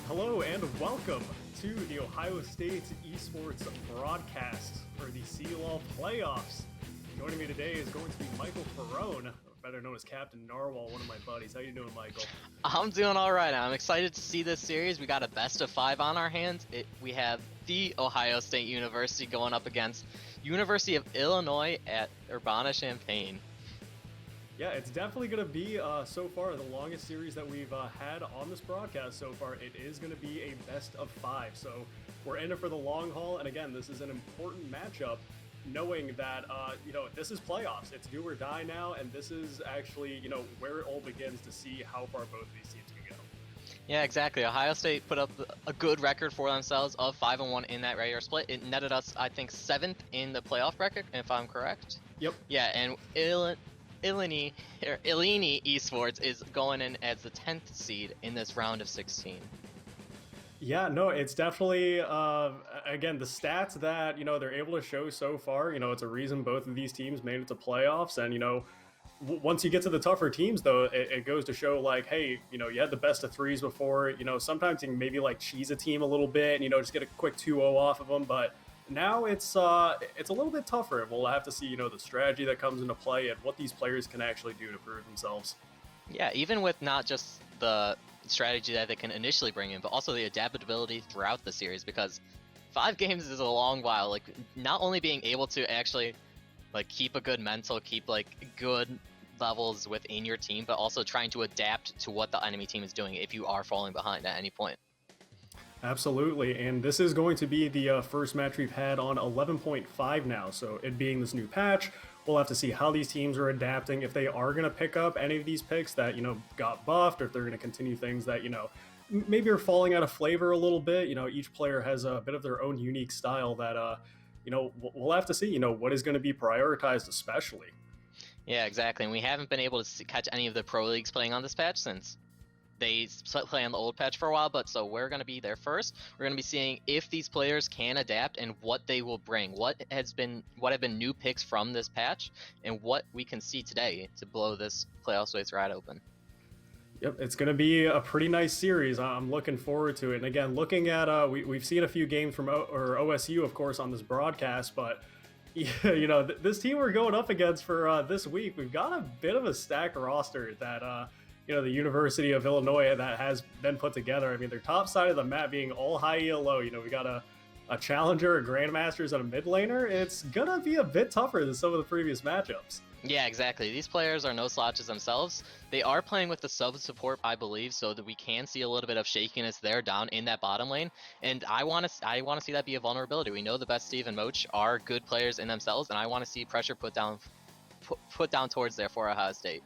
Hello and welcome to the Ohio State Esports broadcast for the CLL playoffs. Joining me today is going to be Michael Ferrone, better known as Captain Narwhal, one of my buddies. How you doing, Michael? I'm doing all right. I'm excited to see this series. We got a best of 5 on our hands. We have the Ohio State University going up against University of Illinois at Urbana Champaign. Yeah, it's definitely going to be, so far, the longest series that we've had on this broadcast so far. It is going to be a best of 5, so we're in it for the long haul. And again, this is an important matchup, knowing that, this is playoffs. It's do or die now, and this is actually, where it all begins to see how far both of these teams can go. Yeah, exactly. Ohio State put up a good record for themselves of 5-1 in that regular split. It netted us, I think, 7th in the playoff record, if I'm correct. Yep. Yeah, and Illini Esports is going in as the 10th seed in this round of 16. Yeah, no, it's definitely, again, the stats that, they're able to show so far, it's a reason both of these teams made it to playoffs. And, once you get to the tougher teams, though, it goes to show, like, hey, you had the best of 3s before. Sometimes you can maybe, like, cheese a team a little bit and, just get a quick 2-0 off of them. But now it's a little bit tougher. We'll have to see, the strategy that comes into play and what these players can actually do to prove themselves. Yeah, even with not just the strategy that they can initially bring in, but also the adaptability throughout the series, because 5 games is a long while. Like, not only being able to actually, like, keep a good mental, keep, like, good levels within your team, but also trying to adapt to what the enemy team is doing if you are falling behind at any point. Absolutely, and this is going to be the first match we've had on 11.5 now, so it being this new patch, we'll have to see how these teams are adapting, if they are going to pick up any of these picks that, got buffed, or if they're going to continue things that, maybe are falling out of flavor a little bit. Each player has a bit of their own unique style that, we'll have to see, what is going to be prioritized especially. Yeah, exactly, and we haven't been able to catch any of the pro leagues playing on this patch since they play on the old patch for a while, but so we're going to be there first. We're going to be seeing if these players can adapt and what they will bring, what have been new picks from this patch, and what we can see today to blow this playoff space right open. Yep, it's going to be a pretty nice series. I'm looking forward to it. And again, looking at, we've seen a few games from OSU, of course, on this broadcast, but this team we're going up against for this week, we've got a bit of a stacked roster that, the University of Illinois that has been put together. I mean, their top side of the map being all high ELO. We got a challenger, a grandmasters, and a mid laner. It's going to be a bit tougher than some of the previous matchups. Yeah, exactly. These players are no slouches themselves. They are playing with the sub support, I believe, so that we can see a little bit of shakiness there down in that bottom lane. And I want to see that be a vulnerability. We know the best Steve and Moch are good players in themselves, and I want to see pressure put down towards there for Ohio State.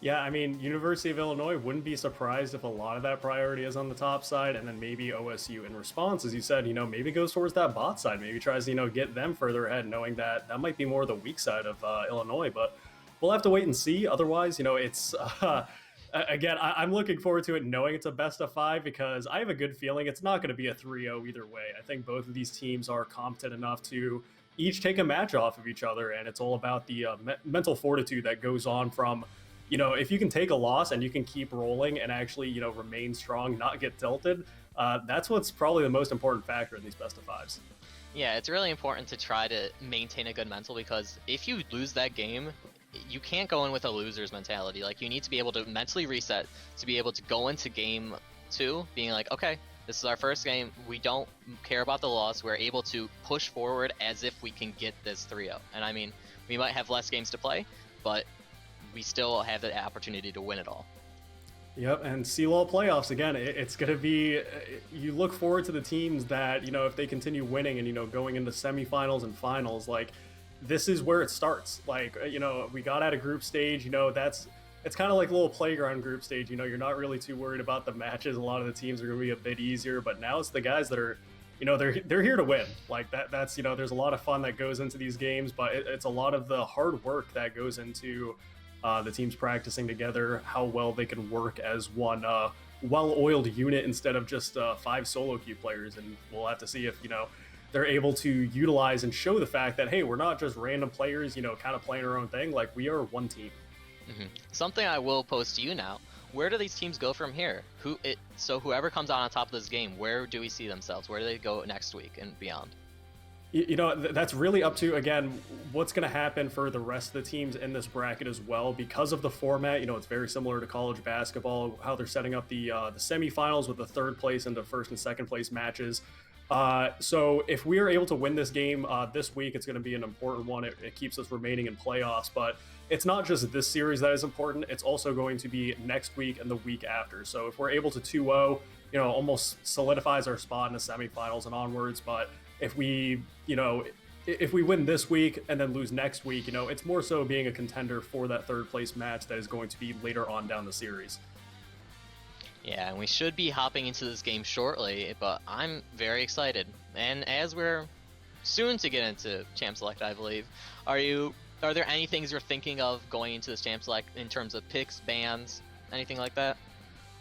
Yeah, I mean, University of Illinois wouldn't be surprised if a lot of that priority is on the top side, and then maybe OSU in response, as you said, maybe goes towards that bot side, maybe tries to, get them further ahead, knowing that that might be more the weak side of Illinois, but we'll have to wait and see. Otherwise, it's, again, I'm looking forward to it knowing it's a best of 5, because I have a good feeling it's not going to be a 3-0 either way. I think both of these teams are competent enough to each take a match off of each other, and it's all about the mental fortitude that goes on from, if you can take a loss and you can keep rolling and actually, remain strong, not get tilted, that's what's probably the most important factor in these best of 5s. Yeah, it's really important to try to maintain a good mental, because if you lose that game, you can't go in with a loser's mentality. Like, you need to be able to mentally reset to be able to go into game 2 being like, okay, this is our first game. We don't care about the loss. We're able to push forward as if we can get this 3-0. And I mean, we might have less games to play, but we still have the opportunity to win it all. Yep, and CLL playoffs, again, it's going to be, you look forward to the teams that, if they continue winning and, going into semifinals and finals, like, this is where it starts. Like, we got out of group stage, it's kind of like a little playground group stage, you're not really too worried about the matches. A lot of the teams are going to be a bit easier, but now it's the guys that are, they're here to win. Like, that's, there's a lot of fun that goes into these games, but it's a lot of the hard work that goes into the teams practicing together, how well they can work as one well-oiled unit instead of just 5 solo queue players. And we'll have to see if, they're able to utilize and show the fact that, hey, we're not just random players, kind of playing our own thing. Like, we are one team. Something I will pose to you now. where do these teams go from here? So whoever comes out on top of this game, where do we see themselves? Where do they go next week and beyond? You know, that's really up to, again, what's going to happen for the rest of the teams in this bracket as well. Because of the format, you know, it's very similar to college basketball, how they're setting up the semifinals with the third place and the first and second place matches. So if we are able to win this game this week, it's going to be an important one. It keeps us remaining in playoffs, but it's not just this series that is important. It's also going to be next week and the week after. So if we're able to 2-0, you know, almost solidifies our spot in the semifinals and onwards. But if we, you know, if we win this week and then lose next week, you know, it's more so being a contender for that third place match that is going to be later on down the series. Yeah, and we should be hopping into this game shortly, but I'm very excited. And as we're soon to get into Champ Select, I believe, are there any things you're thinking of going into this Champ Select in terms of picks, bans, anything like that?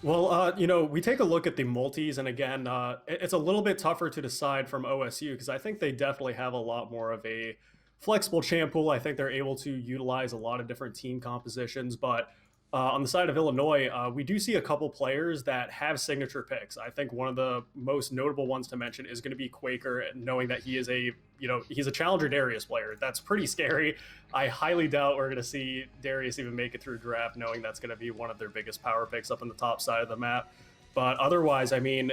Well, you know, we take a look at the multis, and again, it's a little bit tougher to decide from OSU because I think they definitely have a lot more of a flexible champ pool. I think they're able to utilize a lot of different team compositions, but on the side of Illinois, we do see a couple players that have signature picks. I think one of the most notable ones to mention is going to be Quaker, knowing that he is he's a Challenger Darius player. That's pretty scary. I highly doubt we're going to see Darius even make it through draft, knowing that's going to be one of their biggest power picks up in the top side of the map. But otherwise, I mean,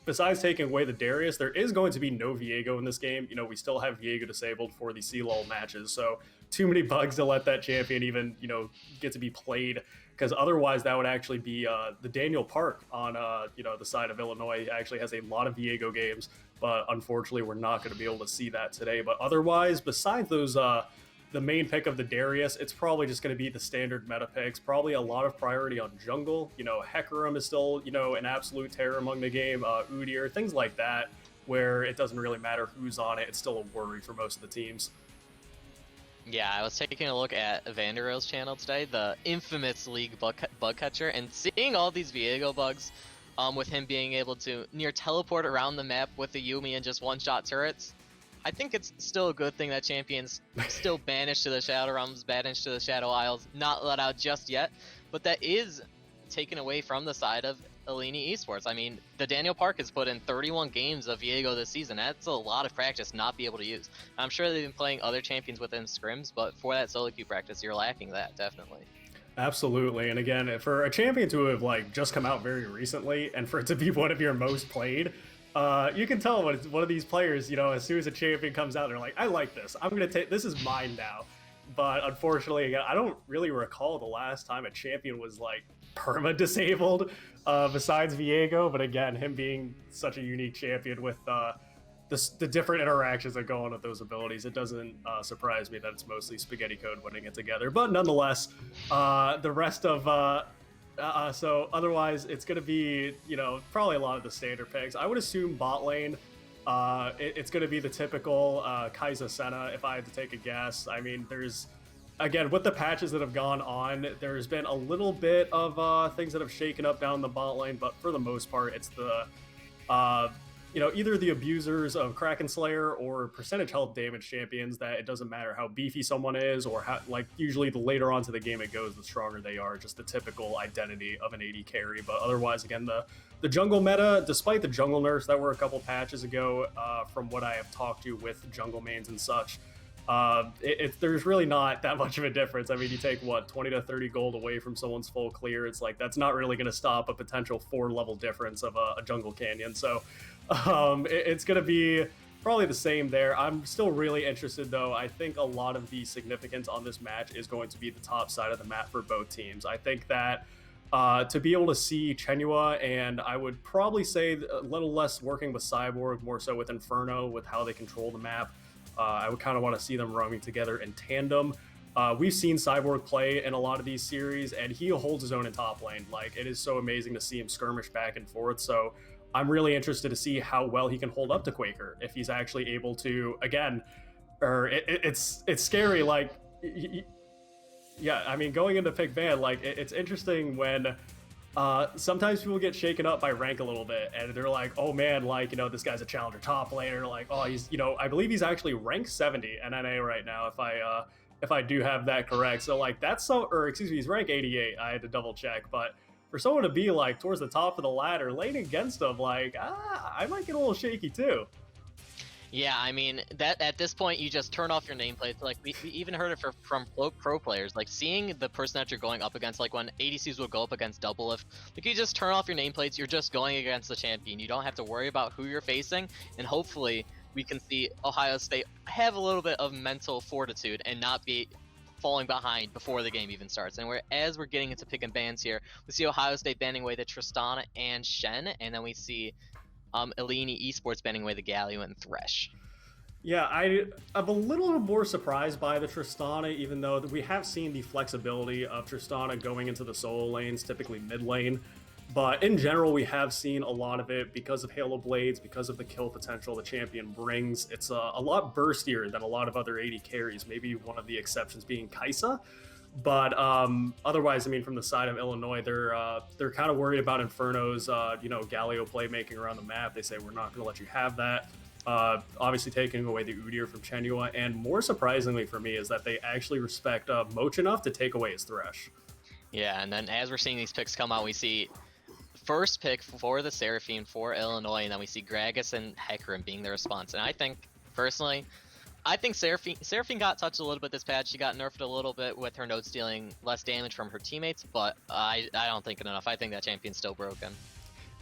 besides taking away the Darius, there is going to be no Viego in this game. You know, we still have Viego disabled for the CLOL matches, so too many bugs to let that champion even, you know, get to be played, because otherwise that would actually be the Daniel Park on, you know, the side of Illinois. He actually has a lot of Viego games, but unfortunately we're not going to be able to see that today. But otherwise, besides those, the main pick of the Darius, it's probably just going to be the standard meta picks, probably a lot of priority on jungle. You know, Hecarim is still, you know, an absolute terror among the game, Udyr, things like that, where it doesn't really matter who's on it. It's still a worry for most of the teams. Yeah, I was taking a look at Vanderill's channel today, the infamous League bug catcher, and seeing all these Viego bugs, with him being able to near teleport around the map with the Yuumi and just one-shot turrets. I think it's still a good thing that champions still banished to the Shadow Realms, banished to the Shadow Isles, not let out just yet, but that is taken away from the side of Alini Esports. I mean, the Daniel Park has put in 31 games of Viego this season. That's a lot of practice not be able to use. I'm sure they've been playing other champions within scrims, but for that solo queue practice, you're lacking that, definitely. Absolutely. And again, for a champion to have like just come out very recently and for it to be one of your most played, you can tell when it's one of these players, you know, as soon as a champion comes out, they're like, I like this. I'm going to take, this is mine now. But unfortunately, again, I don't really recall the last time a champion was like perma-disabled besides Viego. But again, him being such a unique champion with the different interactions that go on with those abilities, it doesn't surprise me that it's mostly Spaghetti Code putting it together. But nonetheless, the rest of... so otherwise, it's going to be, you know, probably a lot of the standard picks. I would assume bot lane, it's going to be the typical Kai'Sa Senna, if I had to take a guess. I mean, there's, again, with the patches that have gone on, there's been a little bit of things that have shaken up down the bot lane, but for the most part, it's the, you know, either the abusers of Kraken Slayer or percentage health damage champions that it doesn't matter how beefy someone is or how, like, usually the later on to the game it goes, the stronger they are, just the typical identity of an AD carry. But otherwise, again, the jungle meta, despite the jungle nerfs that were a couple patches ago, from what I have talked to with jungle mains and such, there's really not that much of a difference. I mean, you take, what, 20 to 30 gold away from someone's full clear, it's like, that's not really going to stop a potential 4-level difference of a jungle canyon. So it's going to be probably the same there. I'm still really interested, though. I think a lot of the significance on this match is going to be the top side of the map for both teams. I think that to be able to see Chenua, and I would probably say a little less working with Cyborg, more so with Inferno, with how they control the map, I would kind of want to see them roaming together in tandem. We've seen Cyborg play in a lot of these series, and he holds his own in top lane. Like, it is so amazing to see him skirmish back and forth. So I'm really interested to see how well he can hold up to Quaker, if he's actually able to, again, it's scary. Like, yeah, I mean, going into pick Van, like, it's interesting when sometimes people get shaken up by rank a little bit, and they're like, oh man, like, you know, this guy's a challenger top laner, like, oh, he's, you know, I believe he's actually rank 70 in NA right now, if I do have that correct. So, like, that's so, or excuse me, he's rank 88, I had to double check, but for someone to be like towards the top of the ladder, lane against them, like I might get a little shaky too. Yeah, I mean that at this point you just turn off your nameplates. Like we even heard it from pro players. Like seeing the person that you're going up against, like when ADCs will go up against double lift, like you just turn off your nameplates. You're just going against the champion. You don't have to worry about who you're facing, and hopefully we can see Ohio State have a little bit of mental fortitude and not be falling behind before the game even starts. And as we're getting into pick and bans here, we see Ohio State banning away the Tristana and Shen, and then we see Eleni Esports banning away the Galio and Thresh. Yeah, I'm a little more surprised by the Tristana, even though we have seen the flexibility of Tristana going into the solo lanes, typically mid lane. But in general, we have seen a lot of it because of Halo Blades, because of the kill potential the champion brings. It's a lot burstier than a lot of other AD carries, maybe one of the exceptions being Kaisa. But otherwise, I mean, from the side of Illinois, they're kind of worried about Inferno's, Galio playmaking around the map. They say we're not going to let you have that. Obviously, taking away the Udyr from Chenua, and more surprisingly for me is that they actually respect Moch enough to take away his Thresh. Yeah, and then as we're seeing these picks come out, we see first pick for the Seraphine for Illinois, and then we see Gragas and Hecarim being the response. And I think personally, Seraphine got touched a little bit this patch. She got nerfed a little bit with her node stealing less damage from her teammates, but I don't think enough. I think that champion's still broken.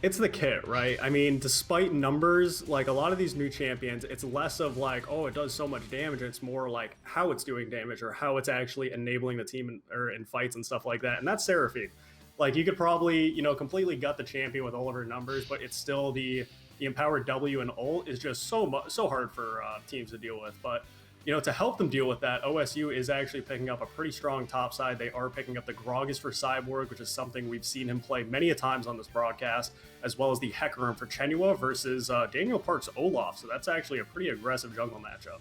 It's the kit, right? I mean, despite numbers, like a lot of these new champions, it's less of like, oh, it does so much damage. It's more like how it's doing damage or how it's actually enabling the team in fights and stuff like that. And that's Seraphine. Like you could probably, completely gut the champion with all of her numbers, but it's still the empowered W and ult is just so hard for teams to deal with. But to help them deal with that, OSU is actually picking up a pretty strong top side. They are picking up the Gragas for Cyborg, which is something we've seen him play many a times on this broadcast, as well as the Hecarim for Chenua versus Daniel Park's Olaf. So that's actually a pretty aggressive jungle matchup.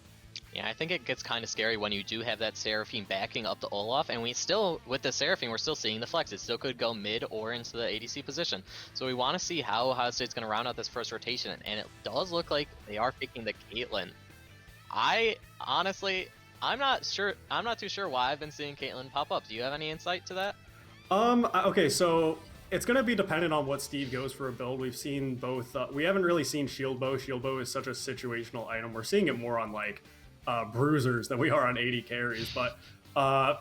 Yeah, I think it gets kind of scary when you do have that Seraphine backing up the Olaf, and with the Seraphine, we're still seeing the flex. It still could go mid or into the ADC position. So we want to see how Ohio State's going to round out this first rotation, and it does look like they are picking the Caitlyn. I'm not too sure why I've been seeing Caitlyn pop up. Do you have any insight to that? Okay, so it's going to be dependent on what Steve goes for a build. We've seen both. We haven't really seen Shield Bow. Shield Bow is such a situational item. We're seeing it more on like bruisers than we are on AD carries. But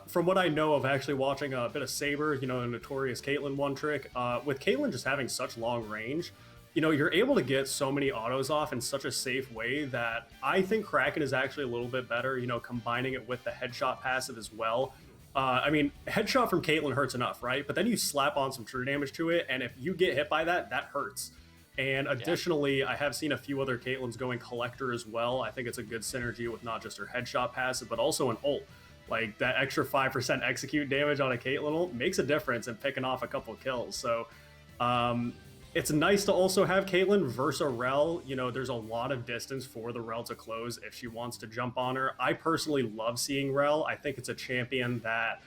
from what I know of actually watching a bit of Saber, the notorious Caitlyn one trick, with Caitlyn just having such long range, you're able to get so many autos off in such a safe way that I think Kraken is actually a little bit better, combining it with the headshot passive as well. I mean, headshot from Caitlyn hurts enough, right? But then you slap on some true damage to it, and if you get hit by that, that hurts. And additionally, I have seen a few other Caitlyns going Collector as well. I think it's a good synergy with not just her headshot passive, but also an ult. Like, that extra 5% execute damage on a Caitlyn ult makes a difference in picking off a couple of kills. So, it's nice to also have Caitlyn versus a Rel. There's a lot of distance for the Rel to close if she wants to jump on her. I personally love seeing Rel. I think it's a champion that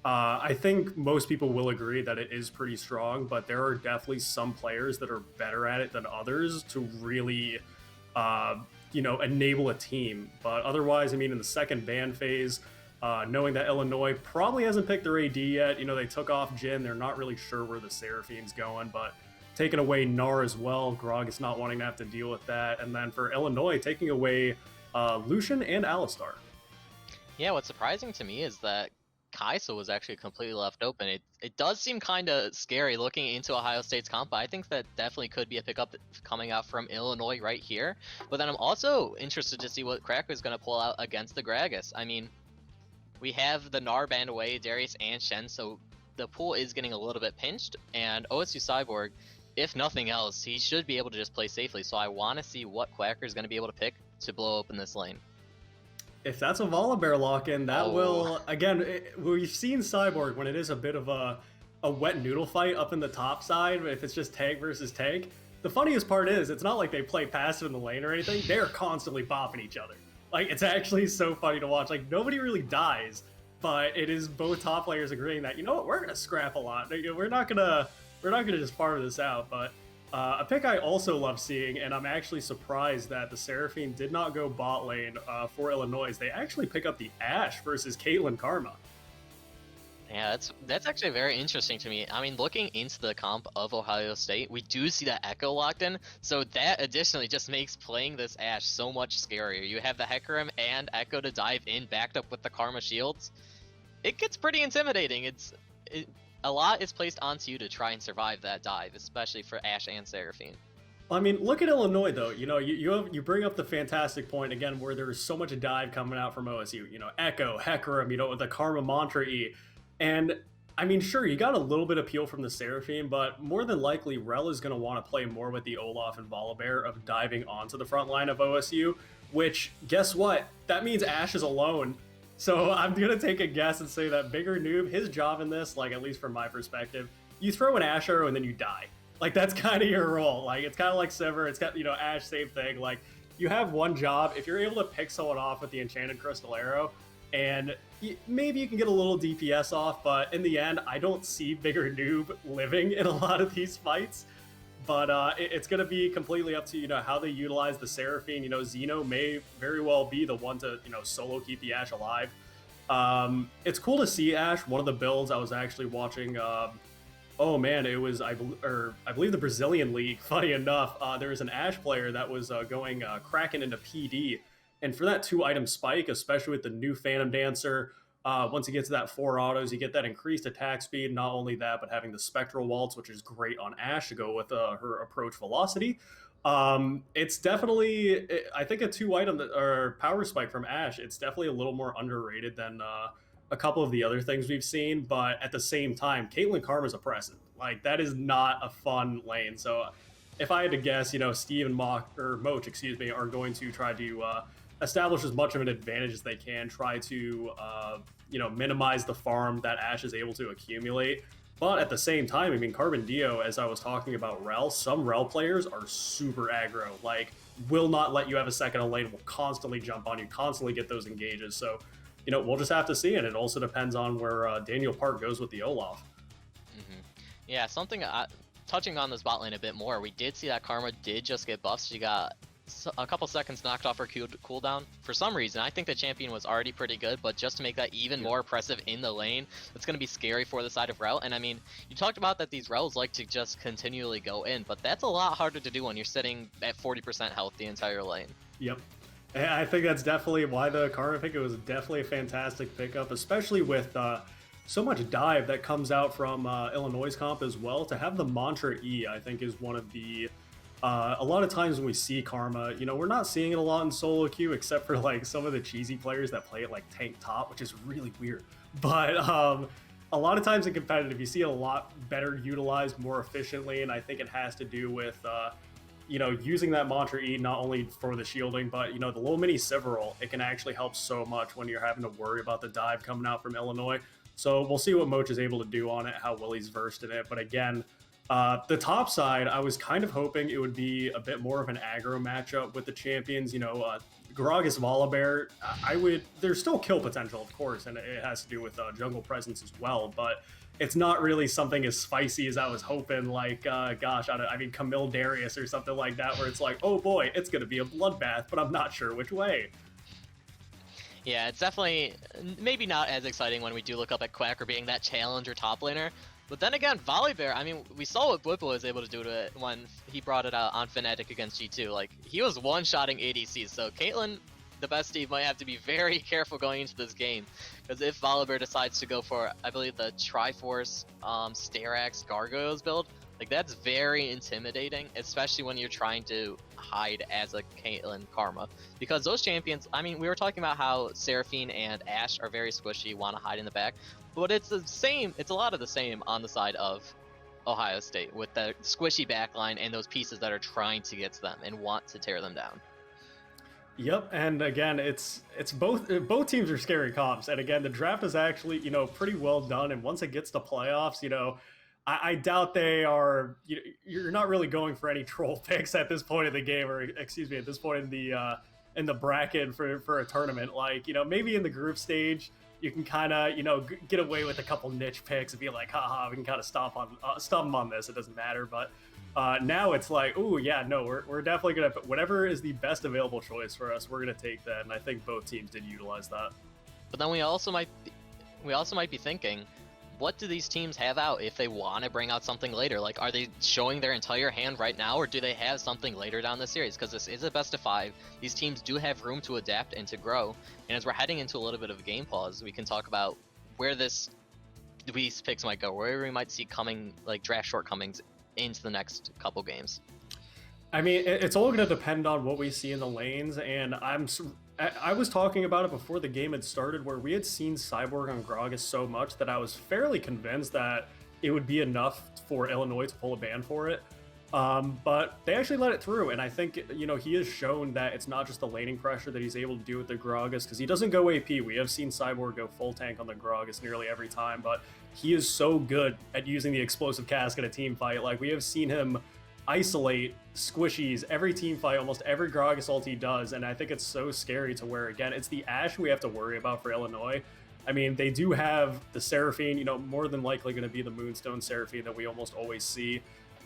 I think most people will agree that it is pretty strong, but there are definitely some players that are better at it than others to really, enable a team. But otherwise, I mean, in the second ban phase, knowing that Illinois probably hasn't picked their AD yet, they took off Jin. They're not really sure where the Seraphine's going, but taking away Gnar as well. Grog is not wanting to have to deal with that. And then for Illinois, taking away Lucian and Alistar. Yeah, what's surprising to me is that Kaisa was actually completely left open. It does seem kind of scary looking into Ohio State's comp, but I think that definitely could be a pickup coming out from Illinois right here. But then I'm also interested to see what Cracker is going to pull out against the Gragas. I mean, we have the Gnar banned away, Darius and Shen, so the pool is getting a little bit pinched, and OSU Cyborg, if nothing else, he should be able to just play safely. So I want to see what Quacker is going to be able to pick to blow open this lane. If that's a Volibear lock-in, that will, again, we've seen Cyborg when it is a bit of a wet noodle fight up in the top side, if it's just tank versus tank. The funniest part is, it's not like they play passive in the lane or anything. They're constantly bopping each other. Like, it's actually so funny to watch. Like, nobody really dies, but it is both top players agreeing that, we're going to scrap a lot. We're not going to just farm this out. But a pick I also love seeing, and I'm actually surprised that the Seraphine did not go bot lane for Illinois. They actually pick up the Ashe versus Caitlyn Karma. Yeah, that's actually very interesting to me. I mean, looking into the comp of Ohio State, we do see that Echo locked in, so that additionally just makes playing this Ashe so much scarier. You have the Hecarim and Echo to dive in, backed up with the Karma shields. It gets pretty intimidating. A lot is placed onto you to try and survive that dive, especially for Ashe and Seraphine. I mean, look at Illinois though. You bring up the fantastic point again where there's so much dive coming out from OSU. Echo, Hecarim, with the Karma Mantra E, and I mean, sure, you got a little bit of appeal from the Seraphine, but more than likely, Rel is going to want to play more with the Olaf and Volibear of diving onto the front line of OSU. Which, guess what? That means Ashe is alone. So I'm going to take a guess and say that Bigger Noob, his job in this, like at least from my perspective, you throw an Ashe arrow and then you die. Like, that's kind of your role. Like, it's kind of like Sivir. It's got, Ashe, same thing. Like, you have one job. If you're able to pick someone off with the Enchanted Crystal Arrow, and maybe you can get a little DPS off, but in the end, I don't see Bigger Noob living in a lot of these fights. But it's going to be completely up to, how they utilize the Seraphine. Xeno may very well be the one to, solo keep the Ashe alive. It's cool to see Ashe. One of the builds I was actually watching... oh man, it was I believe the Brazilian league. Funny enough, there was an Ashe player that was going Kraken into PD, and for that 2-item spike, especially with the new Phantom Dancer, once you get to that 4 autos, you get that increased attack speed. Not only that, but having the Spectral Waltz, which is great on Ashe to go with her approach velocity. It's definitely, I think, a 2-item or power spike from Ashe. It's definitely a little more underrated than a couple of the other things we've seen, but at the same time, Caitlyn Karma's oppressive. Like, that is not a fun lane. So if I had to guess, Steve and Moch, are going to try to establish as much of an advantage as they can, try to, minimize the farm that Ashe is able to accumulate. But at the same time, I mean, Carbon Dio, as I was talking about Rel, some Rel players are super aggro, like, will not let you have a second in lane, will constantly jump on you, constantly get those engages. So, we'll just have to see, and it also depends on where Daniel Park goes with the Olaf. Mm-hmm. Yeah, touching on this bot lane a bit more, we did see that Karma did just get buffed. She got a couple seconds knocked off her cooldown. For some reason, I think the champion was already pretty good, but just to make that even more oppressive in the lane, it's going to be scary for the side of Rel. And I mean, you talked about that these Rels like to just continually go in, but that's a lot harder to do when you're sitting at 40% health the entire lane. Yep. I think that's definitely why the Karma pick, it was definitely a fantastic pickup, especially with so much dive that comes out from Illinois' comp as well. To have the Mantra E, I think, is one of the... a lot of times when we see Karma, we're not seeing it a lot in solo queue, except for like some of the cheesy players that play it like tank top, which is really weird. But a lot of times in competitive, you see it a lot better utilized, more efficiently, and I think it has to do with... using that Mantra E not only for the shielding, but, the little mini Sivir, it can actually help so much when you're having to worry about the dive coming out from Illinois. So we'll see what Moch is able to do on it, how Willie's versed in it. But again, the top side, I was kind of hoping it would be a bit more of an aggro matchup with the champions. Gragas Volibear, there's still kill potential, of course, and it has to do with jungle presence as well, but it's not really something as spicy as I was hoping, like, Camille Darius or something like that, where it's like, oh boy, it's going to be a bloodbath, but I'm not sure which way. Yeah, it's definitely maybe not as exciting when we do look up at Quacker being that challenger top laner. But then again, Volibear, I mean, we saw what Blipple was able to do to it when he brought it out on Fnatic against G2. Like, he was one-shotting ADCs, so Caitlyn, the best Steve, might have to be very careful going into this game. Because if Volibear decides to go for, I believe, the Triforce, Starax, Gargoyles build, like, that's very intimidating, especially when you're trying to hide as a Caitlyn Karma. Because those champions, I mean, we were talking about how Seraphine and Ashe are very squishy, want to hide in the back. But it's the same, it's a lot of the same on the side of Ohio State, with the squishy backline and those pieces that are trying to get to them and want to tear them down. Yep, and again, it's both teams are scary comps, and again, the draft is actually, pretty well done, and once it gets to playoffs, I doubt they are, you're not really going for any troll picks at this point in the game, or excuse me, at this point in the bracket for a tournament. Like, maybe in the group stage, you can kind of, get away with a couple niche picks and be like, haha, we can kind of stop them on this, it doesn't matter, but now it's like, oh yeah, no, we're definitely gonna put whatever is the best available choice for us. We're gonna take that, and I think both teams did utilize that. But then we also might be thinking, what do these teams have out if they want to bring out something later? Like, are they showing their entire hand right now, or do they have something later down the series? Because this is a best of 5. These teams do have room to adapt and to grow. And as we're heading into a little bit of a game pause, we can talk about where these picks might go, where we might see coming, like, draft shortcomings into the next couple games. I mean, it's all going to depend on what we see in the lanes, and I was talking about it before the game had started, where we had seen Cyborg on Gragas so much that I was fairly convinced that it would be enough for Illinois to pull a ban for it. But they actually let it through, and I think, you know, he has shown that it's not just the laning pressure that he's able to do with the Gragas, because he doesn't go AP. We have seen Cyborg go full tank on the Gragas nearly every time, but he is so good at using the explosive cask in a team fight. Like, we have seen him isolate squishies every team fight, almost every Gragas ult he does, and I think it's so scary to where, again, it's the Ashe we have to worry about for Illinois. I mean, they do have the Seraphine, you know, more than likely going to be the Moonstone Seraphine that we almost always see,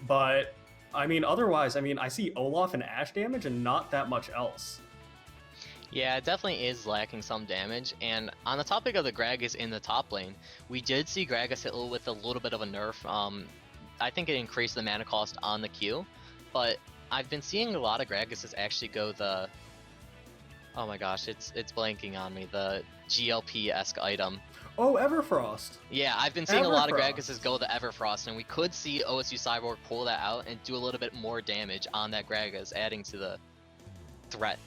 but I mean, otherwise, I mean, I see Olaf and Ashe damage and not that much else. Yeah, it definitely is lacking some damage, and on the topic of the Gragas in the top lane, we did see Gragas hit with a little bit of a nerf. I think it increased the mana cost on the Q, but I've been seeing a lot of Gragases actually go the, oh my gosh, it's blanking on me, the GLP-esque item. Oh, Everfrost. Yeah, I've been seeing a lot of Gragases go the Everfrost, and we could see OSU Cyborg pull that out and do a little bit more damage on that Gragas, adding to the threat.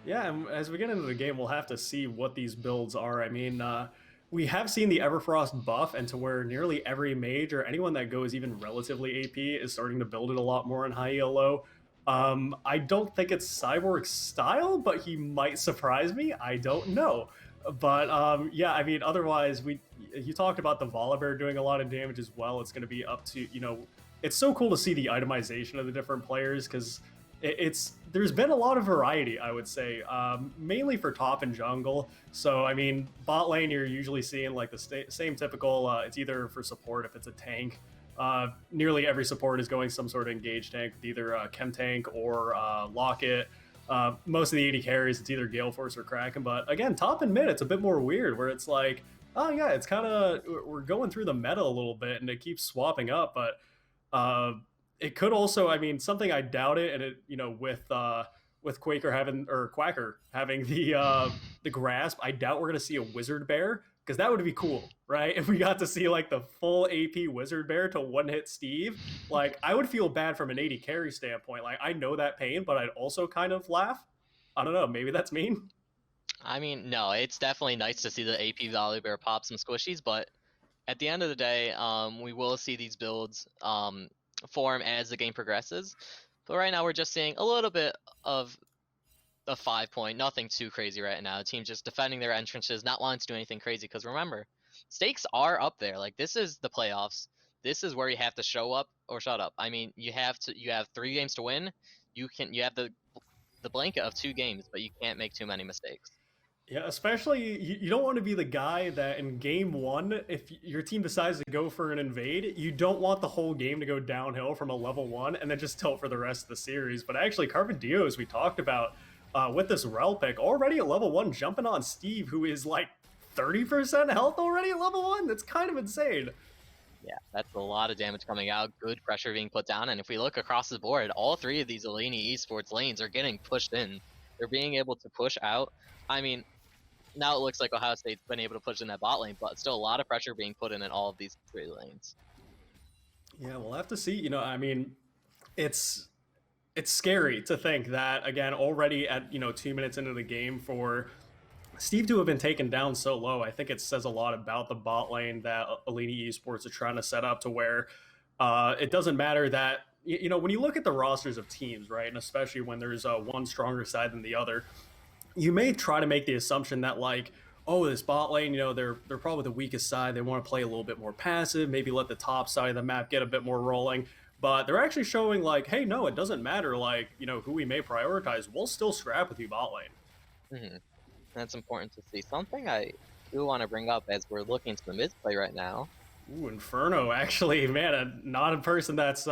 Yeah, and as we get into the game, we'll have to see what these builds are. I mean, we have seen the Everfrost buff, and to where nearly every mage or anyone that goes even relatively AP is starting to build it a lot more in high ELO. I don't think it's Cyborg's style, but he might surprise me. I don't know. But yeah, I mean, otherwise, you talked about the Volibear doing a lot of damage as well. It's going to be up to, you know, it's so cool to see the itemization of the different players, because there's been a lot of variety, I would say, mainly for top and jungle. So, I mean, bot lane, you're usually seeing like the same typical, it's either for support if it's a tank. Nearly every support is going some sort of engaged tank with either Chem Tank or Locket. Most of the AD carries, it's either Gale Force or Kraken. But again, top and mid, it's a bit more weird, where it's like, oh yeah, it's kind of, we're going through the meta a little bit, and it keeps swapping up. But it could also, I mean, something I doubt it, and it, you know, with Quaker having the grasp, I doubt we're gonna see a Wizard Bear, because that would be cool, right? If we got to see like the full AP Wizard Bear to one-hit Steve, like, I would feel bad from an AD carry standpoint. Like, I know that pain, but I'd also kind of laugh. I don't know, maybe that's mean. I mean, no, it's definitely nice to see the AP Volibear pop some squishies, but at the end of the day, we will see these builds form as the game progresses. But right now we're just seeing a little bit of a 5-point, nothing too crazy right now. The team just defending their entrances, not wanting to do anything crazy, because remember, stakes are up there. Like, this is the playoffs. This is where you have to show up or shut up. I mean, you have 3 games to win. You have the blanket of 2 games, but you can't make too many mistakes. Yeah, especially you don't want to be the guy that in game 1, if your team decides to go for an invade, you don't want the whole game to go downhill from a level 1 and then just tilt for the rest of the series. But actually, Carpet Dio, as we talked about, with this Rel pick, already at level 1, jumping on Steve, who is like 30% health already at level 1. That's kind of insane. Yeah, that's a lot of damage coming out, good pressure being put down, and if we look across the board, all 3 of these Eleni esports lanes are getting pushed in. They're being able to push out. I mean, now it looks like Ohio State's been able to push in that bot lane, but still a lot of pressure being put in all of these 3 lanes. Yeah, we'll have to see. You know, I mean, it's scary to think that, again, already at, you know, 2 minutes into the game, for Steve to have been taken down so low. I think it says a lot about the bot lane that Eleni Esports are trying to set up, to where it doesn't matter that, you know, when you look at the rosters of teams, right, and especially when there's one stronger side than the other, you may try to make the assumption that, like, oh, this bot lane, you know, they're probably the weakest side. They want to play a little bit more passive, maybe let the top side of the map get a bit more rolling. But they're actually showing, like, hey, no, it doesn't matter, like, you know, who we may prioritize. We'll still scrap with you bot lane. Mm-hmm. That's important to see. Something I do want to bring up as we're looking to the mid play right now. Ooh, Inferno, actually, man, not a person that's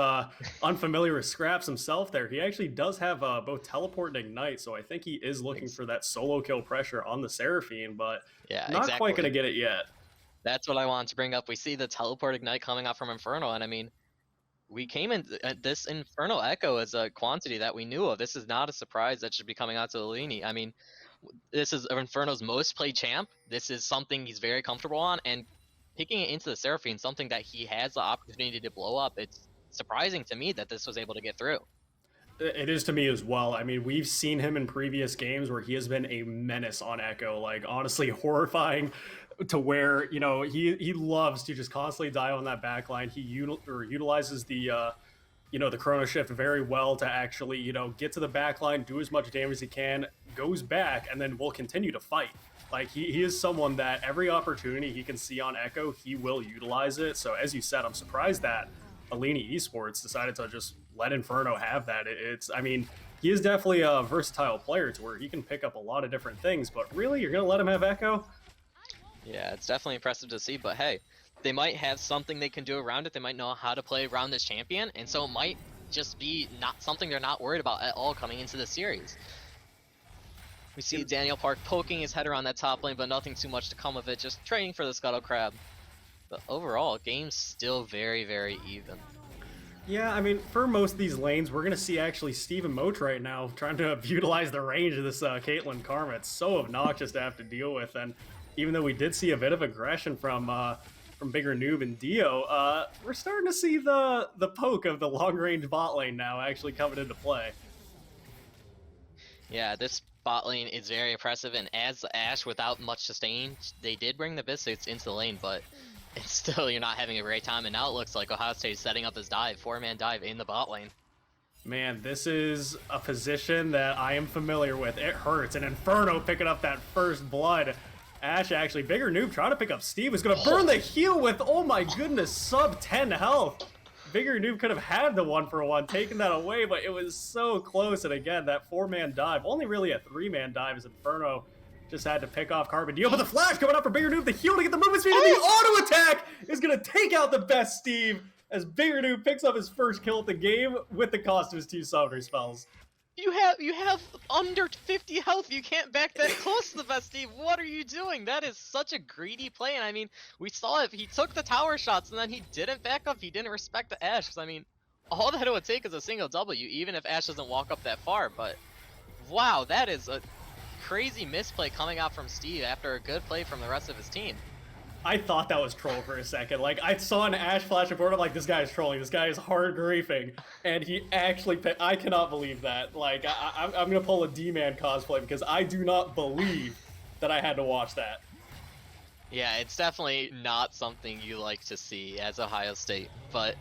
unfamiliar with scraps himself there. He actually does have both teleport and ignite, so I think he is looking for that solo kill pressure on the Seraphine, but yeah, not exactly. quite going to get it yet. That's what I wanted to bring up. We see the teleport ignite coming out from Inferno, and I mean, we came in this Infernal Echo as a quantity that we knew of. This is not a surprise that should be coming out to Lilini. I mean, this is Inferno's most played champ. This is something he's very comfortable on, and picking it into the Seraphine, something that he has the opportunity to blow up. It's surprising to me that this was able to get through. It is to me as well. I mean, we've seen him in previous games where he has been a menace on Echo, like honestly horrifying to where, he loves to just constantly die on that backline. He utilizes the chrono shift very well to actually, get to the backline, do as much damage as he can, goes back, and then will continue to fight. Like he is someone that every opportunity he can see on Echo, he will utilize it. So as you said, I'm surprised that Alini Esports decided to just let Inferno have that. I mean, he is definitely a versatile player to where he can pick up a lot of different things, but really, you're going to let him have Echo? Yeah, it's definitely impressive to see, but hey, they might have something they can do around it. They might know how to play around this champion, and so it might just be not something they're not worried about at all coming into the series. We see Daniel Park poking his head around that top lane, but nothing too much to come of it, just trading for the Scuttle Crab. But overall, game's still very, very even. Yeah, I mean, for most of these lanes, we're going to see actually Steve and Moat right now trying to utilize the range of this Caitlyn Karma. It's so obnoxious to have to deal with, and even though we did see a bit of aggression from Bigger Noob and Dio, we're starting to see the poke of the long-range bot lane now actually coming into play. Yeah, this bot lane is very impressive, and as Ashe without much sustain, they did bring the Biscuits into the lane, but it's still, you're not having a great time, and now it looks like Ohio State is setting up his dive, 4-man dive in the bot lane. Man, this is a position that I am familiar with. It hurts, and Inferno picking up that first blood. Ashe actually, Bigger Noob trying to pick up Steve, is going to burn the heal with, oh my goodness, sub 10 health. Bigger Noob could have had the 1-for-1, taking that away, but it was so close, and again, that 4-man dive, only really a 3-man dive as Inferno just had to pick off Carbon Dio, but the flash coming up for Bigger Noob, the heal to get the movement speed, and the auto attack is going to take out the best Steve as Bigger Noob picks up his first kill at the game with the cost of his 2 summoner spells. You have under 50 health. You can't back that close to the best Steve. What are you doing? That is such a greedy play, and I mean, we saw it. He took the tower shots, and then he didn't back up. He didn't respect the Ashe, because I mean, all that it would take is a single W, even if Ashe doesn't walk up that far, but wow, that is a crazy misplay coming out from Steve after a good play from the rest of his team. I thought that was troll for a second. Like, I saw an Ashe flash and board, I'm like, this guy is trolling. This guy is hard griefing. And he actually picked, I cannot believe that. Like, I'm going to pull a D-Man cosplay because I do not believe that I had to watch that. Yeah, it's definitely not something you like to see as Ohio State. But,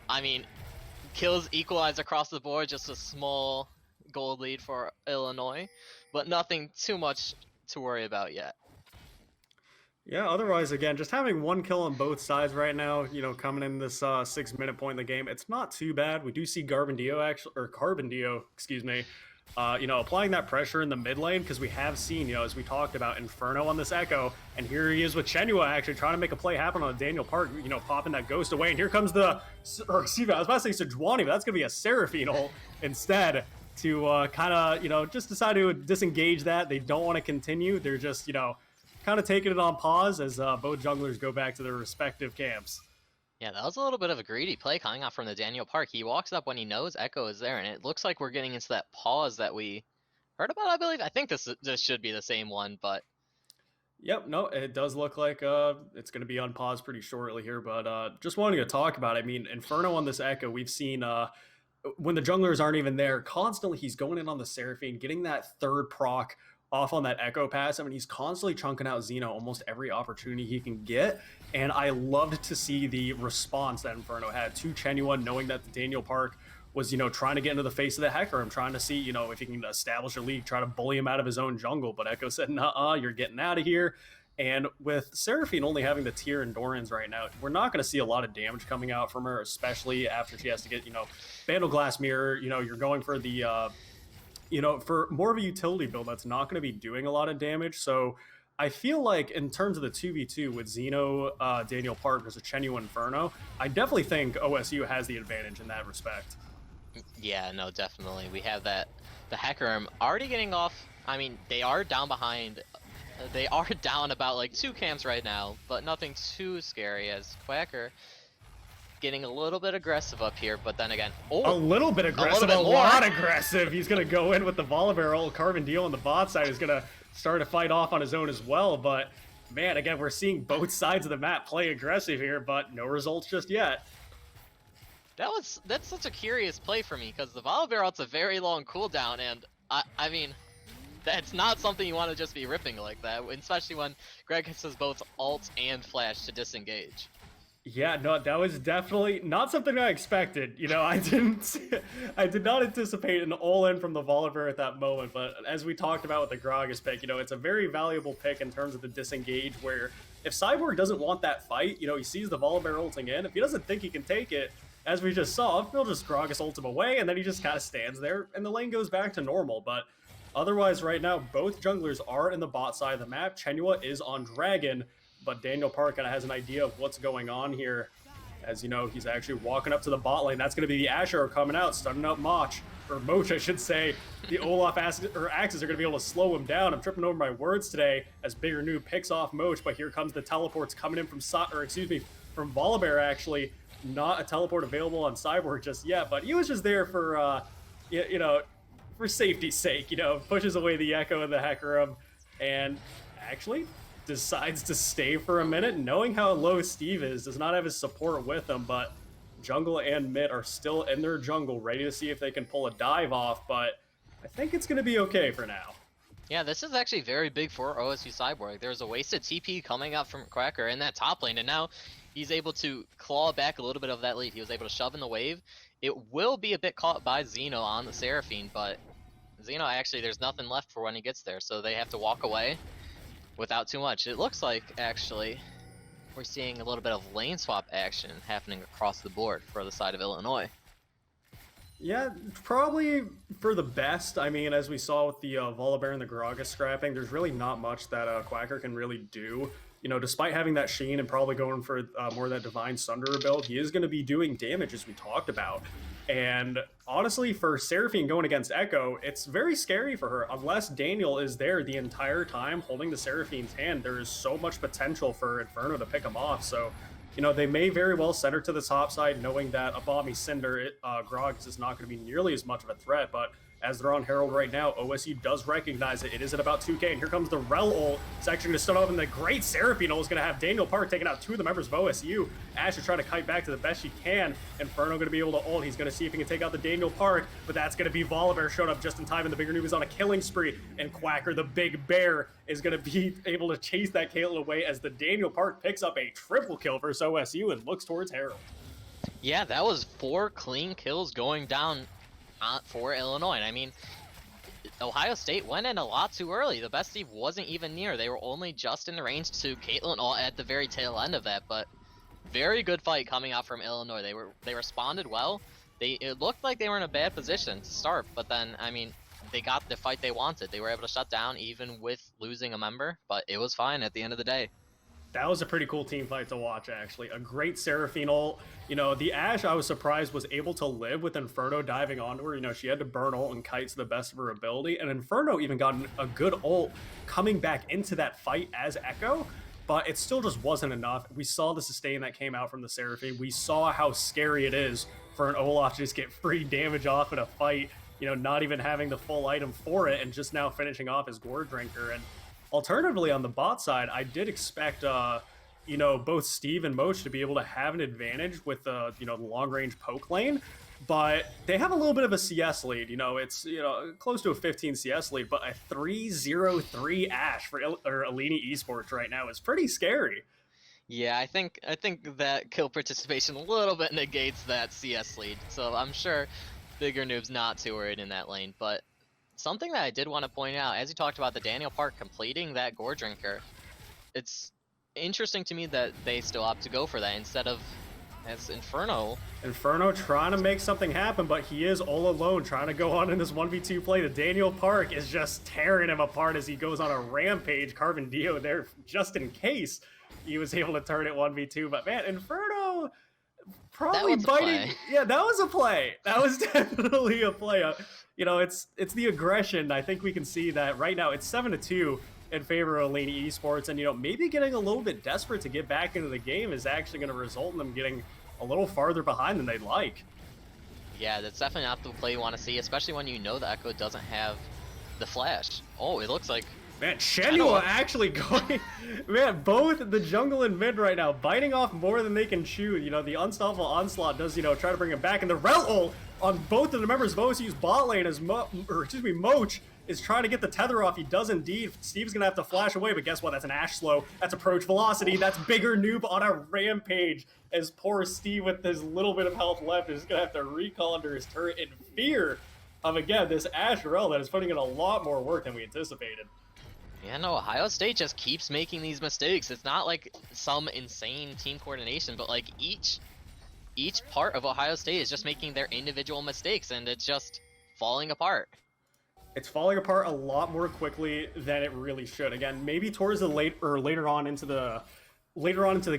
I mean, kills equalize across the board, just a small gold lead for Illinois. But nothing too much to worry about yet. Yeah, otherwise, again, just having 1 kill on both sides right now, coming in this 6-minute point in the game, it's not too bad. We do see Carbon Dio, excuse me, applying that pressure in the mid lane, because we have seen, as we talked about, Inferno on this Echo, and here he is with Chenua actually trying to make a play happen on Daniel Park, popping that ghost away, and here comes I was about to say Sejuani, but that's going to be a Seraphine ult instead to kind of, just decide to disengage that. They don't want to continue. They're just, kind of taking it on pause as both junglers go back to their respective camps. Yeah, that was a little bit of a greedy play coming out from the Daniel Park. He walks up when he knows Echo is there, and it looks like we're getting into that pause that we heard about, I believe. I think this should be the same one, but... Yep, no, it does look like it's going to be on pause pretty shortly here, but just wanting to talk about it. I mean, Inferno on this Echo, we've seen when the junglers aren't even there, constantly he's going in on the Seraphine, getting that third proc off on that Echo pass. I mean, he's constantly chunking out Xeno almost every opportunity he can get, and I loved to see the response that Inferno had to Chenua, knowing that the Daniel Park was, trying to get into the face of the Hecarim, trying to see, if he can establish a lead, try to bully him out of his own jungle, but Echo said, nuh-uh, you're getting out of here. And with Seraphine only having the tier endurance right now, we're not going to see a lot of damage coming out from her, especially after she has to get, Vandal Glass Mirror, you're going for the... for more of a utility build that's not going to be doing a lot of damage. So I feel like in terms of the 2v2 with Xeno, Daniel Park versus Chenua Inferno, I definitely think OSU has the advantage in that respect. Yeah, no, definitely. We have that. The Hecarim already getting off. I mean, they are down behind They are down about like 2 camps right now, but nothing too scary as Quacker getting a little bit aggressive up here, but then again, a little bit aggressive, a lot aggressive. He's gonna go in with the Volibear ult. Carvin on the bot side is gonna start to fight off on his own as well, but man, again, we're seeing both sides of the map play aggressive here, but no results just yet. That's such a curious play for me, because the Volibear ult's a very long cooldown, and I mean, that's not something you want to just be ripping like that, especially when Greg has both ult and flash to disengage. Yeah, no, that was definitely not something I expected. You know, I did not anticipate an all-in from the Volibear at that moment, but as we talked about with the Gragas pick, you know, it's a very valuable pick in terms of the disengage, where if Cyborg doesn't want that fight, you know, he sees the Volibear ulting in, if he doesn't think he can take it, as we just saw, he'll just Gragas ult him away, and then he just kind of stands there, and the lane goes back to normal, but otherwise right now, both junglers are in the bot side of the map. Chenua is on Dragon, but Daniel Park kind of has an idea of what's going on here. As you know, he's actually walking up to the bot lane. That's going to be the Asher coming out, stunning up Moch, I should say. The Olaf axes are going to be able to slow him down. I'm tripping over my words today as Bigger Noob picks off Moch, but here comes the teleports coming in from from Volibear actually. Not a teleport available on Cyborg just yet, but he was just there for, you know, for safety's sake. You know, pushes away the Echo and the Hecarim, and actually decides to stay for a minute, knowing how low Steve is, does not have his support with him, but jungle and mid are still in their jungle, ready to see if they can pull a dive off, but I think it's going to be okay for now. Yeah, this is actually very big for OSU Cyborg. There's a wasted TP coming up from Quacker in that top lane, and now he's able to claw back a little bit of that lead. He was able to shove in the wave. It will be a bit caught by Xeno on the Seraphine, but Xeno actually, there's nothing left for when he gets there, so they have to walk away without too much. It looks like, actually, we're seeing a little bit of lane swap action happening across the board for the side of Illinois. Yeah, probably for the best. I mean, as we saw with the Volibear and the Gragas scrapping, there's really not much that Quacker can really do. You know, despite having that Sheen and probably going for more of that Divine Sunderer build, he is going to be doing damage, as we talked about. And honestly, for Seraphine going against Echo, it's very scary for her. Unless Daniel is there the entire time holding the Seraphine's hand, there is so much potential for Inferno to pick him off. So, you know, they may very well send her to the top side, knowing that a Bomby Cinder, Gragas is not going to be nearly as much of a threat, but as they're on Herald right now, OSU does recognize it. It is at about 2k, and here comes the Rel ult. It's actually going to start off, and the great Seraphine ult is going to have Daniel Park taking out 2 of the members of OSU. Ash is trying to kite back to the best she can. Inferno going to be able to ult. He's going to see if he can take out the Daniel Park, but that's going to be Volibear showing up just in time, and the Bigger Noob is on a killing spree, and Quacker, the big bear, is going to be able to chase that Caitlyn away as the Daniel Park picks up a triple kill versus OSU and looks towards Herald. Yeah, that was 4 clean kills going down for Illinois. And I mean, Ohio State went in a lot too early. The best Steve wasn't even near. They were only just in the range to Caitlyn all at the very tail end of that, but very good fight coming out from Illinois. They responded well. It looked like they were in a bad position to start, but then, I mean, they got the fight they wanted. They were able to shut down even with losing a member, but it was fine at the end of the day. That was a pretty cool team fight to watch, actually. A great Seraphine ult. You know, the Ashe, I was surprised, was able to live with Inferno diving onto her. You know, she had to burn ult and kite to the best of her ability. And Inferno even got a good ult coming back into that fight as Echo. But it still just wasn't enough. We saw the sustain that came out from the Seraphine. We saw how scary it is for an Olaf to just get free damage off in a fight. You know, not even having the full item for it and just now finishing off his Gore Drinker. And alternatively, on the bot side, I did expect, you know, both Steve and Moch to be able to have an advantage with, you know, the long-range poke lane, but they have a little bit of a CS lead. You know, it's, you know, close to a 15 CS lead, but a 3-0-3 Ashe for Alini Esports right now is pretty scary. Yeah, I think that kill participation a little bit negates that CS lead, so I'm sure Bigger Noob's not too worried in that lane, but something that I did want to point out, as you talked about the Daniel Park completing that Gore Drinker, it's interesting to me that they still opt to go for that instead of as Inferno. Inferno trying to make something happen, but he is all alone trying to go on in this 1v2 play. The Daniel Park is just tearing him apart as he goes on a rampage. Carvin Dio there just in case he was able to turn it 1v2. But man, Inferno probably biting. Yeah, that was a play. That was definitely a play. You know, it's the aggression. I think we can see that right now. It's 7-2. in favor of Alini Esports. And, you know, maybe getting a little bit desperate to get back into the game is actually going to result in them getting a little farther behind than they'd like. Yeah, that's definitely not the play you want to see, especially when you know the Echo doesn't have the flash. Oh, it looks like... Man, Shenhua actually going... Man, both the jungle and mid right now, biting off more than they can chew. You know, the Unstoppable Onslaught does, you know, try to bring him back. And the Rel ult on both of the members of OSU's bot lane as Moch is trying to get the tether off. He does indeed. Steve's going to have to flash away, but guess what? That's an Ashe slow. That's approach velocity. That's bigger noob on a rampage as poor Steve with his little bit of health left is going to have to recall under his turret in fear of, again, this Ashe Rel that is putting in a lot more work than we anticipated. Yeah, no, Ohio State just keeps making these mistakes. It's not like some insane team coordination, but like each part of Ohio State is just making their individual mistakes, and it's just falling apart. It's falling apart a lot more quickly than it really should. Again, maybe towards the later on into the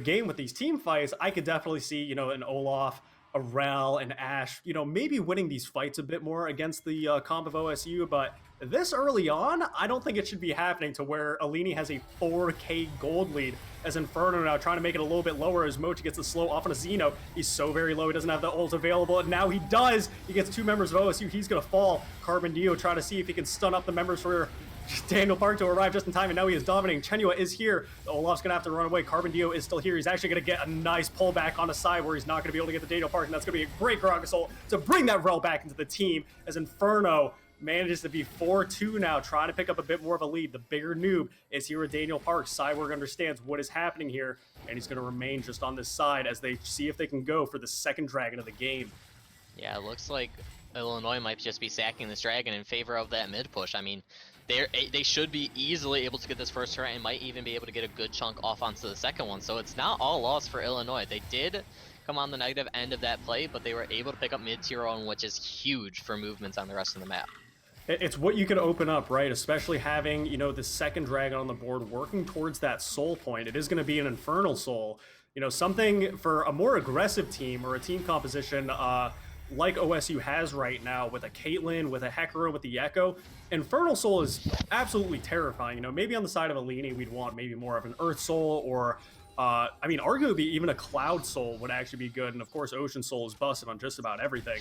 game with these team fights, I could definitely see, you know, an Olaf, a Rel, an Ashe, you know, maybe winning these fights a bit more against the comp of OSU, but this early on, I don't think it should be happening to where Alini has a 4K gold lead as Inferno now trying to make it a little bit lower as Mochi gets the slow off on a Xeno. He's so very low, he doesn't have the ult available, and now he does. He gets two members of OSU, he's gonna fall. Carbon Dio trying to see if he can stun up the members for Daniel Park to arrive just in time, and now he is dominating. Chenhua is here. Olaf's gonna have to run away. Carbon Dio is still here. He's actually gonna get a nice pullback on the side where he's not gonna be able to get the Daniel Park, and that's gonna be a great Gragas ult to bring that Rel back into the team as Inferno manages to be 4-2 now, trying to pick up a bit more of a lead. The bigger noob is here with Daniel Park. Cyborg understands what is happening here, and he's going to remain just on this side as they see if they can go for the second dragon of the game. Yeah, it looks like Illinois might just be sacking this dragon in favor of that mid push. I mean, they should be easily able to get this first turret and might even be able to get a good chunk off onto the second one. So it's not all lost for Illinois. They did come on the negative end of that play, but they were able to pick up mid-tier 1, which is huge for movements on the rest of the map. It's what you can open up, right? Especially having, you know, the second dragon on the board working towards that soul point. It is going to be an Infernal Soul. You know, something for a more aggressive team or a team composition like OSU has right now with a Caitlyn, with a Hecarim, with the Echo. Infernal Soul is absolutely terrifying. You know, maybe on the side of Alini, we'd want maybe more of an Earth Soul or, I mean, arguably even a Cloud Soul would actually be good. And of course, Ocean Soul is busted on just about everything.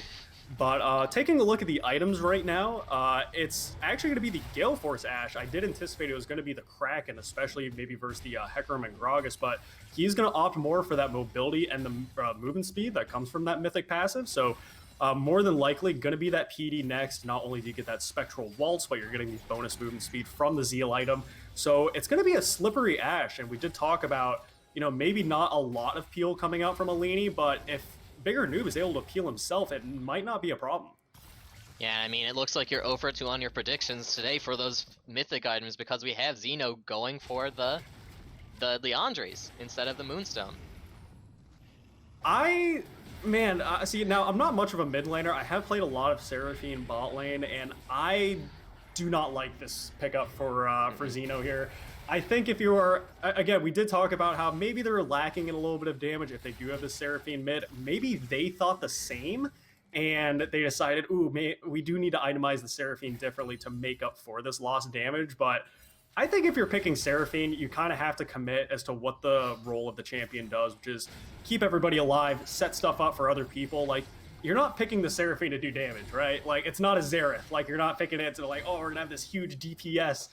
But taking a look at the items right now, it's actually going to be the Gale Force Ashe. I did anticipate it was going to be the Kraken, especially maybe versus the Hecarim and Gragas, but he's going to opt more for that mobility and the movement speed that comes from that Mythic passive. So more than likely going to be that PD next. Not only do you get that Spectral Waltz, but you're getting these bonus movement speed from the Zeal item. So it's going to be a slippery Ashe, and we did talk about, you know, maybe not a lot of peel coming out from Alini, but if bigger noob is able to peel himself, it might not be a problem. Yeah, I mean, it looks like you're 0 for 2 on your predictions today for those mythic items because we have Xeno going for the Leandres instead of the Moonstone. See, now I'm not much of a mid laner. I have played a lot of Seraphine bot lane, and I do not like this pickup for Xeno here. I think if you are, again, we did talk about how maybe they're lacking in a little bit of damage if they do have the Seraphine mid. Maybe they thought the same, and they decided, ooh, we do need to itemize the Seraphine differently to make up for this lost damage. But I think if you're picking Seraphine, you kind of have to commit as to what the role of the champion does, which is keep everybody alive, set stuff up for other people. Like, you're not picking the Seraphine to do damage, right? Like, it's not a Xerath. Like, you're not picking it to like, oh, we're gonna have this huge DPS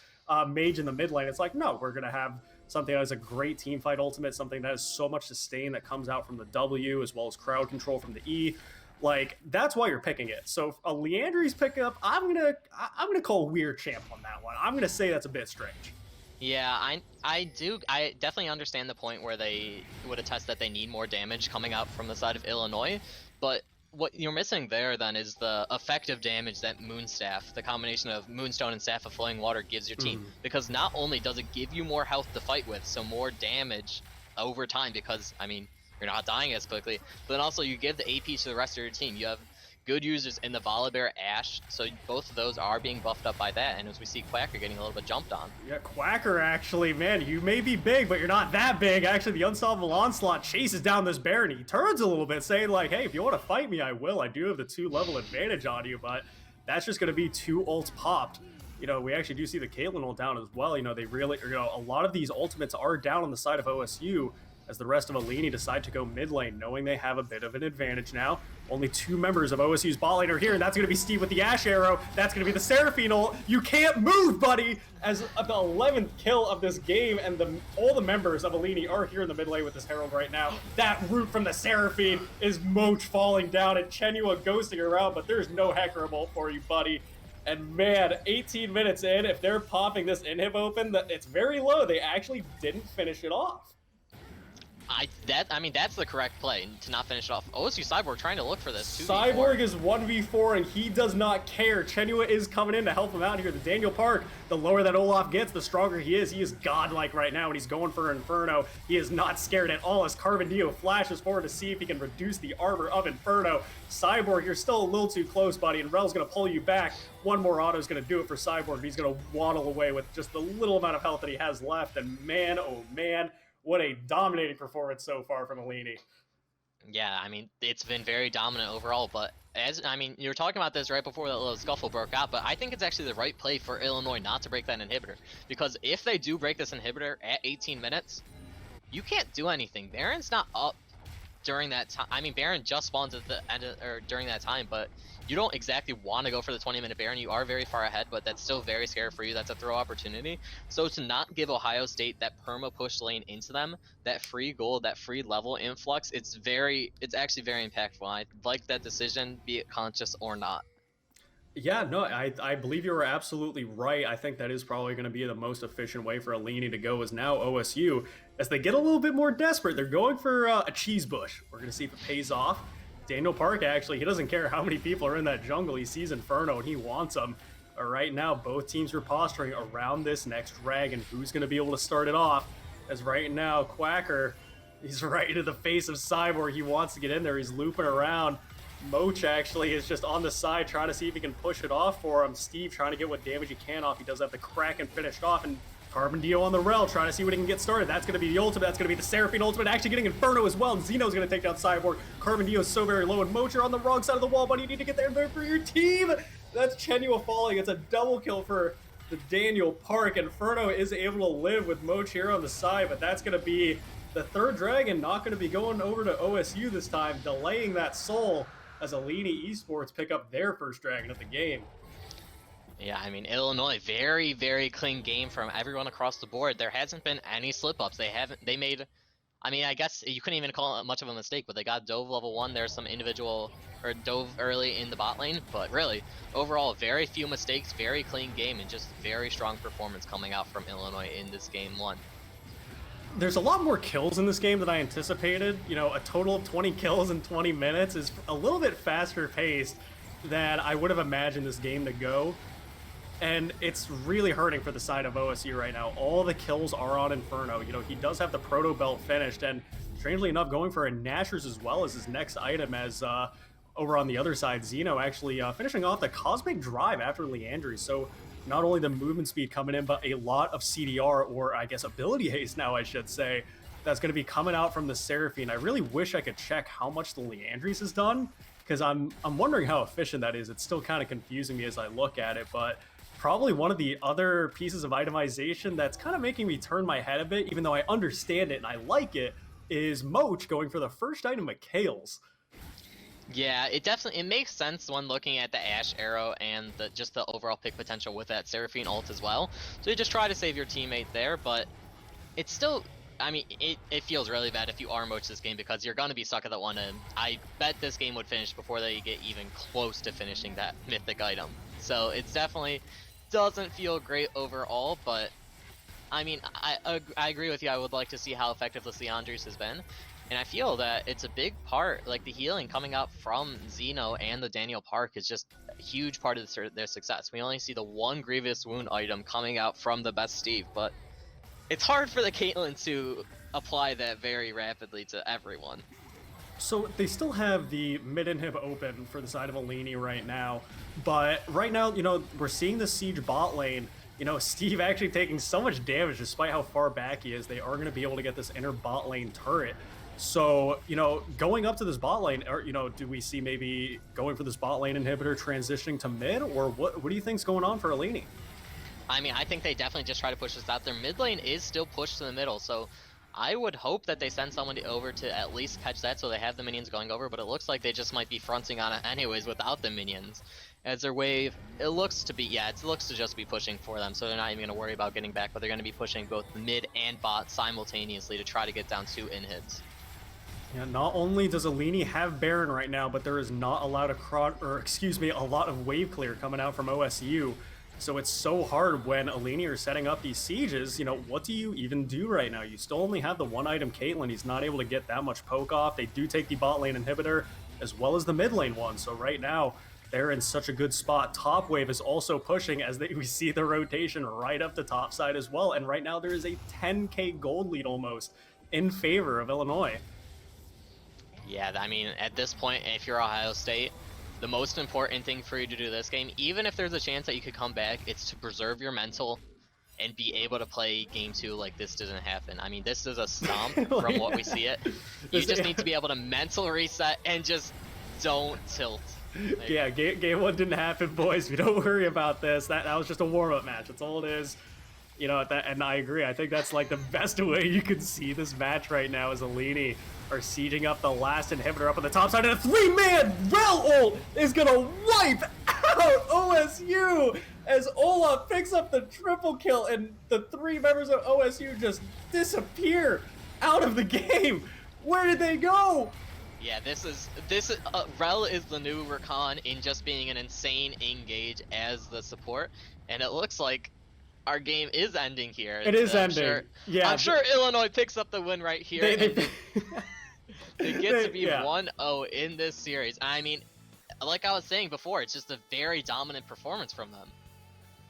mage in the mid lane. It's like, no, we're gonna have something that is a great team fight ultimate, something that has so much sustain that comes out from the W as well as crowd control from the E. Like, that's why you're picking it. So a Leandre's pickup, I'm gonna call weird champ on that one. I'm gonna say that's a bit strange. Yeah, I definitely understand the point where they would attest that they need more damage coming out from the side of Illinois, but what you're missing there then is the effective damage that Moonstaff, the combination of Moonstone and Staff of Flowing Water, gives your team. Because not only does it give you more health to fight with, so more damage over time, because, I mean, you're not dying as quickly, but then also you give the AP to the rest of your team. You have good users in the Volibear Ashe, so both of those are being buffed up by that, and as we see Quacker getting a little bit jumped on. Yeah, Quacker actually, man, you may be big, but you're not that big. Actually, the Unstoppable Onslaught chases down this Baron. He turns a little bit, saying like, hey, if you want to fight me, I will. I do have the 2-level advantage on you, but that's just going to be 2 ults popped we actually do see the Caitlyn ult down as well. They really, a lot of these ultimates are down on the side of OSU as the rest of Alini decide to go mid lane, knowing they have a bit of an advantage now. Only 2 members of OSU's bot lane are here, and that's going to be Steve with the Ash Arrow. That's going to be the Seraphine ult. You can't move, buddy! As the 11th kill of this game, and all the members of Alini are here in the mid lane with this Herald right now. That root from the Seraphine is Moach falling down, and Chenua ghosting around, but there's no Hecarim ult for you, buddy. And man, 18 minutes in, if they're popping this inhib open, it's very low. They actually didn't finish it off. That's the correct play, to not finish it off. OSU Cyborg trying to look for this 2v4. Cyborg is 1v4 and he does not care. Chenua is coming in to help him out here. The Daniel Park, the lower that Olaf gets, the stronger he is. He is godlike right now and he's going for Inferno. He is not scared at all as Carbon Dio flashes forward to see if he can reduce the armor of Inferno. Cyborg, you're still a little too close, buddy, and Rel's going to pull you back. One more auto is going to do it for Cyborg. He's going to waddle away with just the little amount of health that he has left. And man, oh man, what a dominating performance so far from Alini. Yeah, it's been very dominant overall, but you were talking about this right before that little scuffle broke out, but I think it's actually the right play for Illinois not to break that inhibitor, because if they do break this inhibitor at 18 minutes, you can't do anything. Baron's not up during that time. Baron just spawns at the end during that time, but you don't exactly want to go for the 20-minute Baron. You are very far ahead, but that's still very scary for you. That's a throw opportunity. So to not give Ohio State that perma push lane into them, that free gold, that free level influx, it's actually very impactful. I like that decision, be it conscious or not. Yeah, no, I believe you were absolutely right. I think that is probably going to be the most efficient way for Alini to go, is now OSU. As they get a little bit more desperate, they're going for a cheese bush. We're going to see if it pays off. Daniel Park, actually, he doesn't care how many people are in that jungle. He sees Inferno and he wants them. But right now, both teams are posturing around this next dragon. Who's going to be able to start it off? As right now, Quacker, he's right into the face of Cyborg. He wants to get in there. He's looping around. Moach actually is just on the side trying to see if he can push it off for him. Steve trying to get what damage he can off. He does have the Kraken finished off, and Carbon Dio on the Rel trying to see what he can get started. That's going to be the ultimate. That's going to be the Seraphine ultimate. Actually getting Inferno as well. And Zeno's going to take down Cyborg. Carbon Dio is so very low. And Moach, you're on the wrong side of the wall, buddy. You need to get there for your team. That's Chenua falling. It's a double kill for the Daniel Park. Inferno is able to live with Moach here on the side, but that's going to be the third dragon. Not going to be going over to OSU this time, delaying that soul as Alini Esports pick up their first dragon of the game. Yeah, Illinois, very, very clean game from everyone across the board. There hasn't been any slip-ups. They made, I guess you couldn't even call it much of a mistake, but they got Dove level 1. There's some Dove early in the bot lane, but really, overall, very few mistakes, very clean game, and just very strong performance coming out from Illinois in this game 1. There's a lot more kills in this game than I anticipated. A total of 20 kills in 20 minutes is a little bit faster paced than I would have imagined this game to go. And it's really hurting for the side of OSU right now. All the kills are on Inferno. He does have the Proto Belt finished, and strangely enough, going for a Nashers as well as his next item, as over on the other side, Zeno actually finishing off the Cosmic Drive after Leandry. So not only the movement speed coming in, but a lot of CDR, or I guess ability haste now, I should say, that's going to be coming out from the Seraphine. I really wish I could check how much the Leandry's has done, because I'm wondering how efficient that is. It's still kind of confusing me as I look at it, but probably one of the other pieces of itemization that's kind of making me turn my head a bit, even though I understand it and I like it, is Moach going for the first item of Kales. Yeah, it makes sense when looking at the Ash Arrow and just the overall pick potential with that Seraphine ult as well. So you just try to save your teammate there, but it's still, it feels really bad if you are Moach this game, because you're going to be stuck at that one, and I bet this game would finish before they get even close to finishing that mythic item. So it's definitely doesn't feel great overall, but I agree with you. I would like to see how effective this Leandry's has been, and I feel that it's a big part, like the healing coming up from Zeno and the Daniel Park is just a huge part of their success. We only see the one Grievous Wound item coming out from the best Steve, but it's hard for the Caitlyn to apply that very rapidly to everyone. So they still have the mid inhib open for the side of Alini right now, but right now, we're seeing the siege bot lane. Steve actually taking so much damage despite how far back he is. They are going to be able to get this inner bot lane turret. So, going up to this bot lane, or, do we see maybe going for this bot lane inhibitor transitioning to mid, or what do you think's going on for Alini? I mean, I think they definitely just try to push this out. Their mid lane is still pushed to the middle, so I would hope that they send someone over to at least catch that so they have the minions going over, but it looks like they just might be fronting on it anyways without the minions. As their wave, it looks to be, yeah, it looks to just be pushing for them, so they're not even going to worry about getting back, but they're going to be pushing both the mid and bot simultaneously to try to get down 2 inhibs. Yeah, not only does Alini have Baron right now, but there is not allowed a lot of wave clear coming out from OSU. So it's so hard when Alini are setting up these sieges. You know, what do you even do right now? You still only have the one item Caitlyn. He's not able to get that much poke off. They do take the bot lane inhibitor as well as the mid lane one. So right now, they're in such a good spot. Top wave is also pushing as we see the rotation right up the top side as well. And right now there is a 10k gold lead almost in favor of Illinois. Yeah, I mean, at this point, if you're Ohio State, the most important thing for you to do this game, even if there's a chance that you could come back, it's to preserve your mental and be able to play game 2 like this didn't happen. I mean, this is a stomp from what we see it. You just need to be able to mental reset and just don't tilt. Like, yeah, game 1 didn't happen, boys. We don't worry about this. That was just a warm-up match. That's all it is. You know, and I agree. I think that's like the best way you can see this match right now is Alini are sieging up the last inhibitor up on the top side, and a 3-man Rel ult is gonna wipe out OSU as Olaf picks up the triple kill, and the 3 members of OSU just disappear out of the game. Where did they go? Yeah, this is Rel is the new Rakan in just being an insane engage as the support, and it looks like our game is ending here. It is ending. Sure, yeah, I'm sure Illinois picks up the win right here. They get to be 1-0 in this series. I mean, like I was saying before, it's just a very dominant performance from them.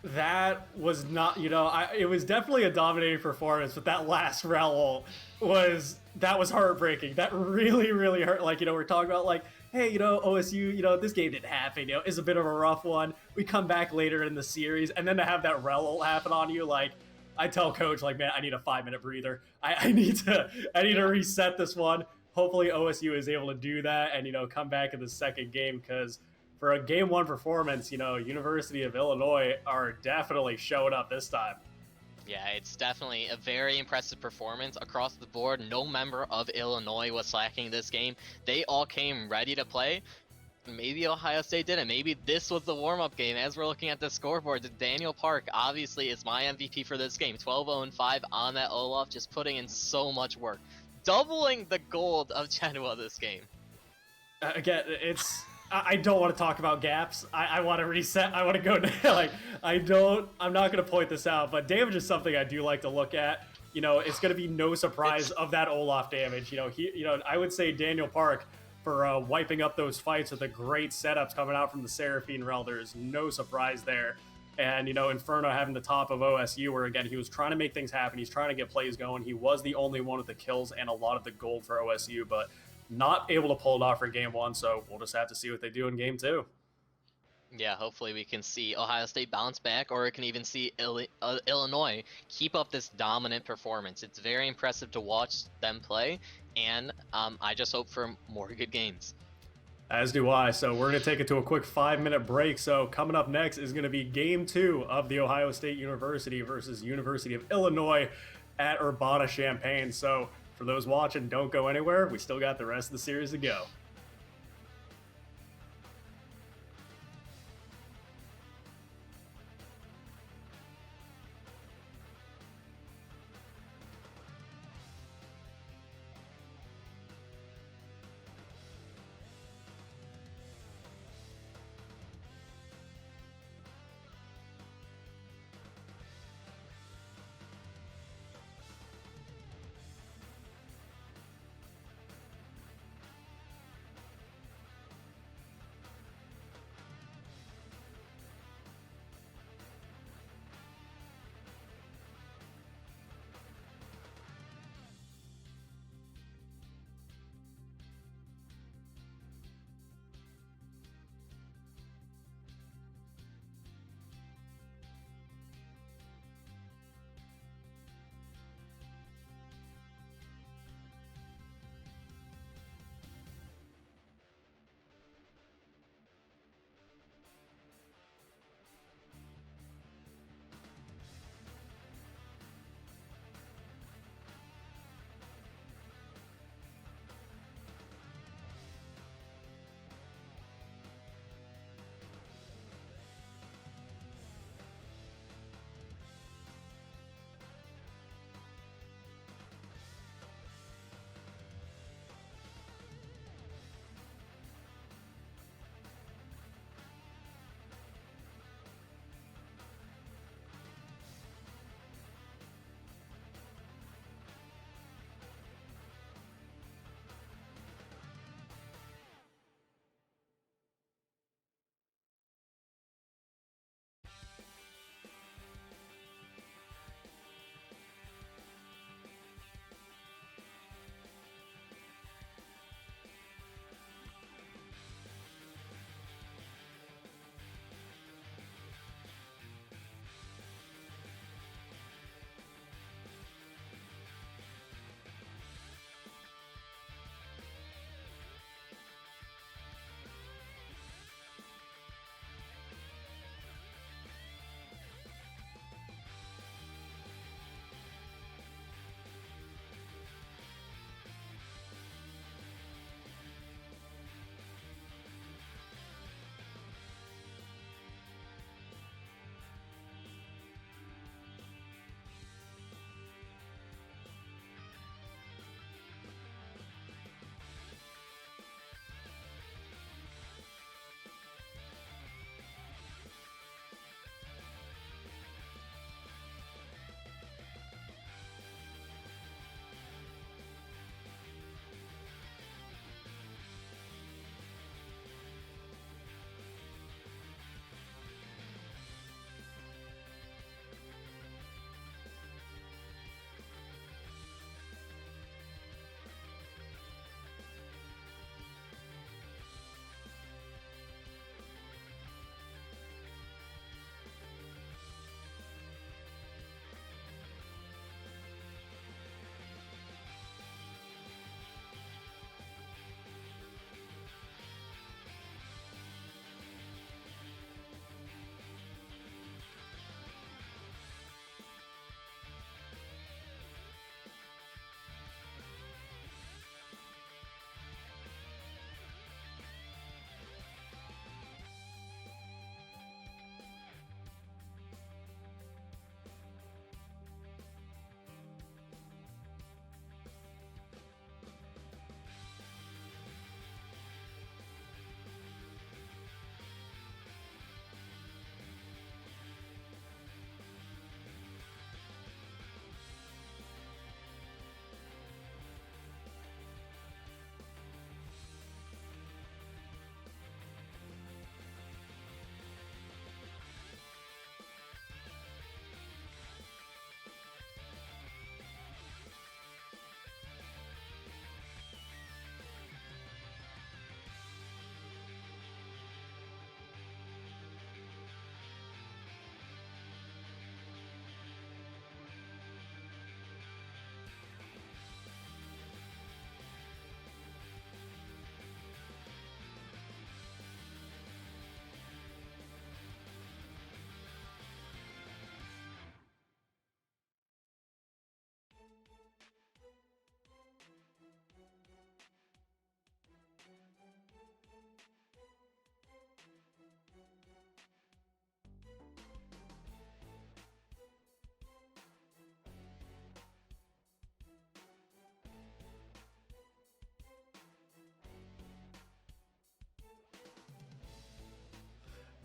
That was not, you know, it was definitely a dominating performance, but that last Rel was heartbreaking. That really, really hurt. Like, you know, we're talking about like, hey, you know, OSU, you know, this game didn't happen, you know, it's a bit of a rough one. We come back later in the series, and then to have that Rel happen on you, like, I tell coach, like, man, I need a 5-minute breather. I need to reset this one. Hopefully OSU is able to do that and, you know, come back in the second game, because for a game 1 performance, you know, University of Illinois are definitely showing up this time. Yeah, it's definitely a very impressive performance across the board. No member of Illinois was slacking this game. They all came ready to play. Maybe Ohio State didn't. Maybe this was the warm-up game. As we're looking at the scoreboard, Daniel Park obviously is my MVP for this game. 12-0-5 on that Olaf, just putting in so much work. Doubling the gold of Genoa this game. Again, I don't want to talk about gaps. I want to reset. I want to go like I'm not going to point this out, but damage is something I do like to look at. You know, it's going to be no surprise of that Olaf damage. You know, I would say Daniel Park for wiping up those fights with the great setups coming out from the Seraphine Rel. There's no surprise there. And, you know, Inferno having the top of OSU, where, again, he was trying to make things happen. He's trying to get plays going. He was the only one with the kills and a lot of the gold for OSU, but not able to pull it off for game 1, so we'll just have to see what they do in game 2. Yeah, hopefully we can see Ohio State bounce back, or we can even see Illinois keep up this dominant performance. It's very impressive to watch them play, and I just hope for more good games. As do I. So we're going to take it to a quick 5-minute break. So coming up next is going to be game 2 of the Ohio State University versus University of Illinois at Urbana Champaign. So for those watching, don't go anywhere. We still got the rest of the series to go.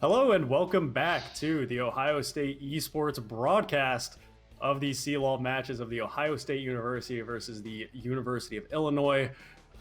Hello and welcome back to the Ohio State Esports broadcast of the CLOL matches of the Ohio State University versus the University of Illinois,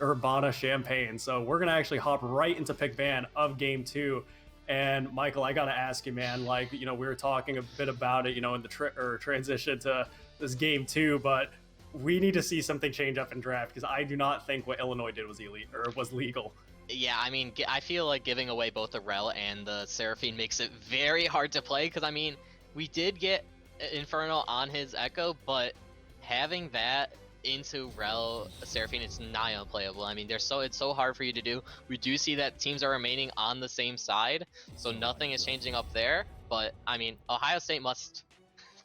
Urbana Champaign. So we're gonna actually hop right into pick ban of Game 2. And Michael, I gotta ask you, man. We were talking a bit about it, in the transition to this Game 2, but we need to see something change up in draft because I do not think what Illinois did was elite or was legal. Yeah, I mean, I feel like giving away both the Rel and the Seraphine makes it very hard to play, because, I mean, we did get Inferno on his Echo, but having that into Rel Seraphine, it's nigh unplayable. I mean, it's so hard for you to do. We do see that teams are remaining on the same side, so nothing is changing up there, but, I mean, Ohio State must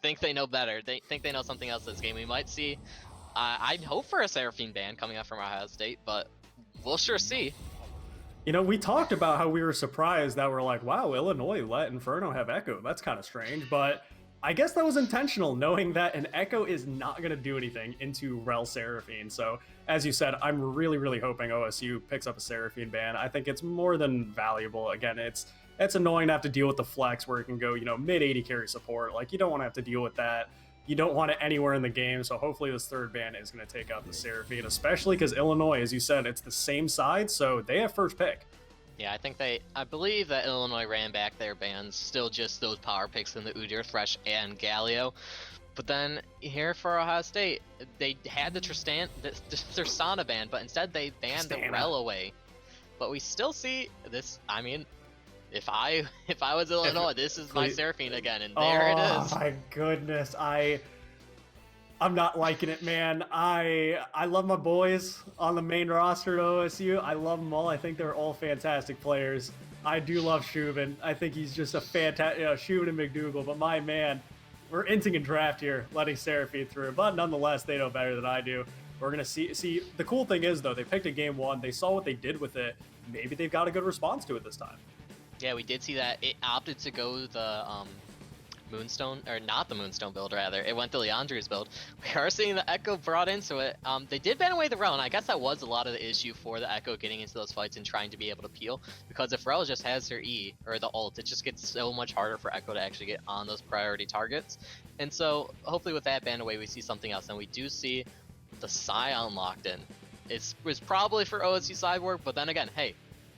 think they know better. They think they know something else this game. We might see, I'd hope for a Seraphine ban coming up from Ohio State, but we'll sure see. We talked about how we were surprised that we're like, wow, Illinois let Inferno have Echo. That's kind of strange, but I guess that was intentional, knowing that an Echo is not going to do anything into Rel Seraphine. So, as you said, I'm really, really hoping OSU picks up a Seraphine ban. I think it's more than valuable. Again, it's annoying to have to deal with the flex where it can go, mid 80 carry support. Like, you don't want to have to deal with that. You don't want it anywhere in the game, so hopefully this third ban is going to take out the Seraphine, especially because Illinois, as you said, it's the same side, so they have first pick. Yeah, I believe that Illinois ran back their bans, still just those power picks in the Udyr, Thresh, and Galio. But then here for Ohio State, they had the Tristana ban, but instead they banned the Rel away. But we still see this. I mean, if I was Illinois, this is my Seraphine again, and there it is. Oh my goodness, I'm not liking it, man. I love my boys on the main roster at OSU. I love them all. I think they're all fantastic players. I do love Shubin. I think he's just a fantastic, Shubin and McDougal. But my man, we're inting a draft here, letting Seraphine through. But nonetheless, they know better than I do. We're gonna see. The cool thing is though, they picked a game 1. They saw what they did with it. Maybe they've got a good response to it this time. Yeah, we did see that. It opted to go the Moonstone, or not the Moonstone build, rather. It went the Leandri's build. We are seeing the Echo brought into it. They did ban away the Rel, and I guess that was a lot of the issue for the Echo getting into those fights and trying to be able to peel, because if Rel just has her E, or the ult, it just gets so much harder for Echo to actually get on those priority targets. And so, hopefully with that ban away, we see something else, and we do see the Scion locked in. It was probably for OSU Cyborg, but then again, hey,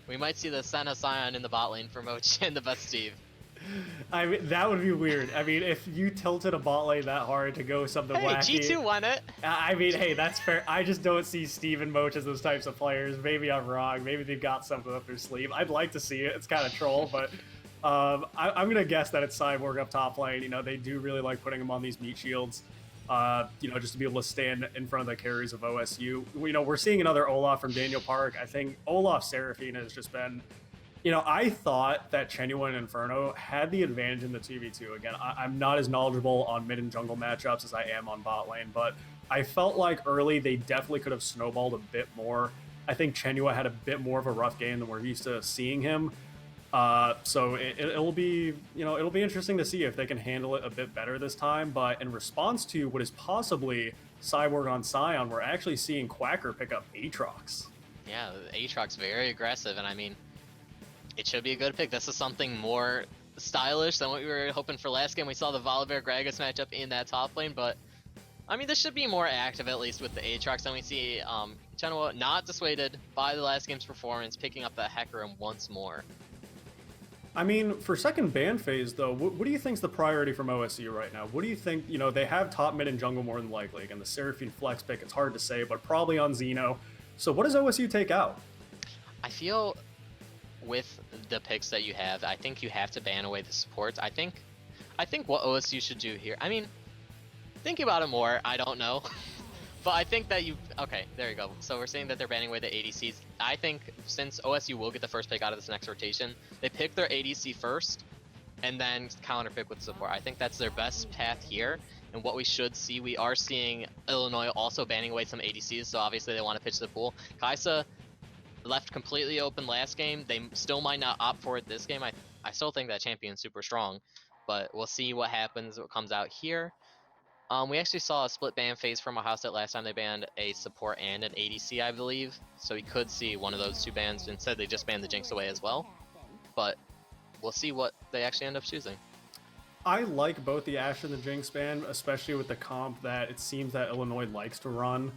we might see the Senna Scion in the bot lane for Mochi and the best Steve. I mean, that would be weird. I mean, if you tilted a bot lane that hard to go something wacky. G2 won it. I mean, hey, that's fair. I just don't see Steve and Moch as those types of players. Maybe I'm wrong. Maybe they've got something up their sleeve. I'd like to see it. It's kind of troll, but I'm going to guess that it's Cyborg up top lane. They do really like putting him on these meat shields, just to be able to stand in front of the carries of OSU. We're seeing another Olaf from Daniel Park. I think Olaf Seraphine has just been... I thought that Chenua and Inferno had the advantage in the 2v2. Again, I'm not as knowledgeable on mid and jungle matchups as I am on bot lane, but I felt like early they definitely could have snowballed a bit more. I think Chenua had a bit more of a rough game than we're used to seeing him. So it'll be, it'll be interesting to see if they can handle it a bit better this time. But in response to what is possibly Cyborg on Scion, we're actually seeing Quacker pick up Aatrox. Yeah, Aatrox very aggressive, and I mean, it should be a good pick. This is something more stylish than what we were hoping for last game. We saw the Volibear Gragas matchup in that top lane, but I mean, this should be more active, at least with the Aatrox. And we see Chenua not dissuaded by the last game's performance, picking up that Hecarim once more. I mean, for second ban phase, though, what do you think's the priority from OSU right now? What do you think, they have top, mid, and jungle more than likely. Again, the Seraphine flex pick, it's hard to say, but probably on Xeno. So what does OSU take out? I feel... with the picks that you have, I think you have to ban away the supports. I think what OSU should do here, I mean, thinking about it more, I don't know. But I think that okay, there you go. So we're saying that they're banning away the ADCs. I think since OSU will get the first pick out of this next rotation, they pick their ADC first, and then counter pick with support. I think that's their best path here. And what we should see, we are seeing Illinois also banning away some ADCs, so obviously they want to pitch the pool. Kaisa left completely open last game. They still might not opt for it this game. I still think that champion's super strong, but we'll see what happens, what comes out here. We actually saw a split ban phase from Ohio State last time. They banned a support and an ADC, I believe. So we could see one of those two bans. Instead, they just banned the Jinx away as well. But we'll see what they actually end up choosing. I like both the Ash and the Jinx ban, especially with the comp that it seems that Illinois likes to run.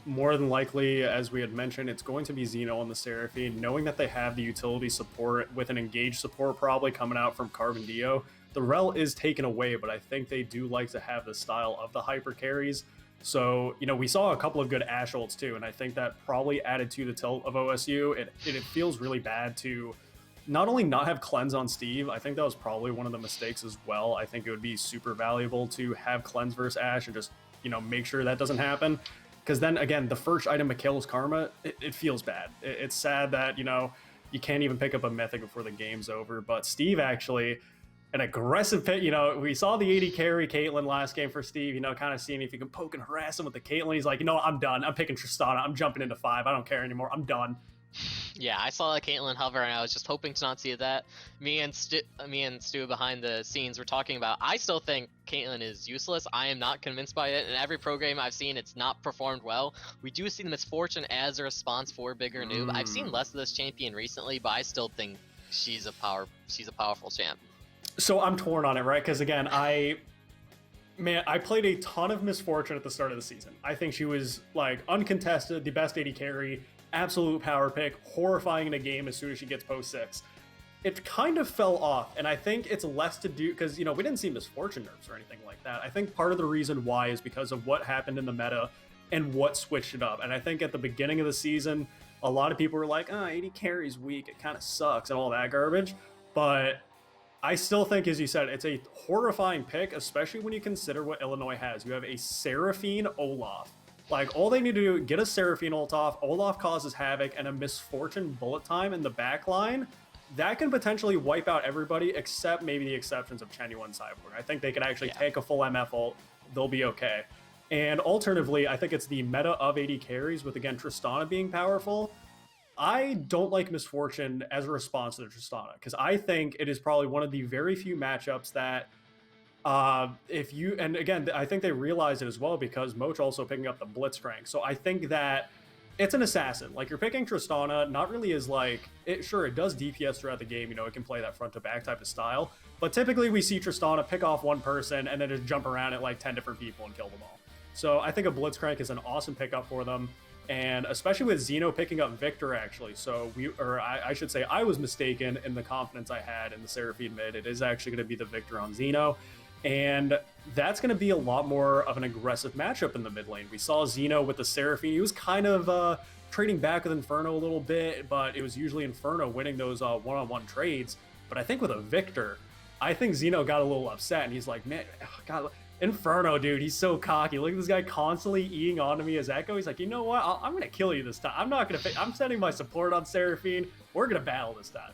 More than likely, as we had mentioned, it's going to be Xeno on the Seraphine, knowing that they have the utility support with an engaged support probably coming out from Carven Dio. The rel is taken away, but I think they do like to have the style of the hyper carries. So, we saw a couple of good Ash ults too, and I think that probably added to the tilt of OSU. It feels really bad to not only not have cleanse on Steve. I think that was probably one of the mistakes as well. I think it would be super valuable to have cleanse versus Ash and just, make sure that doesn't happen. Because then again, the first item Mikhail's Karma, it feels bad. It's sad that, you can't even pick up a mythic before the game's over. But Steve actually, an aggressive pick, we saw the 80 carry Caitlyn last game for Steve, kind of seeing if you can poke and harass him with the Caitlyn. He's like, I'm done. I'm picking Tristana. I'm jumping into 5. I don't care anymore. I'm done. Yeah, I saw that Caitlyn hover, and I was just hoping to not see that. Me and Stu behind the scenes were talking about. I still think Caitlyn is useless. I am not convinced by it. In every pro game I've seen, it's not performed well. We do see the Misfortune as a response for bigger noob. I've seen less of this champion recently, but I still think she's a powerful champ. So I'm torn on it, right? Because again, I played a ton of Misfortune at the start of the season. I think she was like uncontested, the best 80 carry. Absolute power pick, horrifying in a game as soon as she gets post 6. It kind of fell off, and I think it's less to do because we didn't see Misfortune nerfs or anything like that. I think part of the reason why is because of what happened in the meta and what switched it up. And I think at the beginning of the season, a lot of people were like, 80 carries weak, it kind of sucks and all that garbage. But I still think, as you said, it's a horrifying pick, especially when you consider what Illinois has. You have a Seraphine Olaf. Like, all they need to do, get a Seraphine ult off, Olaf causes havoc, and a Misfortune bullet time in the back line. That can potentially wipe out everybody, except maybe the exceptions of Chenyu and Cyborg. I think they can actually take a full MF ult. They'll be okay. And alternatively, I think it's the meta of 80 carries with, again, Tristana being powerful. I don't like Misfortune as a response to the Tristana, because I think it is probably one of the very few matchups that and again, I think they realized it as well because Moch also picking up the Blitzcrank. So I think that it's an assassin. Like, you're picking Tristana, not really as like, it does DPS throughout the game, it can play that front to back type of style. But typically we see Tristana pick off one person and then just jump around at like 10 different people and kill them all. So I think a Blitzcrank is an awesome pickup for them. And especially with Xeno picking up Victor, actually. So I should say I was mistaken in the confidence I had in the Seraphine mid. It is actually going to be the Victor on Xeno. And that's going to be a lot more of an aggressive matchup in the mid lane. We saw Xeno with the Seraphine. He was kind of trading back with Inferno a little bit, but it was usually Inferno winning those one-on-one trades. But I think with a Victor, I think Xeno got a little upset, and he's like, man, God, Inferno, dude, he's so cocky. Look at this guy constantly eating onto me as Echo. He's like, you know what? I'm going to kill you this time. I'm sending my support on Seraphine. We're going to battle this time.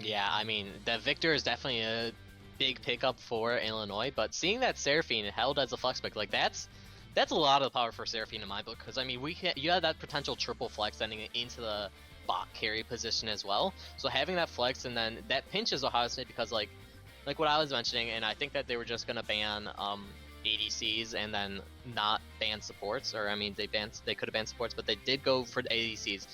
Yeah, I mean, the Victor is definitely a big pickup for Illinois, but seeing that Seraphine held as a flex pick, like that's a lot of power for Seraphine in my book, because I mean you have that potential triple flex ending into the bot carry position as well. So having that flex, and then that pinches Ohio State because like what I was mentioning, and I think that they were just gonna ban ADCs and then not ban supports, or I mean they could have banned supports, but they did go for the ADCs.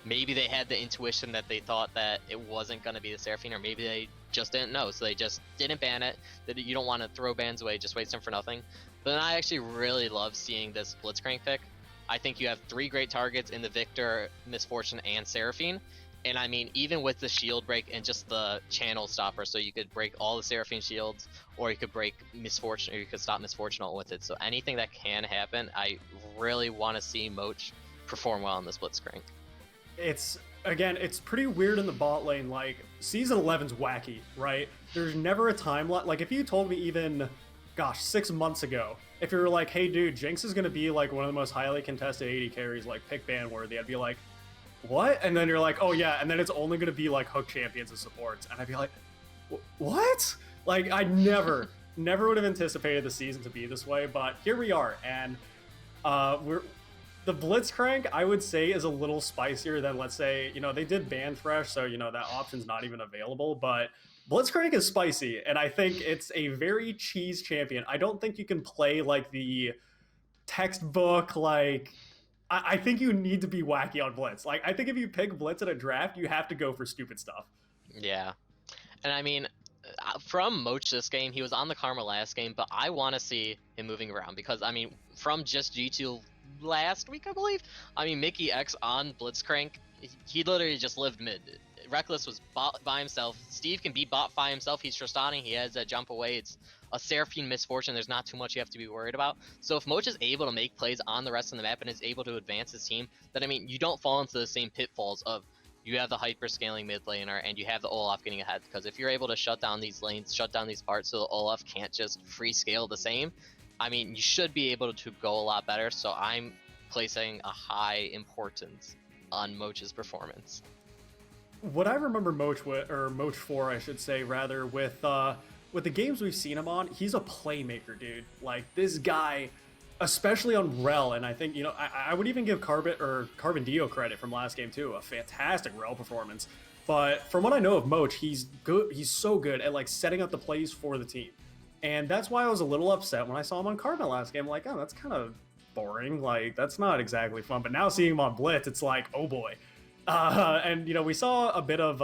Maybe they had the intuition that they thought that it wasn't going to be the Seraphine, or maybe they just didn't know, so they just didn't ban it. That you don't want to throw bans away, just waste them for nothing. But then I actually really love seeing this Blitzcrank pick. I think you have 3 great targets in the Victor, Misfortune, and Seraphine. And I mean, even with the shield break and just the channel stopper, so you could break all the Seraphine shields, or you could break Misfortune, or you could stop Misfortune with it. So anything that can happen, I really want to see Moch perform well in this Blitzcrank. It's pretty weird in the bot lane. Like, season 11's wacky, right? There's never a time like if you told me even 6 months ago, if you were like, hey dude, Jinx is gonna be like one of the most highly contested 80 carries, like pick ban worthy, I'd be like, what? And then you're like, oh yeah, and then it's only gonna be like hook champions and supports, and I'd be like, what? Like, I never would have anticipated the season to be this way, but here we are. And the Blitzcrank, I would say, is a little spicier than, let's say, they did ban Thresh, so, that option's not even available, but Blitzcrank is spicy, and I think it's a very cheese champion. I don't think you can play, like, the textbook, like, I think you need to be wacky on Blitz. Like, I think if you pick Blitz in a draft, you have to go for stupid stuff. Yeah. And I mean, from Moch this game, he was on the Karma last game, but I want to see him moving around because, I mean, from just G2 last week, I believe, I mean, Mickey X on Blitzcrank, he literally just lived mid. Reckless was bot by himself. Steve can be bot by himself. He's Tristani. He has that jump away. It's a Seraphine misfortune. There's not too much you have to be worried about. So if Moch is able to make plays on the rest of the map and is able to advance his team, then, I mean, you don't fall into the same pitfalls of you have the hyper scaling mid laner and you have the Olaf getting ahead. Because if you're able to shut down these lanes, shut down these parts so the Olaf can't just free scale the same, I mean, you should be able to go a lot better. So I'm placing a high importance on Moch's performance. What I remember Moch with, or Moch for, I should say, rather, with the games we've seen him on, he's a playmaker, dude. Like, this guy, especially on Rel, and I think, you know, I would even give Carbon Dio credit from last game too, a fantastic Rel performance. But from what I know of Moch, he's good. He's so good at like setting up the plays for the team, and that's why I was a little upset when I saw him on Carbon last game. Like, oh, that's kind of boring. Like, that's not exactly fun. But now seeing him on Blitz, it's like, oh boy. And you know, we saw a bit of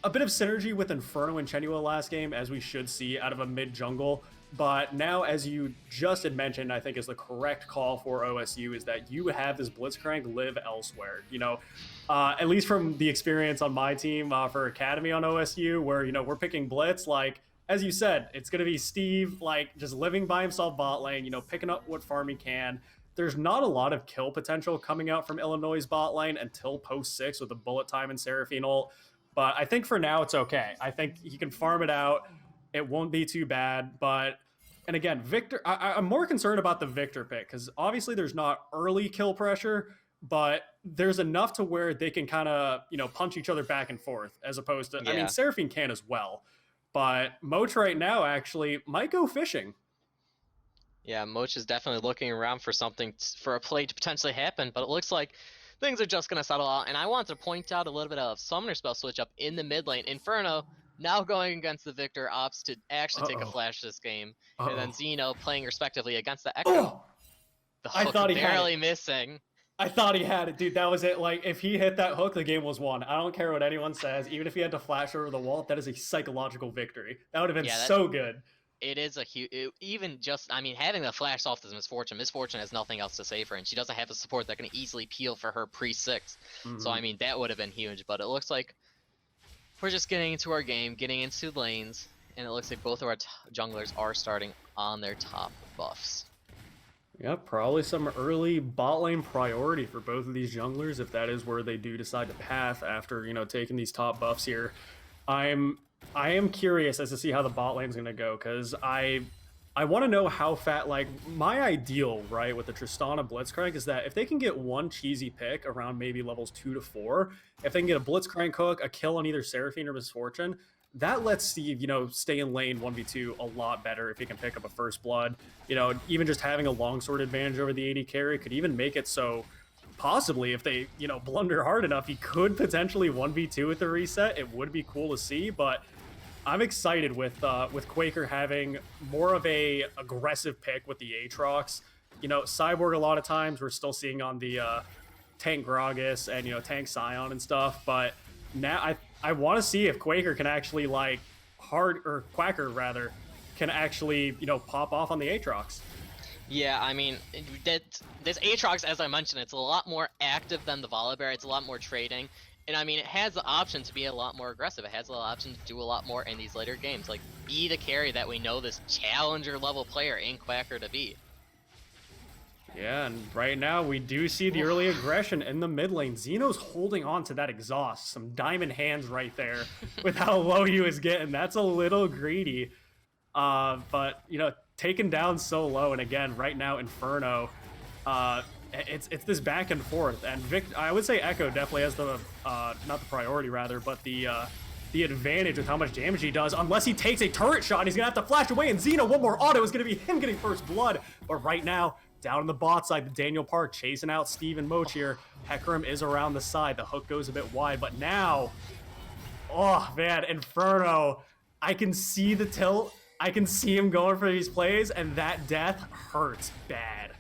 synergy with Inferno and Chenua last game, as we should see out of a mid jungle. But now, as you just had mentioned, I think is the correct call for OSU is that you have this Blitzcrank live elsewhere. You know, at least from the experience on my team for Academy on OSU, where, you know, we're picking Blitz, like, as you said, it's going to be Steve, like, just living by himself bot lane, you know, picking up what farm he can. There's not a lot of kill potential coming out from Illinois' bot lane until post 6 with the bullet time and Seraphine ult. But I think for now it's okay. I think he can farm it out. It won't be too bad. But, and again, Victor, I'm more concerned about the Victor pick because obviously there's not early kill pressure, but there's enough to where they can kind of, you know, punch each other back and forth as opposed to, I mean, Seraphine can as well. But Moch right now actually might go fishing. Yeah, Moch is definitely looking around for something, for a play to potentially happen, but it looks like things are just going to settle out. And I want to point out a little bit of Summoner Spell switch up in the mid lane. Inferno now going against the Victor opts to actually take a flash this game. And then Xeno playing respectively against the Echo. The hook, I thought he barely missing. I thought he had it, dude. That was it. Like, if he hit that hook, the game was won. I don't care what anyone says. Even if he had to flash over the wall, that is a psychological victory. That would have been so good. It is a huge, even just, I mean, having the flash off is Misfortune. Misfortune has nothing else to say for her, and she doesn't have the support that can easily peel for her pre-6. So, I mean, that would have been huge, but it looks like we're just getting into our game, getting into lanes, and it looks like both of our junglers are starting on their top buffs. Yeah, probably some early bot lane priority for both of these junglers if that is where they do decide to path after, you know, taking these top buffs here. I am curious as to see how the bot lane's going to go, because I want to know how fat, like, my ideal, right, with the Tristana Blitzcrank is that if they can get one cheesy pick around maybe levels 2 to 4, if they can get a Blitzcrank hook, a kill on either Seraphine or Misfortune, that lets Steve, you know, stay in lane 1v2 a lot better if he can pick up a first blood. You know, even just having a longsword advantage over the AD carry could even make it so possibly if they, you know, blunder hard enough, he could potentially 1v2 with the reset. It would be cool to see, but I'm excited with Quaker having more of a aggressive pick with the Aatrox. You know, Cyborg a lot of times we're still seeing on the Tank Gragas and, you know, Tank Scion and stuff, but now I want to see if Quaker can actually, like, Quacker rather, can actually, you know, pop off on the Aatrox. Yeah, I mean, this Aatrox, as I mentioned, it's a lot more active than the Volibear. It's a lot more trading. And I mean, it has the option to be a lot more aggressive. It has the option to do a lot more in these later games. Like, be the carry that we know this challenger level player in Quacker to be. Yeah, and right now we do see the early aggression in the mid lane. Xeno's holding on to that exhaust. Some diamond hands right there with how low he was getting. That's a little greedy. But, you know, taken down so low. And again, right now, Inferno, it's this back and forth. And I would say Echo definitely has the, not the priority rather, but the advantage with how much damage he does. Unless he takes a turret shot, he's going to have to flash away. And Xeno, one more auto is going to be him getting first blood. But right now, down on the bot side, the Daniel Park chasing out Steve and Moch here. Hecarim is around the side. The hook goes a bit wide, but now, oh man, Inferno, I can see the tilt. I can see him going for these plays, and that death hurts bad.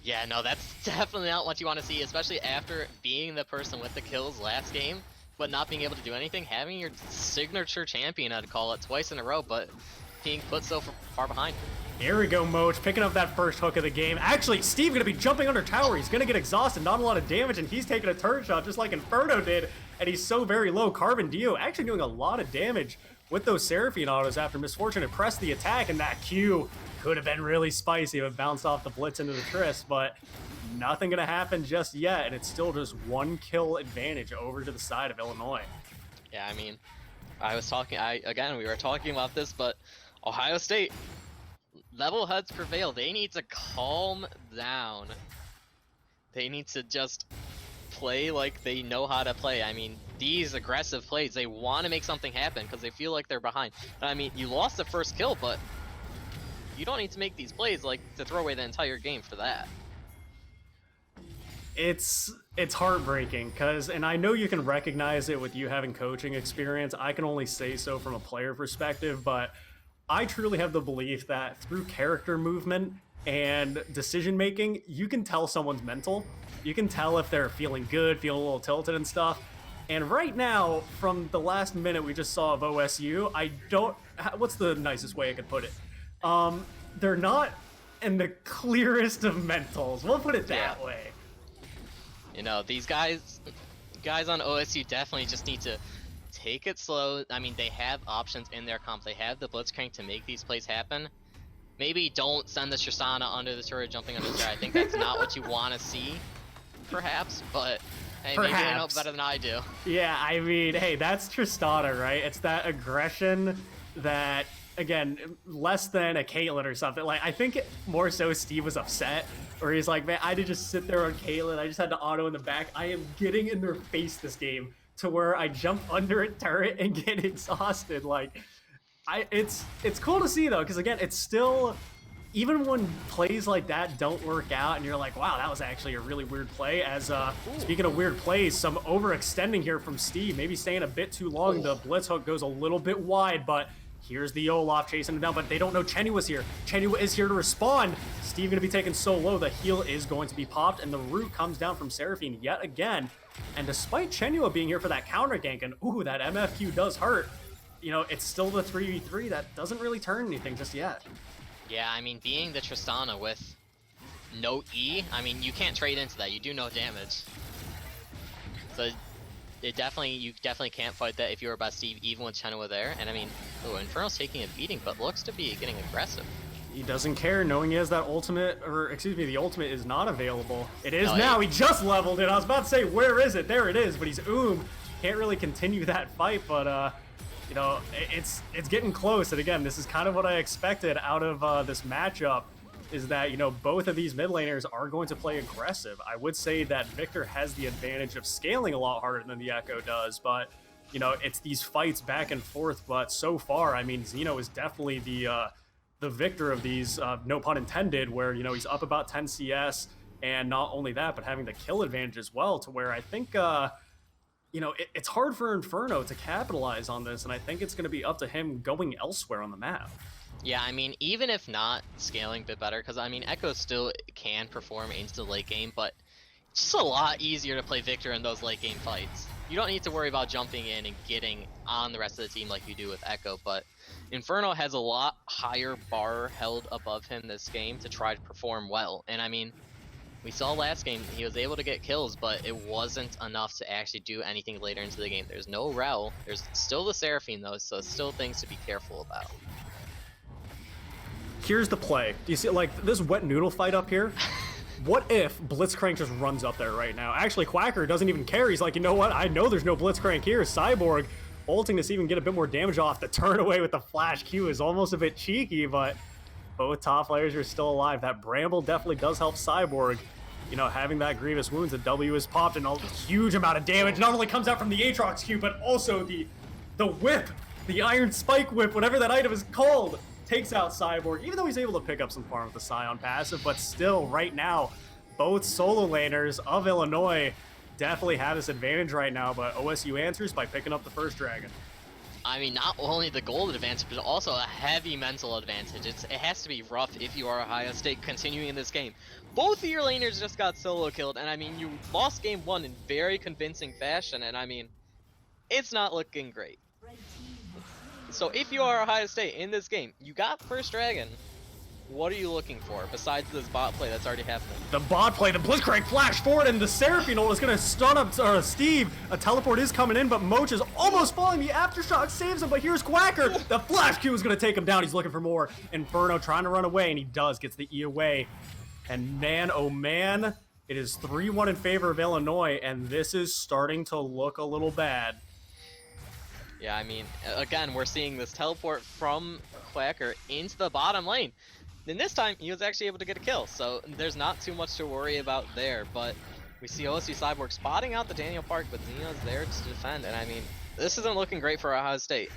Yeah, no, that's definitely not what you want to see, especially after being the person with the kills last game. but not being able to do anything, having your signature champion, I'd call it, twice in a row, but being put so far behind. Here we go, Moch, picking up that first hook of the game. Actually, Steve gonna be jumping under tower. He's gonna get exhausted, not a lot of damage, and he's taking a turret shot just like Inferno did, and he's so very low. Carbon Dio actually doing a lot of damage with those Seraphine autos after Misfortune had pressed the attack, and that Q could have been really spicy if it bounced off the Blitz into the Triss, but nothing gonna happen just yet, and it's still just 1 kill advantage over to the side of Illinois. Yeah, I mean, we were talking about this, but Ohio State, level heads prevail. They need to calm down. They need to just play like they know how to play. I mean, these aggressive plays, they want to make something happen because they feel like they're behind. I mean, you lost the first kill, but you don't need to make these plays like to throw away the entire game for that. It's heartbreaking because, and I know you can recognize it with you having coaching experience. I can only say so from a player perspective, but I truly have the belief that through character movement and decision making, you can tell someone's mental. You can tell if they're feeling good, feeling a little tilted and stuff. And right now, from the last minute we just saw of OSU, what's the nicest way I could put it? They're not in the clearest of mentals. We'll put it that way. You know, these guys on OSU definitely just need to take it slow. I mean, they have options in their comp. They have the Blitzcrank to make these plays happen. Maybe don't send the Tristana under the turret, jumping under the turret. I think that's not what you want to see, perhaps, but hey, maybe they know better than I do. Yeah, I mean, hey, that's Tristana, right? It's that aggression that, again, less than a Caitlyn or something. Like, I think more so Steve was upset, or he's like, man, I did just sit there on Caitlyn. I just had to auto in the back. I am getting in their face this game to where I jump under a turret and get exhausted. Like, it's cool to see, though, because, again, it's still, even when plays like that don't work out and you're like, wow, that was actually a really weird play. As speaking of weird plays, some overextending here from Steve, maybe staying a bit too long. The blitz hook goes a little bit wide, but here's the Olaf chasing him down, but they don't know Chenua is here. Chenua is here to respond. Steve going to be taken so low, the heal is going to be popped, and the root comes down from Seraphine yet again. And despite Chenua being here for that counter gank, and ooh, that MFQ does hurt, you know, it's still the 3v3 that doesn't really turn anything just yet. Yeah, I mean, being the Tristana with no E, I mean, you can't trade into that. You do no damage. So you definitely can't fight that if you're about Steve, even with Chenua there. And I mean, oh, Inferno's taking a beating, but looks to be getting aggressive. He doesn't care, knowing he has that ultimate, or excuse me, the ultimate is not available. It is now. He just leveled it. I was about to say, where is it? There it is, but he's can't really continue that fight, but you know, it's getting close. And again, this is kind of what I expected out of this matchup, is that, you know, both of these mid laners are going to play aggressive. I would say that Victor has the advantage of scaling a lot harder than the Echo does, but, you know, it's these fights back and forth. But so far, I mean, Xeno is definitely the victor of these, no pun intended, where, you know, he's up about 10 CS, and not only that, but having the kill advantage as well, to where I think, you know, it's hard for Inferno to capitalize on this, and I think it's going to be up to him going elsewhere on the map. Yeah, I mean, even if not scaling a bit better, because I mean, Echo still can perform into the late game, but it's just a lot easier to play Victor in those late game fights. You don't need to worry about jumping in and getting on the rest of the team like you do with Echo, but Inferno has a lot higher bar held above him this game to try to perform well. And I mean, we saw last game, he was able to get kills, but it wasn't enough to actually do anything later into the game. There's no Rel, there's still the Seraphine though, so still things to be careful about. Here's the play. Do you see, like, this wet noodle fight up here? What if Blitzcrank just runs up there right now? Actually, Quacker doesn't even care. He's like, you know what? I know there's no Blitzcrank here. Cyborg ulting to see even get a bit more damage off. The turn away with the flash Q is almost a bit cheeky, but both top players are still alive. That Bramble definitely does help Cyborg. You know, having that Grievous Wounds, the W is popped, and a huge amount of damage not only comes out from the Aatrox Q, but also the whip, the Iron Spike Whip, whatever that item is called, takes out Cyborg, even though he's able to pick up some farm with the Scion passive. But still, right now, both solo laners of Illinois definitely have this advantage right now, but OSU answers by picking up the first dragon. I mean, not only the gold advantage, but also a heavy mental advantage. It has to be rough if you are Ohio State continuing in this game. Both of your laners just got solo killed, and I mean, you lost game one in very convincing fashion, and I mean, it's not looking great. So if you are Ohio State in this game, you got first dragon. What are you looking for besides this bot play that's already happening? The bot play, the Blitzcrank flash forward, and the Seraphine ult is going to stun up Steve. A teleport is coming in, but Moach is almost falling. The Aftershock saves him, but here's Quacker. The flash Q is going to take him down. He's looking for more. Inferno trying to run away, and he does. Gets the E away. And man, oh man, it is 3-1 in favor of Illinois, and this is starting to look a little bad. Yeah, I mean, again, we're seeing this teleport from Quacker into the bottom lane. Then this time, he was actually able to get a kill, so there's not too much to worry about there. But we see OSU Cyborg spotting out the Daniel Park, but Xeno's there to defend. And I mean, this isn't looking great for Ohio State.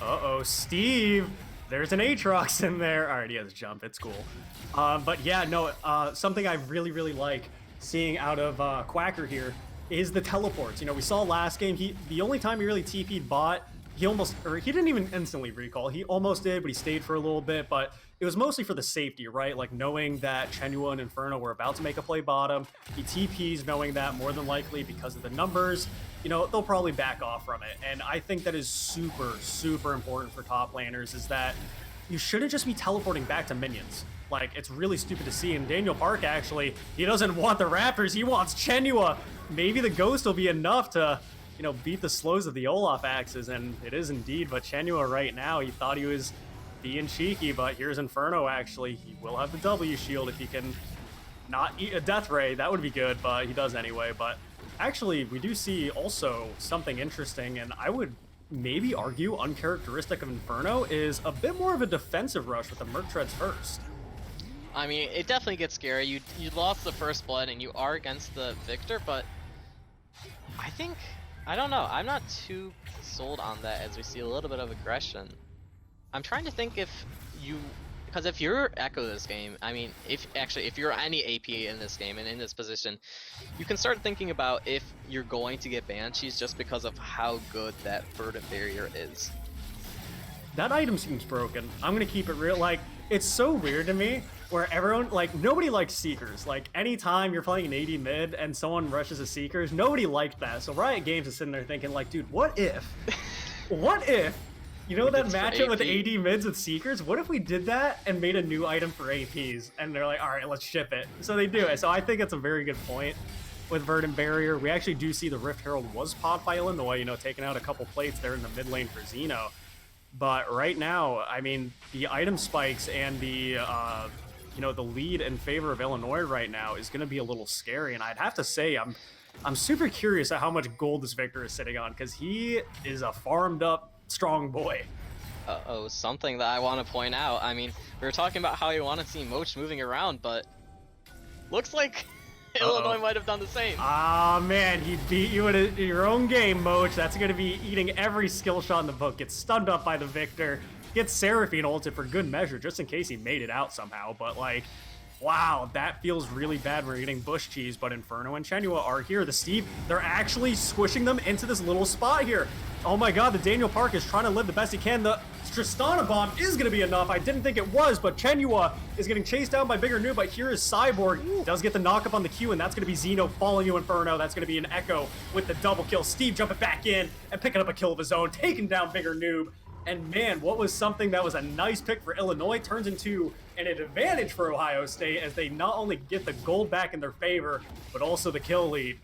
Uh-oh, Steve. There's an Aatrox in there. All right, he has a jump. It's cool. But yeah, no, something I really, really like seeing out of Quacker here is the teleports. You know, we saw last game, the only time he really TP'd bot, he didn't even instantly recall. He almost did, but he stayed for a little bit. But it was mostly for the safety, right? Like knowing that Chenua and Inferno were about to make a play bottom. He TPs knowing that more than likely because of the numbers, you know, they'll probably back off from it. And I think that is super, super important for top laners is that you shouldn't just be teleporting back to minions. Like, it's really stupid to see. And Daniel Park, actually, he doesn't want the Raptors. He wants Chenua. Maybe the Ghost will be enough to, you know, beat the slows of the Olaf axes. And it is indeed. But Chenua right now, he thought he was being cheeky. But here's Inferno, actually. He will have the W shield if he can not eat a Death Ray. That would be good, but he does anyway. But actually, we do see also something interesting. And I would maybe argue uncharacteristic of Inferno is a bit more of a defensive rush with the Merc Treads first. I mean, it definitely gets scary. You lost the first blood and you are against the victor, but I don't know. I'm not too sold on that as we see a little bit of aggression. I'm trying to think because if you're Echo this game, I mean, if you're any AP in this game and in this position, you can start thinking about if you're going to get Banshees just because of how good that Verdant Barrier is. That item seems broken. I'm gonna keep it real. Like, it's so weird to me where everyone, like, nobody likes Seekers. Like, anytime you're playing an AD mid and someone rushes a Seekers, nobody liked that. So Riot Games is sitting there thinking, like, dude, what if, you know that matchup with AD mids with Seekers? What if we did that and made a new item for APs? And they're like, all right, let's ship it. So they do it. So I think it's a very good point with Verdant Barrier. We actually do see the Rift Herald was popped by Illinois, you know, taking out a couple plates there in the mid lane for Xeno. But right now, I mean, the item spikes and the, you know, the lead in favor of Illinois right now is going to be a little scary. And I'd have to say, I'm super curious at how much gold this Victor is sitting on, because he is a farmed up strong boy. Uh-oh, something that I want to point out. I mean, we were talking about how you want to see Moach moving around, but looks like Illinois might have done the same. Ah, man, he beat you in your own game, Moach. That's going to be eating every skill shot in the book. Gets stunned up by the Victor. Gets Seraphine ulted for good measure, just in case he made it out somehow. But, like, wow, that feels really bad. We're getting bush cheese, but Inferno and Chenua are here. The Steve, they're actually squishing them into this little spot here. Oh my god, the Daniel Park is trying to live the best he can. The Tristana bomb is going to be enough. I didn't think it was, but Chenua is getting chased down by Bigger Noob, but here is Cyborg. Does get the knock up on the Q, and that's going to be Xeno following you, Inferno. That's going to be an Echo with the double kill. Steve jumping back in and picking up a kill of his own, taking down Bigger Noob. And man, what was something that was a nice pick for Illinois turns into an advantage for Ohio State as they not only get the gold back in their favor, but also the kill lead.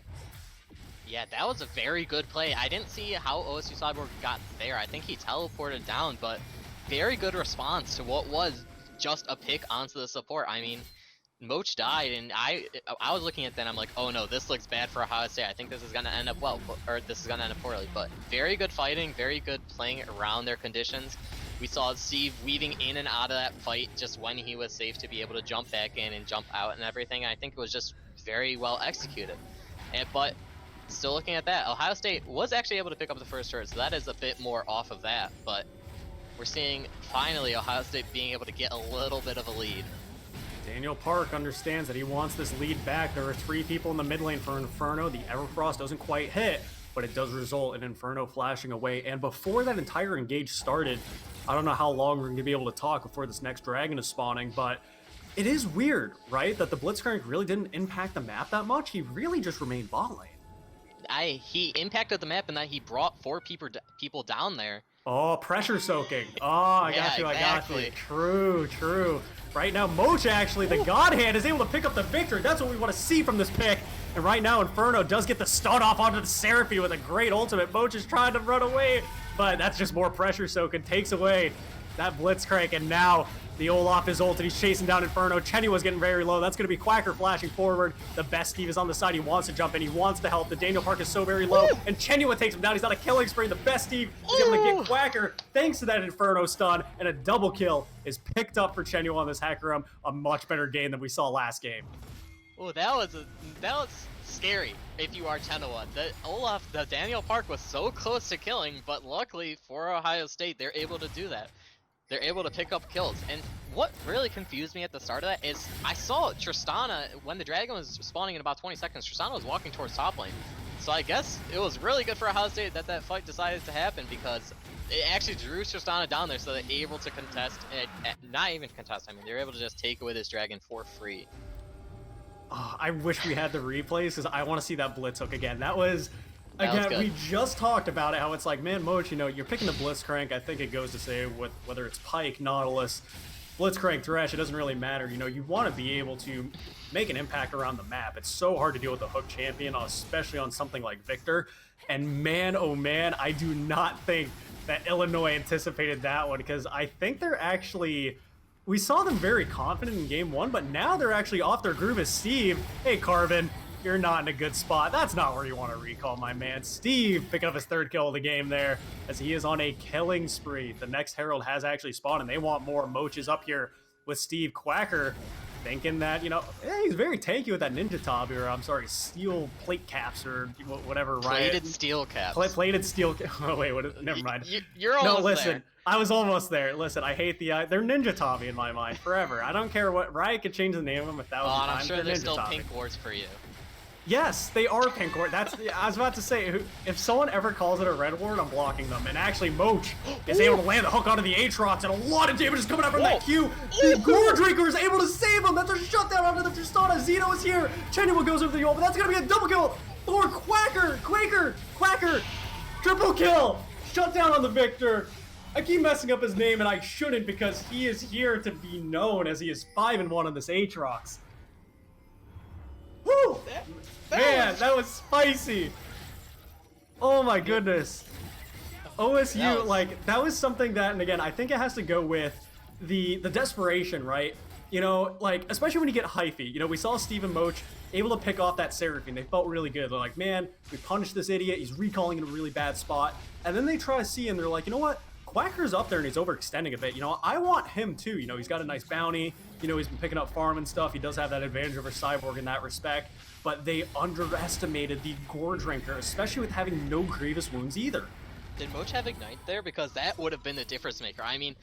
Yeah, that was a very good play. I didn't see how OSU Cyborg got there. I think he teleported down, but very good response to what was just a pick onto the support. I mean, Moach died, and I was looking at that, and I'm like, oh no, this looks bad for Ohio State. I think this is going to end up well, or this is going to end up poorly. But very good fighting, very good playing around their conditions. We saw Steve weaving in and out of that fight just when he was safe to be able to jump back in and jump out and everything. I think it was just very well executed. But still looking at that, Ohio State was actually able to pick up the first turret, so that is a bit more off of that. But we're seeing finally Ohio State being able to get a little bit of a lead. Daniel Park understands that he wants this lead back. There are 3 people in the mid lane for Inferno. The Everfrost doesn't quite hit, but it does result in Inferno flashing away. And before that entire engage started, I don't know how long we're going to be able to talk before this next dragon is spawning, but it is weird, right, that the Blitzcrank really didn't impact the map that much. He really just remained bot lane. he impacted the map and that he brought 4 people down there. Oh, pressure soaking. Oh, I got you, I got you. True, true. Right now, Moch actually, the God Hand, is able to pick up the victory. That's what we want to see from this pick. And right now, Inferno does get the stun off onto the Seraphine with a great ultimate. Moch is trying to run away, but that's just more pressure soaking. Takes away that Blitzcrank, and now the Olaf is ulted. He's chasing down Inferno. Chenny was getting very low. That's going to be Quacker flashing forward. The best Steve is on the side. He wants to jump in. He wants to help. The Daniel Park is so very low. And Chenua takes him down. He's on a killing spree. The best Steve is able to get Quacker thanks to that Inferno stun. And a double kill is picked up for Chenua on this hacker room. A much better game than we saw last game. Oh, that was scary if you are Chenua. The Daniel Park was so close to killing, but luckily for Ohio State, they're able to do that. They're able to pick up kills. And what really confused me at the start of that is I saw Tristana, when the Dragon was spawning in about 20 seconds, Tristana was walking towards top lane. So I guess it was really good for Ohio State that fight decided to happen, because it actually drew Tristana down there so they're able to contest, not even contest, I mean, they're able to just take away this Dragon for free. Oh, I wish we had the replays because I want to see that Blitz hook again. That was again, we just talked about it, how it's like, man, Moch, you know, you're picking the Blitzcrank. I think it goes to say with whether it's Pike, Nautilus, Blitzcrank, Thresh, it doesn't really matter. You know, you want to be able to make an impact around the map. It's so hard to deal with the hook champion, especially on something like Victor. And man, oh man, I do not think that Illinois anticipated that one, because I think they're actually... We saw them very confident in game one, but now they're actually off their groove as Steve. Hey, Carbon, you're not in a good spot. That's not where you want to recall, my man. Steve picking up his 3rd kill of the game there as he is on a killing spree. The next Herald has actually spawned, and they want more. Moch is up here with Steve. Quacker thinking that, you know, he's very tanky with that Ninja Top, or I'm sorry, steel plate caps or whatever, right? Plated steel caps. Plated steel. Oh, wait, never mind. You're almost listen. there. I was almost there. Listen, I hate the they're Ninja Tommy in my mind forever. I don't care what Riot could change the name of them 1,000 times. I'm sure they're still Tommy. pink wards for you. Yes, they are pink ward. That's I was about to say, if someone ever calls it a red ward, I'm blocking them. And actually, Moch is able to land the hook onto the Aatrox, and a lot of damage is coming out from that Q. The Gore Drinker is able to save him. That's a shutdown onto the Tristana. Zeno is here. Chenua goes over the ult, but that's gonna be a double kill for Quacker. Quacker, triple kill, shutdown on the Victor. I keep messing up his name, and I shouldn't, because he is here to be known as he is 5-1 on this Aatrox. Woo! Man, that was spicy. Oh my goodness. OSU, like, that was something that, and again, I think it has to go with the desperation, right? You know, like, especially when you get hyphy. You know, we saw Steve and Moch able to pick off that Seraphine. They felt really good. They're like, man, we punished this idiot. He's recalling in a really bad spot. And then they try to see, and they're like, you know what? Quacker's up there and he's overextending a bit. You know, I want him too. You know, he's got a nice bounty. You know, he's been picking up farm and stuff. He does have that advantage over Cyborg in that respect. But they underestimated the Gore Drinker, especially with having no grievous wounds either. Did Moch have Ignite there? Because that would have been the difference maker. I mean,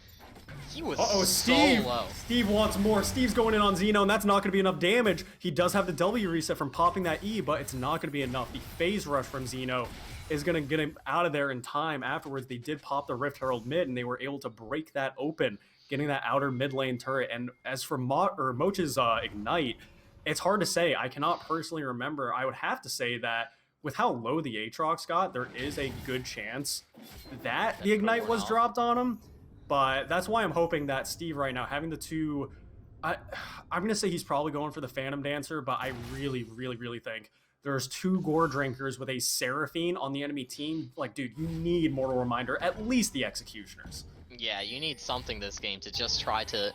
he was Steve. so low. Steve wants more. Steve's going in on Zeno, and that's not going to be enough damage. He does have the W reset from popping that E, but it's not going to be enough. The phase rush from Zeno is going to get him out of there in time. Afterwards, they did pop the Rift Herald mid, and they were able to break that open, getting that outer mid lane turret. And as for Moch's Ignite, it's hard to say. I cannot personally remember. I would have to say that with how low the Aatrox got, there is a good chance that the Ignite was dropped on him. But that's why I'm hoping that Steve right now, having the two... I'm going to say he's probably going for the Phantom Dancer, but I really, really, really think there's 2 Gore Drinkers with a Seraphine on the enemy team. Like, dude, you need Mortal Reminder, at least the Executioners. Yeah, you need something this game to just try to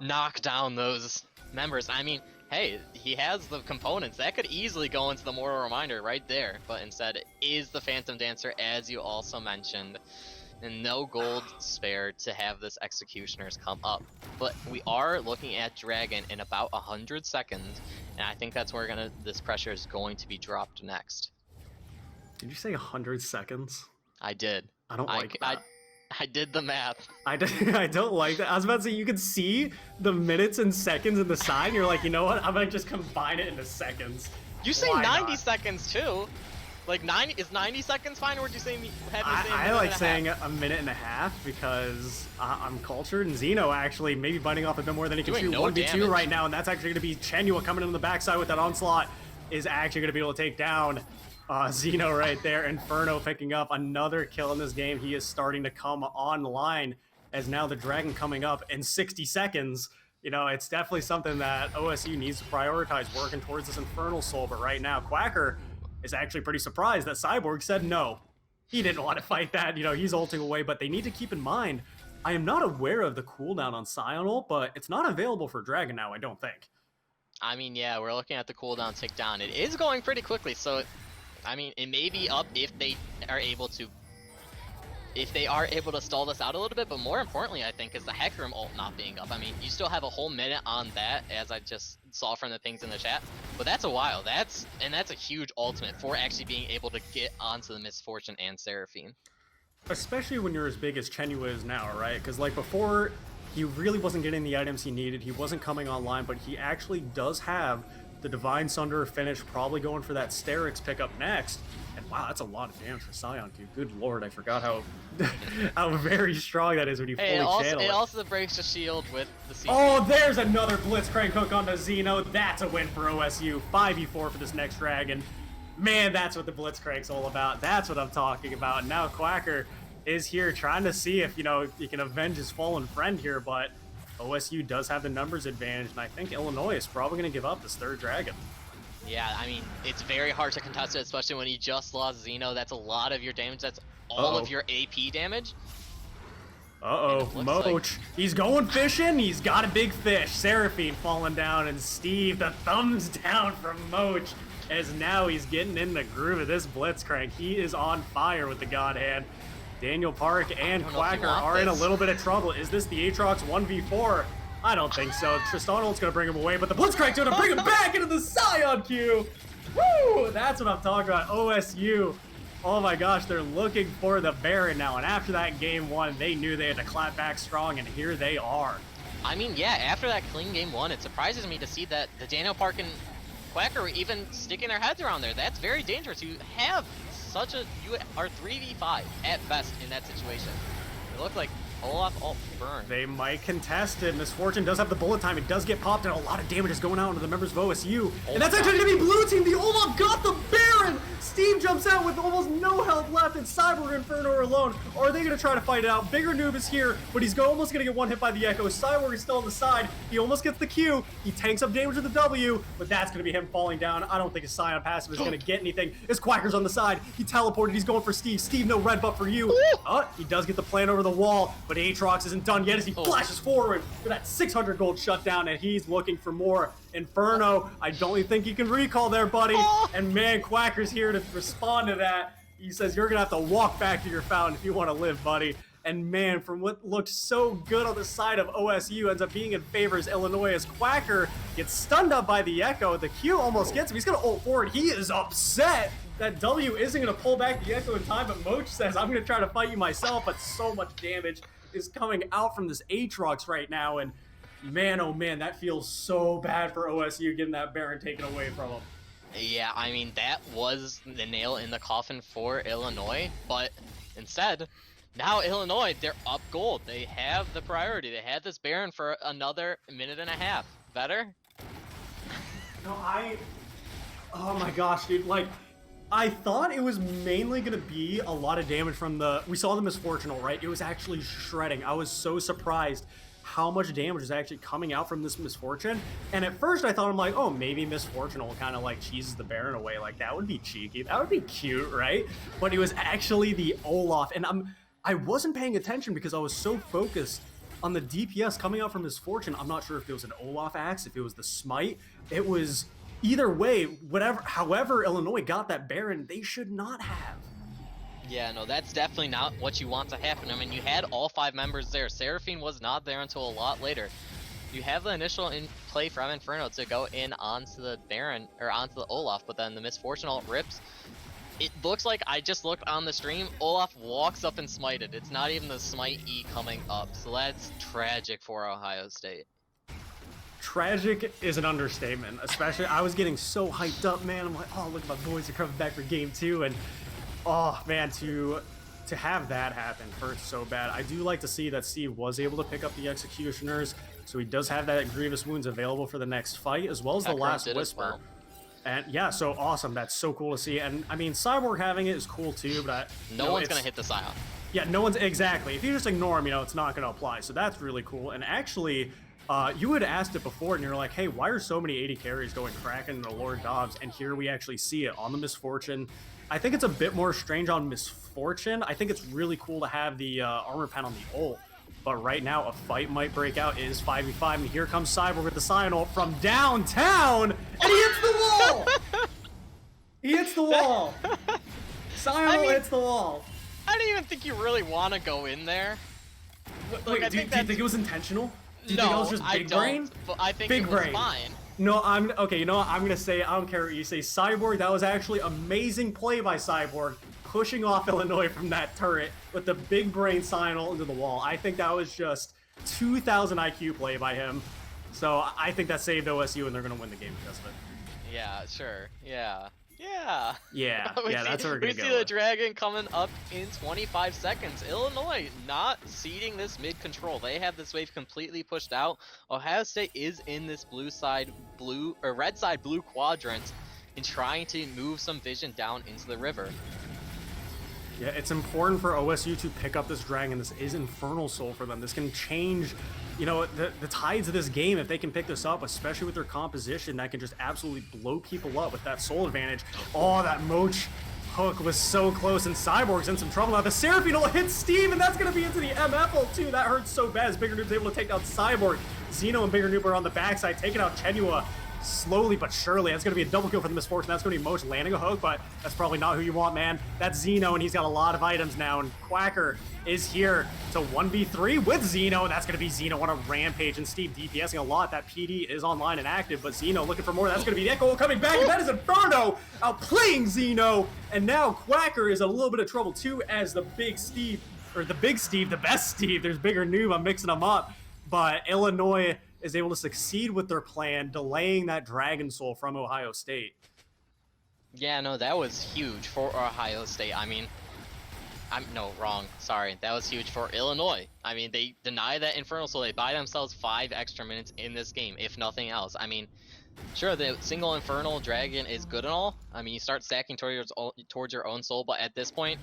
knock down those members. I mean, hey, he has the components. That could easily go into the Mortal Reminder right there, but instead it is the Phantom Dancer, as you also mentioned. And no gold spared to have this Executioners come up. But we are looking at Dragon in about 100 seconds, and I think that's where this pressure is going to be dropped next. Did you say 100 seconds? I did. I don't like that. I did the math. I don't like that. I was about to say, you can see the minutes and seconds in the side, and you're like, you know what? I'm going to just combine it into seconds. You say 90 seconds too. Like 90 seconds fine, or would you say I like saying a minute and a half because I'm cultured, and Zeno actually maybe biting off a bit more than he can shoot 1v2 right now, and that's actually going to be Chenua coming in the backside with that onslaught is actually going to be able to take down Zeno right there. Inferno picking up another kill in this game. He is starting to come online as now the Dragon coming up in 60 seconds. You know, it's definitely something that OSU needs to prioritize, working towards this Infernal Soul. But right now, Quacker is actually pretty surprised that Cyborg said no. He didn't want to fight that. You know, he's ulting away. But they need to keep in mind, I am not aware of the cooldown on Scion ult, but it's not available for Dragon now, I don't think. I mean, yeah, we're looking at the cooldown tick down. It is going pretty quickly, so I mean, it may be up if they are able to stall this out a little bit, but more importantly, I think, is the Hecarim ult not being up. I mean, you still have a whole minute on that, as I just saw from the things in the chat, but that's a while. That's a huge ultimate for actually being able to get onto the Misfortune and Seraphine. Especially when you're as big as Chenyu is now, right? Because like before, he really wasn't getting the items he needed. He wasn't coming online, but he actually does have the Divine Sunder finish, probably going for that Sterix pickup next. And wow, that's a lot of damage for Scion, dude. Good lord, I forgot how how very strong that is when you fully channel it. It also breaks the shield with the CC. Oh, there's another Blitzcrank hook onto Zeno. That's a win for OSU. 5v4 for this next Dragon. Man, that's what the Blitzcrank's all about. That's what I'm talking about. Now Quacker is here trying to see if, you know, he can avenge his fallen friend here, but OSU does have the numbers advantage, and I think Illinois is probably going to give up this third Dragon. Yeah, I mean, it's very hard to contest it, especially when you just lost Zeno. That's a lot of your damage. That's all of your AP damage. Moch. Like... He's going fishing. He's got a big fish. Seraphine falling down, and Steve, the thumbs down from Moch, as now he's getting in the groove of this Blitzcrank. He is on fire with the God Hand. Daniel Park and Quacker are in a little bit of trouble. Is this the Aatrox 1v4? I don't think so. Tristan ult's gonna bring him away, but the Blitzcrank's gonna bring him back into the Scion queue! Woo! That's what I'm talking about. OSU. Oh my gosh, they're looking for the Baron now, and after that game one, they knew they had to clap back strong, and here they are. I mean, yeah, after that clean game one, it surprises me to see that the Daniel Park and Quacker were even sticking their heads around there. That's very dangerous. You have you are 3v5 at best in that situation. It looked like Olaf ult burn. They might contest it. Misfortune does have the bullet time. It does get popped, and a lot of damage is going out into the members of OSU. And that's actually going to be blue team. The Olaf got the Baron. Steve jumps out with almost no health left, and Cyborg and Inferno are alone. Or are they going to try to fight it out? Bigger Noob is here, but he's almost going to get one hit by the Echo. Cyborg is still on the side. He almost gets the Q. He tanks up damage with the W, but that's going to be him falling down. I don't think his Scion passive is going to get anything. His Quacker's on the side. He teleported. He's going for Steve. Steve, no red buff for you. He does get the plant over the wall, but Aatrox isn't done yet as he flashes forward for that 600 gold shutdown, and he's looking for more. Inferno, I don't think you can recall there, buddy. And man, Quacker's here to respond to that. He says, you're gonna have to walk back to your fountain if you want to live, buddy. And man, from what looked so good on the side of OSU, ends up being in favor as Illinois, as Quacker gets stunned up by the Echo. The Q almost gets him. He's gonna ult forward. He is upset that W isn't gonna pull back the Echo in time, but Moch says, I'm gonna try to fight you myself, but so much damage is coming out from this Aatrox right now, and man, oh man, that feels so bad for OSU getting that Baron taken away from them. Yeah, I mean, that was the nail in the coffin for Illinois, but instead, now Illinois, they're up gold. They have the priority. They had this Baron for another minute and a half. Better? No, oh my gosh, dude, like, I thought it was mainly going to be a lot of damage from we saw the Misfortune, right? It was actually shredding. I was so surprised how much damage is actually coming out from this Misfortune. And at first I thought, I'm like, oh, maybe Misfortune will kind of like cheeses the Baron away. Like, that would be cheeky. That would be cute, right? But it was actually the Olaf. And I wasn't paying attention because I was so focused on the DPS coming out from Misfortune. I'm not sure if it was an Olaf axe, if it was the Smite. It was... Either way, however Illinois got that Baron, they should not have. Yeah, no, that's definitely not what you want to happen. I mean, you had all 5 members there. Seraphine was not there until a lot later. You have the initial in play from Inferno to go in onto the Baron, or onto the Olaf, but then the Misfortune ult rips. It looks like, I just looked on the stream, Olaf walks up and smited. It's not even the Smite E coming up, so that's tragic for Ohio State. Tragic is an understatement, especially I was getting so hyped up, man. I'm like, oh, look, my boys are coming back for game 2, and oh man, to have that happen hurts so bad. I do like to see that Steve was able to pick up the Executioners, so he does have that Grievous Wounds available for the next fight, as well as the Last Whisper. And yeah, so awesome. That's so cool to see. And I mean, Cyborg having it is cool too, but no one's gonna hit the Scion. Yeah, no one's exactly. If you just ignore him, it's not going to apply. So that's really cool. And actually, you had asked it before, and you're like, "Hey, why are so many 80 carries going Kraken into Lord Dobbs?" And here we actually see it on the Misfortune. I think it's a bit more strange on Misfortune. I think it's really cool to have the armor pen on the ult. But right now, a fight might break out. It is 5v5, and here comes Cyborg with the Scion ult from downtown, and he hits the wall! He hits the wall! Scion ult hits the wall. I don't even think you really want to go in there. Wait, do you think it was intentional? Do you think it was just big brain? But I think big it was brain. fine. No, okay, you know what? I'm gonna say, I don't care what you say. Cyborg, that was actually amazing play by Cyborg, pushing off Illinois from that turret with the big brain Scion ult into the wall. I think that was just 2,000 IQ play by him. So I think that saved OSU, and they're gonna win the game because of it. Yeah, sure. Yeah, that's where we're gonna go. We see the Dragon coming up in 25 seconds. Illinois not ceding this mid control. They have this wave completely pushed out. Ohio State is in this red side blue quadrant and trying to move some vision down into the river. Yeah, it's important for OSU to pick up this Dragon. This is Infernal Soul for them. This can change, the tides of this game if they can pick this up, especially with their composition. That can just absolutely blow people up with that Soul advantage. Oh, that Moch hook was so close, and Cyborg's in some trouble now. The Seraphine will hit Steve, and that's going to be into the MF ult too. That hurts so bad as Bigger Noob's able to take down Cyborg. Zeno and Bigger Noob are on the backside, taking out Chenua. Slowly but surely. That's going to be a double kill for the Misfortune. That's going to be Moch landing a hook, but that's probably not who you want, man. That's Zeno, and he's got a lot of items now, and Quacker is here to 1v3 with Zeno, and that's going to be Zeno on a rampage, and Steve DPSing a lot. That PD is online and active, but Zeno looking for more. That's going to be Echo coming back, and that is Inferno outplaying Zeno, and now Quacker is in a little bit of trouble too as the best Steve, there's Bigger Noob, I'm mixing them up, but Illinois is able to succeed with their plan, delaying that Dragon Soul from Ohio State. Yeah, no, that was huge for Ohio State. I mean, wrong. Sorry, that was huge for Illinois. I mean, they deny that Infernal Soul. They buy themselves 5 extra minutes in this game, if nothing else. I mean, sure, the single Infernal Dragon is good and all. I mean, you start stacking towards your own soul, but at this point,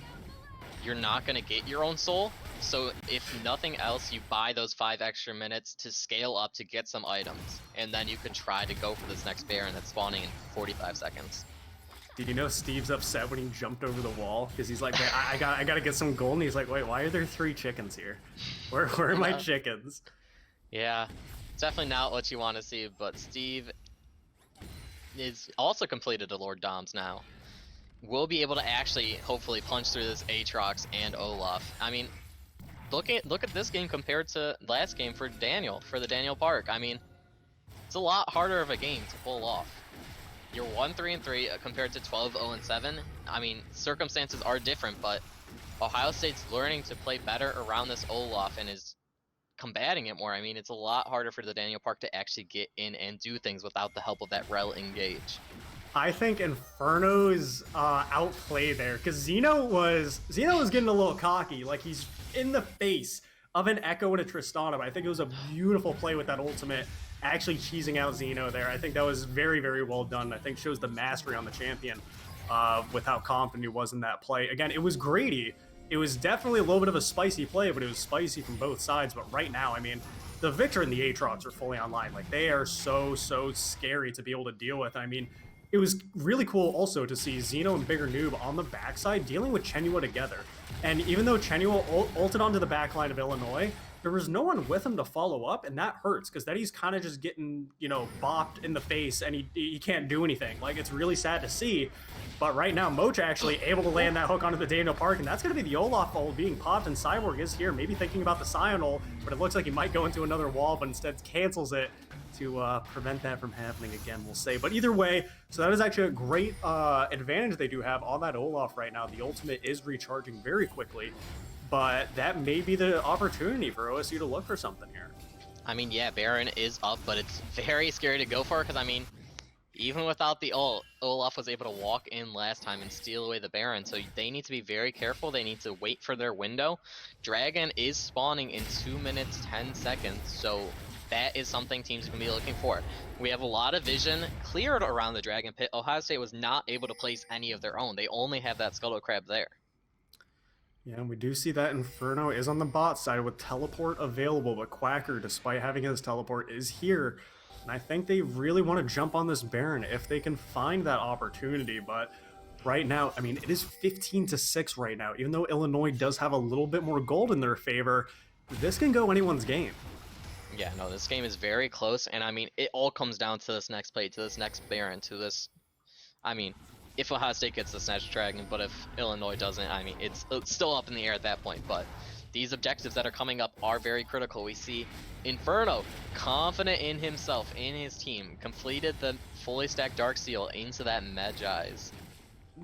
you're not going to get your own soul. So if nothing else, you buy those 5 extra minutes to scale up to get some items, and then you can try to go for this next Baron that's spawning in 45 seconds. Did you know Steve's upset when he jumped over the wall? Because he's like, I gotta get some gold, and he's like, wait, why are there 3 chickens here? Where are my chickens? Yeah, it's definitely not what you want to see, but Steve is also completed a Lord Doms now. We'll be able to actually, hopefully, punch through this Aatrox and Olaf. I mean, look at this game compared to last game for the Daniel Park. I mean, it's a lot harder of a game to pull off. You're 1-3-3 compared to 12-0-7. I mean, circumstances are different, but Ohio State's learning to play better around this Olaf and is combating it more. I mean, it's a lot harder for the Daniel Park to actually get in and do things without the help of that Rel engage. I think Inferno's outplay there, because Zeno was getting a little cocky, like he's in the face of an Echo and a Tristana, but I think it was a beautiful play with that ultimate, actually cheesing out Zeno there. I think that was very, very well done. I think shows the mastery on the champion with how confident he was in that play. Again, it was Grady. It was definitely a little bit of a spicy play, but it was spicy from both sides. But right now, I mean, the Victor and the Aatrox are fully online. Like, they are so scary to be able to deal with. I mean, it was really cool also to see Zeno and Bigger Noob on the backside dealing with Chenua together. And even though Chenua ulted onto the backline of Illinois, there was no one with him to follow up, and that hurts because then he's kind of just getting, bopped in the face, and he can't do anything. Like, it's really sad to see. But right now, Mocha actually able to land that hook onto the Daniel Park, and that's going to be the Olaf ult being popped, and Cyborg is here, maybe thinking about the Scion ult, but it looks like he might go into another wall, but instead cancels it to prevent that from happening again, we'll say. But either way, so that is actually a great advantage they do have on that Olaf right now. The ultimate is recharging very quickly, but that may be the opportunity for OSU to look for something here. I mean, yeah, Baron is up, but it's very scary to go for, because, I mean, even without the ult, Olaf was able to walk in last time and steal away the Baron, so they need to be very careful. They need to wait for their window. Dragon is spawning in 2 minutes, 10 seconds, so that is something teams are going to be looking for. We have a lot of vision cleared around the Dragon Pit. Ohio State was not able to place any of their own. They only have that Scuttle Crab there. Yeah, and we do see that Inferno is on the bot side with teleport available, but Quacker, despite having his teleport, is here. And I think they really want to jump on this Baron if they can find that opportunity, but right now, I mean, it is 15-6 right now. Even though Illinois does have a little bit more gold in their favor, this can go anyone's game. Yeah, no, this game is very close, and I mean, it all comes down to this next play, to this next Baron, to this... I mean, if Ohio State gets the Snatch Dragon, but if Illinois doesn't, I mean, it's still up in the air at that point, but these objectives that are coming up are very critical. We see Inferno, confident in himself, in his team, completed the fully stacked Dark Seal into that Medjai's.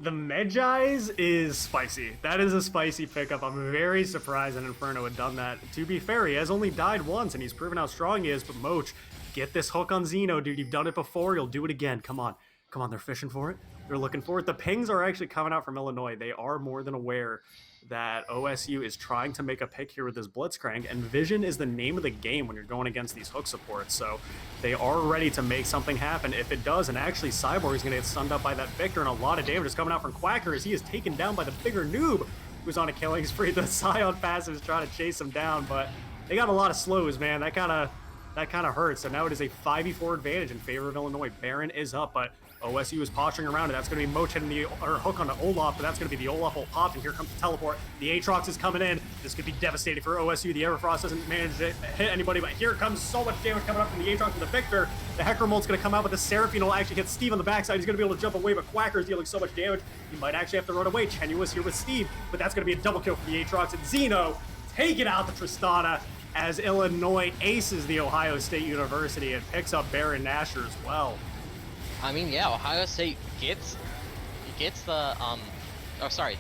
The Medjai's is spicy. That is a spicy pickup. I'm very surprised that Inferno had done that. To be fair, he has only died once, and he's proven how strong he is, but Moch, get this hook on Xeno, dude. You've done it before. You'll do it again. Come on. Come on, they're fishing for it. They're looking for it. The pings are actually coming out from Illinois. They are more than aware that OSU is trying to make a pick here with this Blitzcrank, and vision is the name of the game when you're going against these hook supports, so they are ready to make something happen if it does, and actually Cyborg is going to get stunned up by that Victor, and a lot of damage is coming out from Quacker as he is taken down by the bigger noob who's on a killing spree. The Scion passive is trying to chase him down, but they got a lot of slows, man. That kind of hurts, so now it is a 5v4 advantage in favor of Illinois. Baron is up, but OSU is posturing around, and that's going to be Moch hitting the hook on the Olaf, but that's going to be the Olaf will pop, and here comes the teleport. The Aatrox is coming in. This could be devastating for OSU. The Everfrost doesn't manage to hit anybody, but here comes so much damage coming up from the Aatrox to the Victor. The Hecker Molt's going to come out, but the Seraphine will actually hit Steve on the backside. He's going to be able to jump away, but Quacker is dealing so much damage, he might actually have to run away. Tenuous here with Steve, but that's going to be a double kill for the Aatrox, and Xeno taking out the Tristana as Illinois aces the Ohio State University and picks up Baron Nashor as well. I mean, yeah, Ohio State gets the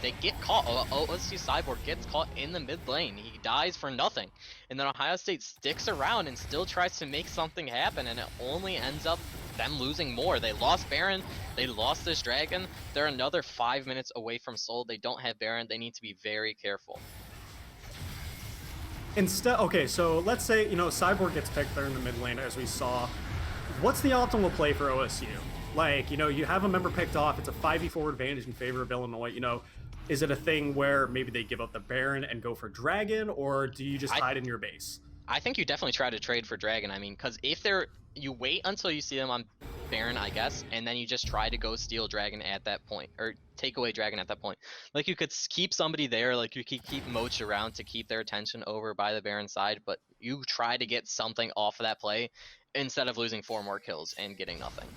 they get caught. OSU Cyborg gets caught in the mid lane. He dies for nothing, and then Ohio State sticks around and still tries to make something happen, and it only ends up them losing more. They lost Baron, they lost this Dragon. They're another 5 minutes away from Soul. They don't have Baron. They need to be very careful. Instead, okay, so let's say, Cyborg gets picked there in the mid lane, as we saw. What's the optimal play for OSU? Like, you have a member picked off, it's a 5v4 advantage in favor of Illinois, is it a thing where maybe they give up the Baron and go for Dragon, or do you just hide in your base? I think you definitely try to trade for Dragon. I mean, because if you wait until you see them on Baron, I guess, and then you just try to go steal Dragon at that point, or take away Dragon at that point. Like, you could keep somebody there, like you could keep Moch around to keep their attention over by the Baron side, but you try to get something off of that play instead of losing 4 more kills and getting nothing.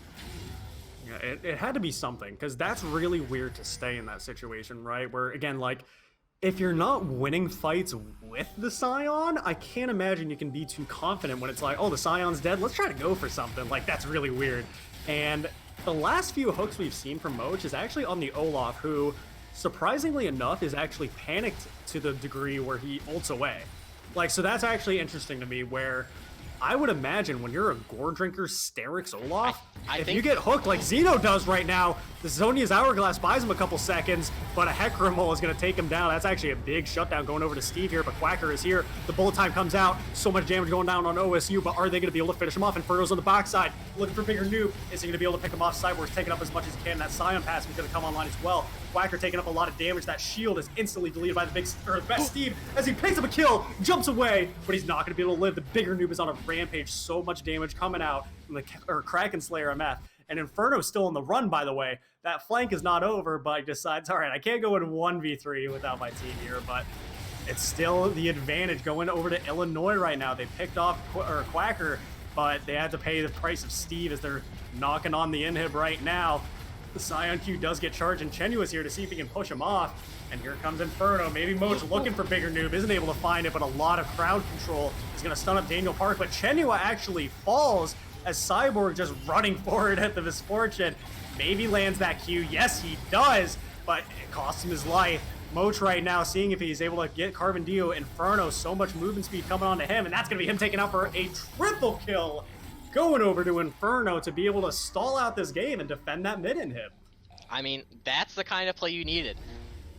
Yeah, it had to be something, because that's really weird to stay in that situation, right? Where, again, like, if you're not winning fights with the Scion, I can't imagine you can be too confident when it's like, oh, the Scion's dead, let's try to go for something. Like, that's really weird. And the last few hooks we've seen from Moch is actually on the Olaf, who, surprisingly enough, is actually panicked to the degree where he ults away. Like, so that's actually interesting to me, where I would imagine when you're a Gore Drinker Sterix Olaf, if you get hooked like Xeno does right now, the Zonia's Hourglass buys him a couple seconds, but a Hecarimol is going to take him down. That's actually a big shutdown going over to Steve here, but Quacker is here. The bullet time comes out. So much damage going down on OSU, but are they going to be able to finish him off? Inferno's on the backside, looking for bigger noob. Is he going to be able to pick him off? Cyborg's taking up as much as he can. That Scion pass is going to come online as well. Quacker taking up a lot of damage. That shield is instantly deleted by the best Steve as he picks up a kill, jumps away, but he's not going to be able to live. The bigger noob is on a rampage. So much damage coming out from the Kraken Slayer MF. And Inferno's still on the run, by the way. That flank is not over, but he decides, all right, I can't go in 1v3 without my team here, but it's still the advantage going over to Illinois right now. They picked off Quacker, but they had to pay the price of Steve as they're knocking on the inhib right now. The Scion Q does get charged, and Chenua's here to see if he can push him off. And here comes Inferno. Maybe Moch looking for bigger noob, isn't able to find it, but a lot of crowd control is going to stun up Daniel Park. But Chenua actually falls as Cyborg just running forward at the Misfortune. Maybe lands that Q. Yes, he does, but it costs him his life. Moch right now seeing if he's able to get Carbon Dio. Inferno, so much movement speed coming onto him, and that's going to be him taken out for a triple kill. Going over to Inferno to be able to stall out this game and defend that mid inhib. I mean, that's the kind of play you needed.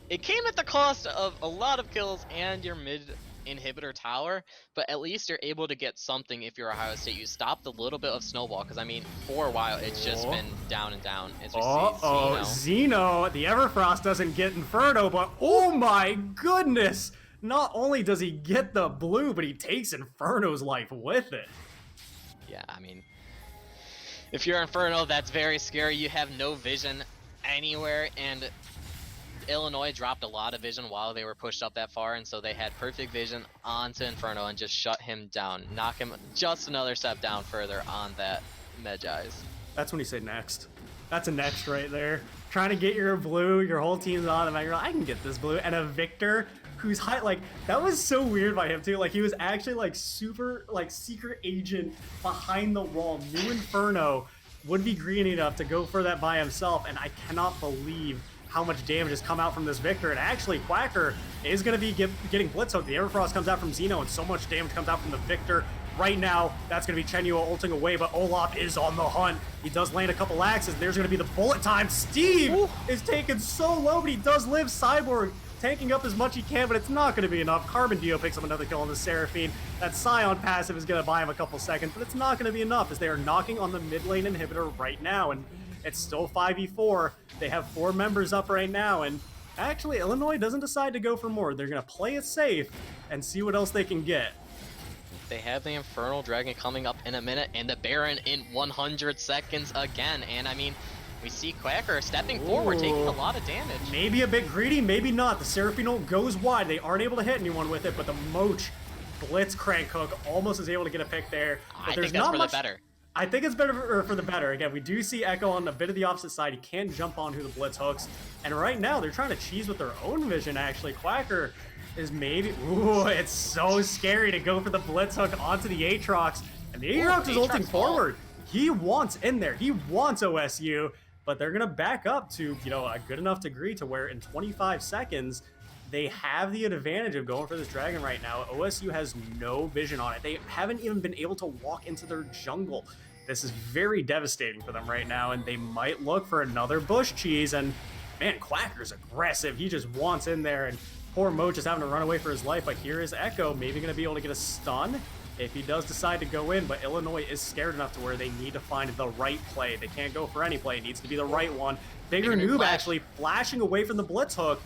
It came at the cost of a lot of kills and your mid inhibitor tower, but at least you're able to get something if you're Ohio State. You stopped a little bit of snowball, because I mean, for a while it's just been down and down, as we see. Xeno, the Everfrost doesn't get Inferno, but oh my goodness! Not only does he get the blue, but he takes Inferno's life with it. Yeah, I mean, if you're Inferno, that's very scary. You have no vision anywhere, and Illinois dropped a lot of vision while they were pushed up that far, and so they had perfect vision onto Inferno and just shut him down, knock him just another step down further on that Medjai's. That's when you say next. That's a next right there. Trying to get your blue, your whole team's on him, and you're like, I can get this blue. And a Victor who's high, like, that was so weird by him too. Like, he was actually like super, like, secret agent behind the wall. Knew Inferno would be green enough to go for that by himself, and I cannot believe how much damage has come out from this Victor. And actually, Quacker is going to be getting blitz hooked. The Everfrost comes out from Xeno, and so much damage comes out from the Victor. Right now, that's going to be Chenua ulting away, but Olaf is on the hunt. He does land a couple axes. There's going to be the bullet time. Steve is taken so low, but he does live. Cyborg tanking up as much he can, but it's not going to be enough. Carbon Dio picks up another kill on the Seraphine. That Scion passive is going to buy him a couple seconds, but it's not going to be enough, as they are knocking on the mid lane inhibitor right now, and it's still 5v4. They have 4 members up right now, and actually Illinois doesn't decide to go for more. They're going to play it safe and see what else they can get. They have the Infernal Dragon coming up in a minute, and the Baron in 100 seconds again, and I mean, we see Quacker stepping forward, taking a lot of damage. Maybe a bit greedy, maybe not. The Seraphino goes wide. They aren't able to hit anyone with it, but the Moch Blitz Crank Hook almost is able to get a pick there. But I think that's for the better. I think it's better for the better. Again, we do see Echo on a bit of the opposite side. He can jump on who the Blitz hooks. And right now, they're trying to cheese with their own vision, actually. Quacker is maybe... Ooh, it's so scary to go for the Blitz hook onto the Aatrox. And the Aatrox is ulting forward. He wants in there. He wants OSU. But they're going to back up to, you know, a good enough degree to where in 25 seconds, they have the advantage of going for this dragon right now. OSU has no vision on it. They haven't even been able to walk into their jungle. This is very devastating for them right now, and they might look for another bush cheese. And man, Quacker's aggressive. He just wants in there, and poor Mo just having to run away for his life. But here is Echo, maybe going to be able to get a stun if he does decide to go in. But Illinois is scared enough to where they need to find the right play. They can't go for any play. It needs to be the right one. Bigger Noob actually flashing away from the Blitz hook.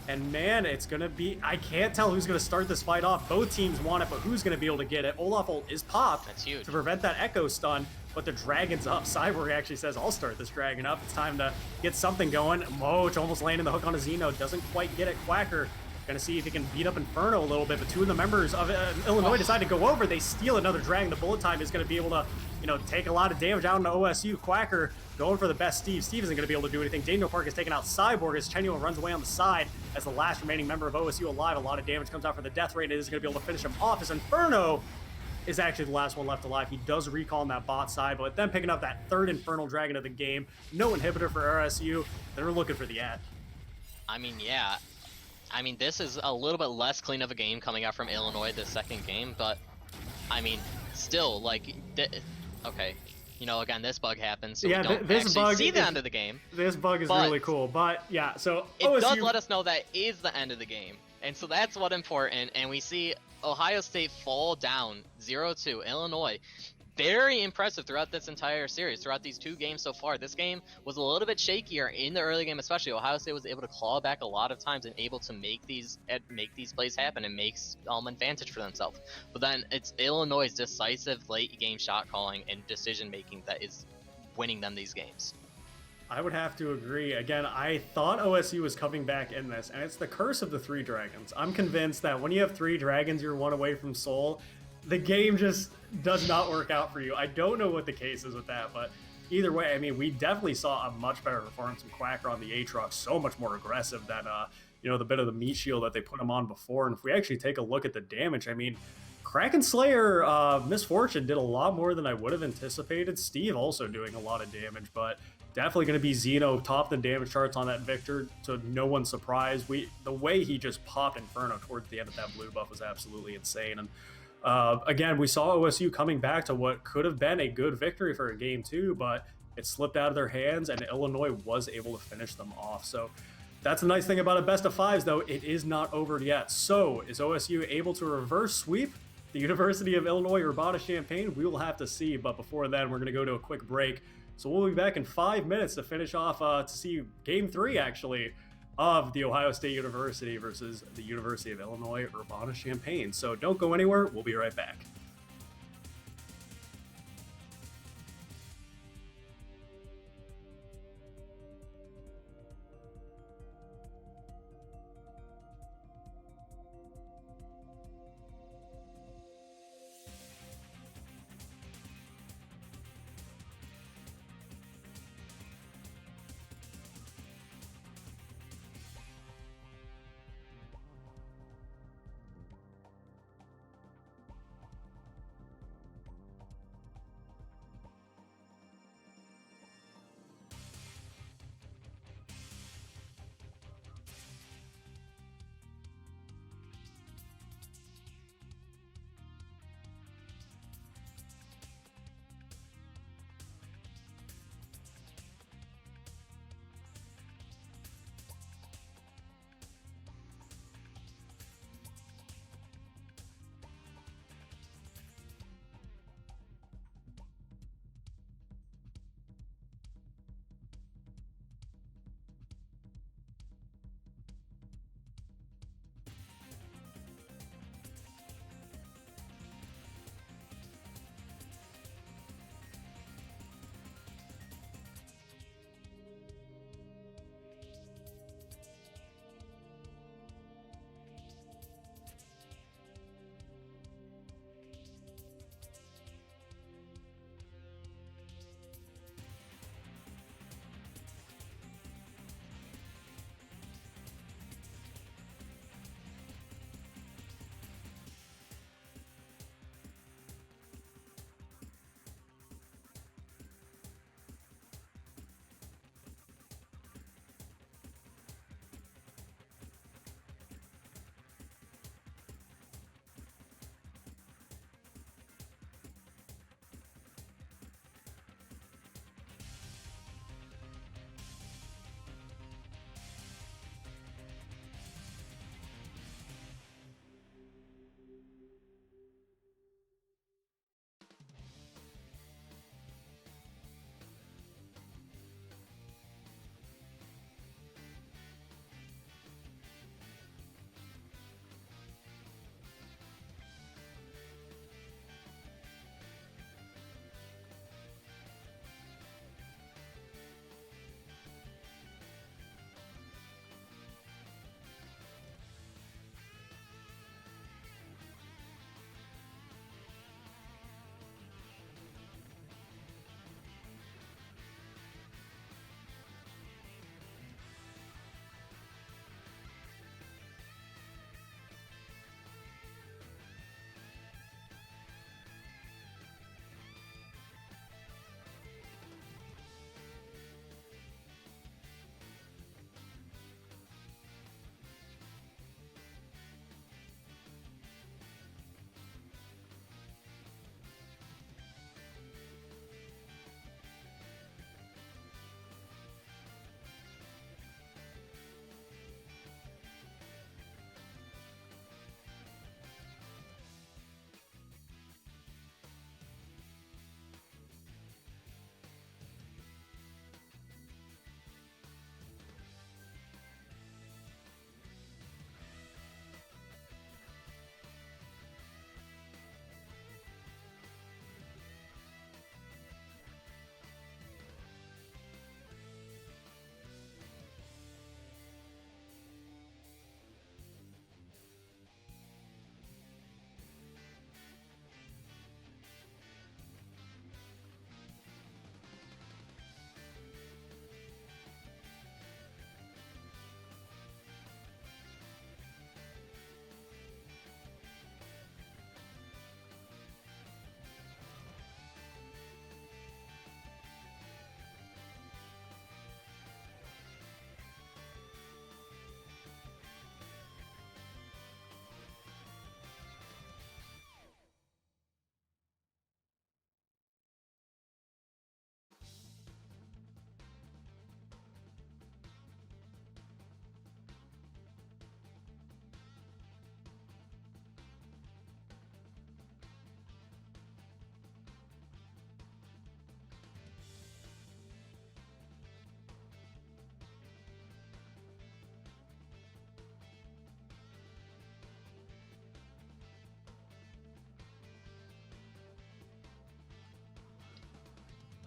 And man, it's going to be... I can't tell who's going to start this fight off. Both teams want it, but who's going to be able to get it? Olaf ult is popped. That's huge. To prevent that Echo stun, but the dragon's up. Cyborg actually says, I'll start this dragon up. It's time to get something going. Moch almost landing the hook on a Xeno. Doesn't quite get it. Quacker going to see if he can beat up Inferno a little bit, but 2 of the members of Illinois decide to go over. They steal another dragon. The bullet time is going to be able to, you know, take a lot of damage out into OSU. Quacker going for the best Steve. Steve isn't going to be able to do anything. Daniel Park is taking out Cyborg as Chenua runs away on the side as the last remaining member of OSU alive. A lot of damage comes out for the death rate. It is going to be able to finish him off as Inferno is actually the last one left alive. He does recall on that bot side, but then picking up that 3rd Infernal Dragon of the game. No inhibitor for RSU. They're looking for the ad. I mean, yeah. I mean, this is a little bit less clean of a game coming out from Illinois this second game, but I mean, still, like, okay. You know, again, this bug happens, so yeah, we don't this actually bug see the end of the game. This bug is really cool, but yeah, so it does let us know that is the end of the game, and so that's what's important. And we see Ohio State fall down 0-2. Illinois, very impressive throughout this entire series, throughout these 2 games so far. This game was a little bit shakier in the early game, especially. Ohio State was able to claw back a lot of times and able to make these plays happen and make advantage for themselves. But then it's Illinois' decisive late game shot calling and decision making that is winning them these games. I would have to agree. Again, I thought OSU was coming back in this, and it's the curse of the 3 dragons. I'm convinced that when you have 3 dragons, you're 1 away from Seoul. The game just does not work out for you. I don't know what the case is with that, but either way, I mean, we definitely saw a much better performance from Quacker on the Aatrox, so much more aggressive than, you know, the bit of the meat shield that they put him on before. And if we actually take a look at the damage, I mean, Kraken Slayer, Misfortune did a lot more than I would have anticipated. Steve also doing a lot of damage, but definitely going to be Xeno top the damage charts on that Victor, to no one's surprise. The way he just popped Inferno towards the end of that blue buff was absolutely insane. And again, we saw OSU coming back to what could have been a good victory for a game 2, but it slipped out of their hands, and Illinois was able to finish them off. So That's the nice thing about a best of fives, though. It is not over yet. So, is OSU able to reverse sweep the University of Illinois Urbana Champaign? We will have to see. But before then, we're going to go to a quick break. So we'll be back in 5 minutes to finish off to see Game 3, actually, of the Ohio State University versus the University of Illinois Urbana Champaign. So don't go anywhere. We'll be right back.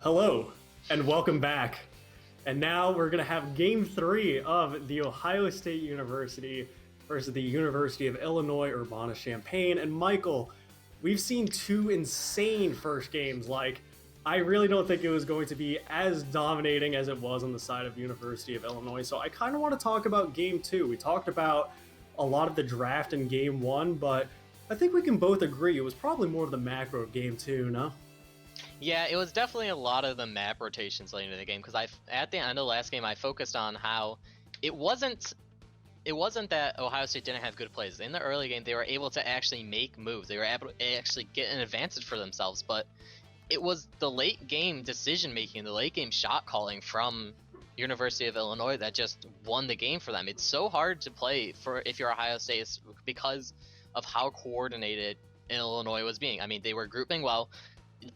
Hello, and welcome back. And now we're going to have game 3 of the Ohio State University versus the University of Illinois Urbana Champaign. And Michael, we've seen two insane first games. Like, I really don't think it was going to be as dominating as it was on the side of University of Illinois. So I kind of want to talk about game 2. We talked about a lot of the draft in game 1, but I think we can both agree it was probably more of the macro of game 2, no? Yeah, it was definitely a lot of the map rotations late into the game, because at the end of the last game I focused on how it wasn't that Ohio State didn't have good plays. In the early game they were able to actually make moves. They were able to actually get an advantage for themselves, but it was the late game decision making, the late game shot calling from University of Illinois that just won the game for them. It's so hard to play for if you're Ohio State because of how coordinated Illinois was being. I mean, they were grouping well.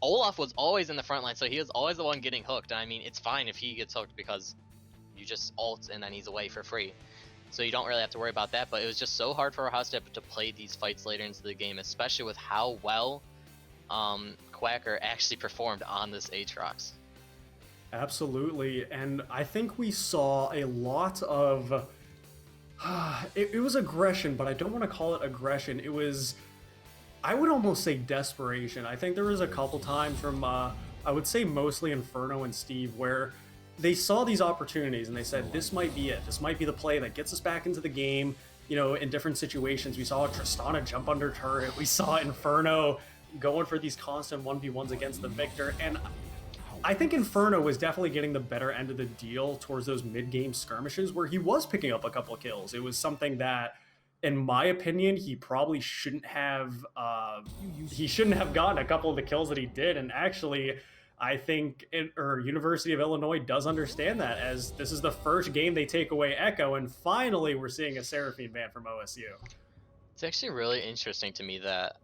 Olaf was always in the front line, so he was always the one getting hooked. And I mean, it's fine if he gets hooked because you just ult and then he's away for free. So you don't really have to worry about that, but it was just so hard for Ohio State to play these fights later into the game, especially with how well Quacker actually performed on this Aatrox. Absolutely, and I think we saw a lot of it was aggression, but I don't want to call it aggression. It was, I would almost say, desperation. I think there was a couple times from I would say mostly Inferno and Steve where they saw these opportunities and they said, this might be it. This might be the play that gets us back into the game. You know, in different situations, we saw Tristana jump under turret. We saw Inferno going for these constant 1v1s against the Victor. And I think Inferno was definitely getting the better end of the deal towards those mid-game skirmishes where he was picking up a couple of kills. It was something that, in my opinion, he probably shouldn't have gotten a couple of the kills that he did. And actually, I think University of Illinois does understand that, as this is the first game they take away Echo, and finally we're seeing a Seraphine ban from OSU. It's actually really interesting to me that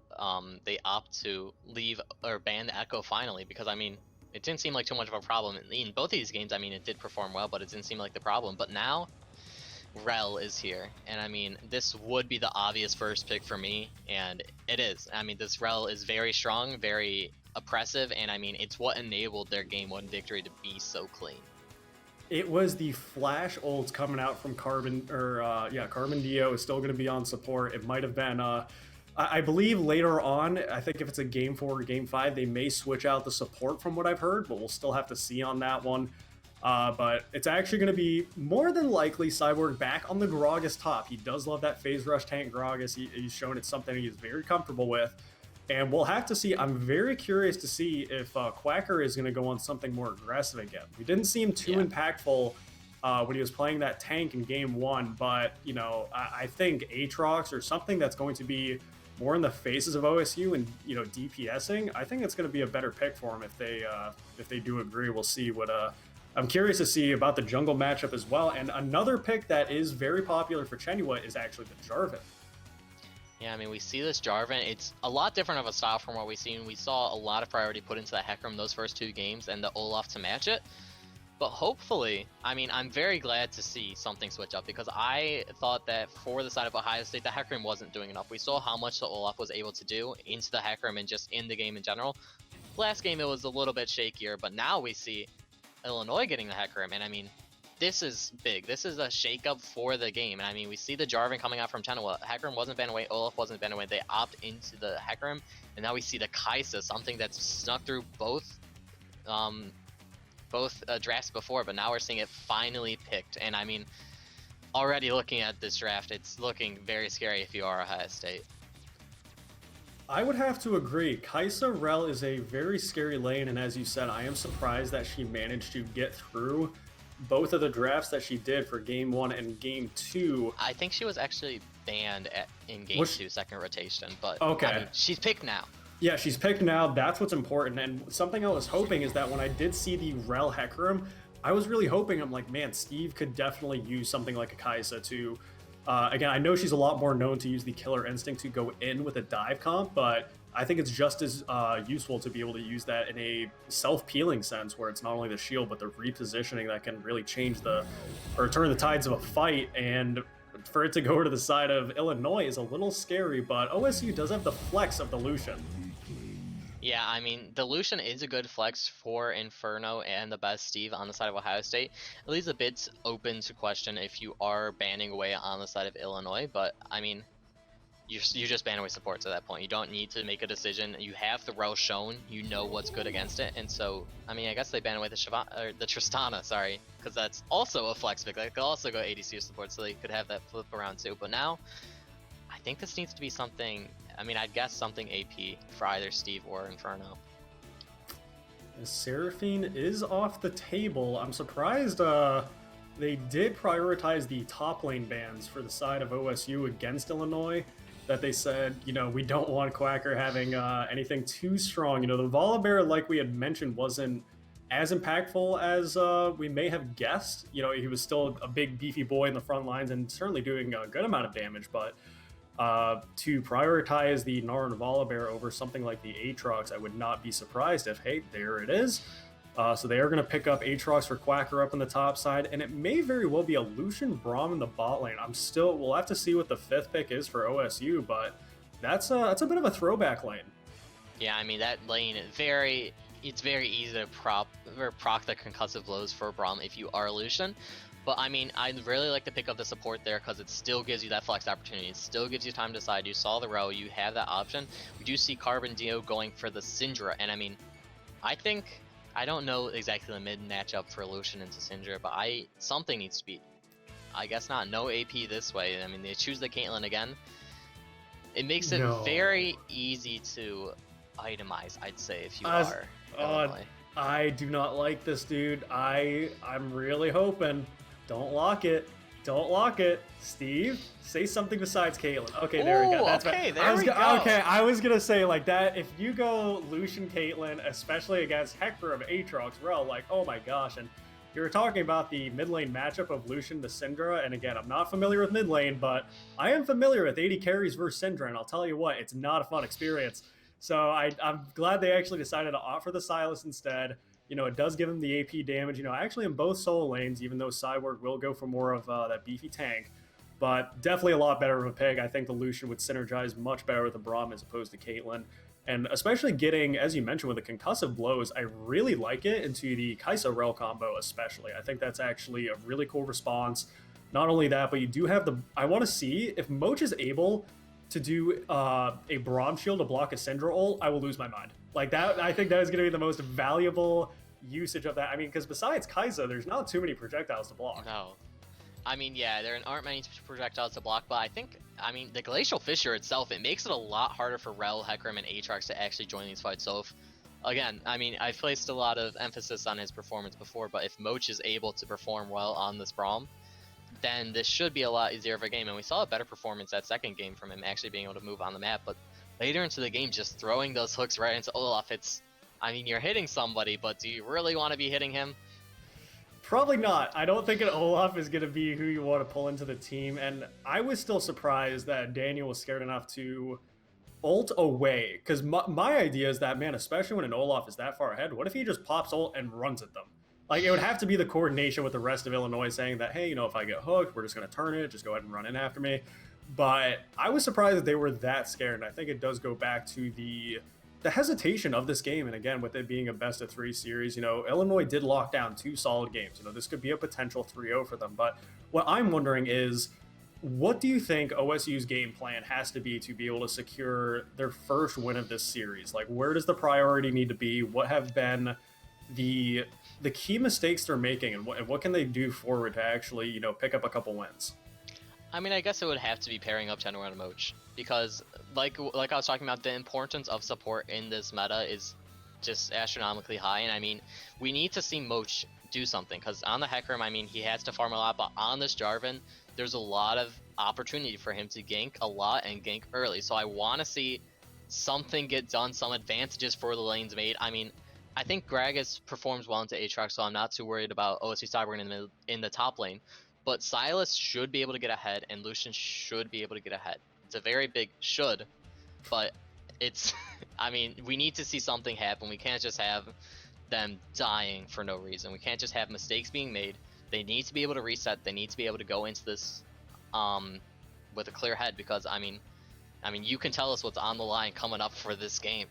they opt to leave or ban the Echo finally, because I mean, it didn't seem like too much of a problem in both of these games. I mean, it did perform well, but it didn't seem like the problem. But now Rel is here, and I mean, this would be the obvious first pick for me, and it is. I mean, this Rel is very strong, very oppressive, and I mean, it's what enabled their game 1 victory to be so clean. It was the flash ults coming out from Carbon, Carbon Dio is still going to be on support. It might have been, I believe later on, I think if it's a game 4 or game 5, they may switch out the support from what I've heard, but we'll still have to see on that one. But it's actually going to be more than likely Cyborg back on the Gragas top. He does love that phase rush tank Gragas. He's shown it's something he's very comfortable with. And we'll have to see. I'm very curious to see if Quacker is going to go on something more aggressive again. We didn't see him too impactful when he was playing that tank in game 1, but you know, I think Aatrox or something that's going to be more in the faces of OSU and, you know, DPSing. I think it's going to be a better pick for him if they do agree. We'll see what I'm curious to see about the jungle matchup as well. And another pick that is very popular for Chenua is actually the Jarvan. Yeah, I mean, we see this Jarvan. It's a lot different of a style from what we've seen. We saw a lot of priority put into the Hecarim those first 2 games and the Olaf to match it. But hopefully, I mean, I'm very glad to see something switch up, because I thought that for the side of Ohio State, the Hecarim wasn't doing enough. We saw how much the Olaf was able to do into the Hecarim and just in the game in general. Last game, it was a little bit shakier, but now we see Illinois getting the Hecarim, and I mean, this is big. This is a shakeup for the game. And I mean, we see the Jarvan coming out from Chenua. Hecarim wasn't banned away, Olaf wasn't banned away. They opt into the Hecarim, and now we see the Kaisa, something that's snuck through both drafts before, but now we're seeing it finally picked. And I mean, already looking at this draft, it's looking very scary if you are Ohio State. I would have to agree. Kaisa Rel is a very scary lane, and as you said, I am surprised that she managed to get through both of the drafts that she did for game 1 and game 2. I think she was actually banned in game 2, second rotation, but okay. I mean, she's picked now. Yeah, she's picked now. That's what's important. And something I was hoping is that when I did see the Rel Hecarim, I was really hoping, I'm like, man, Steve could definitely use something like a Kaisa to, again, I know she's a lot more known to use the Killer Instinct to go in with a dive comp, but I think it's just as useful to be able to use that in a self-peeling sense, where it's not only the shield, but the repositioning that can really change or turn the tides of a fight. And for it to go to the side of Illinois is a little scary, but OSU does have the flex of the Lucian. Yeah, I mean, the Lucian is a good flex for Inferno and the best Steve on the side of Ohio State. It leaves a bit open to question if you are banning away on the side of Illinois, but I mean, you just ban away supports at that point. You don't need to make a decision. You have the Rel shown. You know what's good against it, and so I mean, I guess they ban away the Tristana, sorry, because that's also a flex pick. That could also go ADC support, so they could have that flip around too. But now, I think this needs to be something. I mean, I'd guess something AP for either Steve or Inferno. Seraphine is off the table. I'm surprised they did prioritize the top lane bans for the side of OSU against Illinois. That they said, we don't want Quacker having anything too strong. The Volibear, like we had mentioned, wasn't as impactful as we may have guessed. He was still a big, beefy boy in the front lines and certainly doing a good amount of damage. But to prioritize the Gnar and Volibear over something like the Aatrox, I would not be surprised if, hey, there it is. So they are going to pick up Aatrox for Quacker up on the top side, and it may very well be a Lucian Braum in the bot lane. We'll have to see what the 5th pick is for OSU, but that's a bit of a throwback lane. Yeah, I mean, that lane, it's very easy to proc the concussive blows for Braum if you are Lucian. But I mean, I'd really like to pick up the support there because it still gives you that flex opportunity. It still gives you time to decide. You saw the row, you have that option. We do see Carbon Dio going for the Syndra, and I mean, I don't know exactly the mid matchup for Lucian into Syndra, but something needs to be. I guess not. No AP this way. I mean, they choose the Caitlyn again. It makes it very easy to itemize, I'd say, if you are Illinois. I do not like this, dude. I'm really hoping. Don't lock it. Don't lock it. Steve, say something besides Caitlyn. Okay, there we go. That's okay, there we go. Okay, I was gonna say like that. If you go Lucian Caitlyn, especially against Hector of Aatrox, Rel, like, oh my gosh. And you were talking about the mid lane matchup of Lucian to Syndra, and again, I'm not familiar with mid lane, but I am familiar with 80 carries versus Syndra, and I'll tell you what, it's not a fun experience. So I'm glad they actually decided to opt for the Sylas instead. It does give him the AP damage, actually in both solo lanes, even though Cyborg will go for more of that beefy tank. But definitely a lot better of a pick. I think the Lucian would synergize much better with the Braum as opposed to Caitlyn. And especially getting, as you mentioned, with the concussive blows, I really like it into the Kai'Sa Rel combo especially. I think that's actually a really cool response. Not only that, but you do have I want to see if Moch is able to do a Braum shield to block a Syndra ult, I will lose my mind. Like that, I think that is going to be the most valuable usage of that. I mean, because besides Kai'Sa, there's not too many projectiles to block. No. I mean, yeah, there aren't many projectiles to block, but I think, the Glacial Fissure itself, it makes it a lot harder for Rel, Hecarim, and Aatrox to actually join these fights. So again, I've placed a lot of emphasis on his performance before, but if Moch is able to perform well on this Braum, then this should be a lot easier of a game. And we saw a better performance that second game from him actually being able to move on the map, but later into the game, just throwing those hooks right into Olaf, you're hitting somebody, but do you really want to be hitting him? Probably not. I don't think an Olaf is going to be who you want to pull into the team, and I was still surprised that Daniel was scared enough to ult away, because my idea is that, man, especially when an Olaf is that far ahead, what if he just pops ult and runs at them? Like, it would have to be the coordination with the rest of Illinois saying that, hey, if I get hooked, we're just going to turn it, just go ahead and run in after me. But I was surprised that they were that scared, and I think it does go back to the hesitation of this game. And again, with it being a best of 3 series, Illinois did lock down 2 solid games. This could be a potential 3-0 for them. But what I'm wondering is, what do you think OSU's game plan has to be able to secure their first win of this series? Like, where does the priority need to be? What have been the key mistakes they're making, and what can they do forward to actually, pick up a couple wins? I guess it would have to be pairing up Tenor and Moch, because like I was talking about, the importance of support in this meta is just astronomically high, and we need to see Moch do something, because on the Hecarim, he has to farm a lot, but on this Jarvan, there's a lot of opportunity for him to gank a lot and gank early, so I want to see something get done, some advantages for the lanes made. I think Gragas performs well into Aatrox, so I'm not too worried about OSU Cyborg in the top lane. But Sylas should be able to get ahead, and Lucian should be able to get ahead. It's a very big should, but it's, we need to see something happen. We can't just have them dying for no reason. We can't just have mistakes being made. They need to be able to reset. They need to be able to go into this with a clear head, because, you can tell us what's on the line coming up for this game.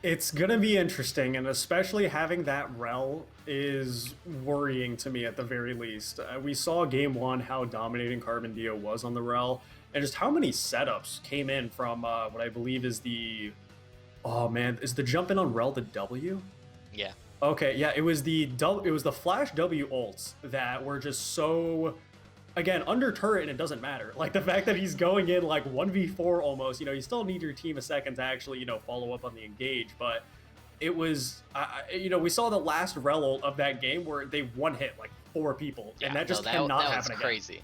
It's gonna be interesting, and especially having that rel is worrying to me at the very least. We saw game one how dominating Carbon Dio was on the rel, and just how many setups came in from what I believe is the oh man, is the jump in on rel the W? Yeah. Okay, yeah, it was the flash W ults that were just so again under turret and it doesn't matter. Like the fact that he's going in like 1v4 almost, you still need your team a second to actually, follow up on the engage, but it was we saw the last rel ult of that game where they one hit like four people Yeah, and that no, just cannot that happen was again. crazy.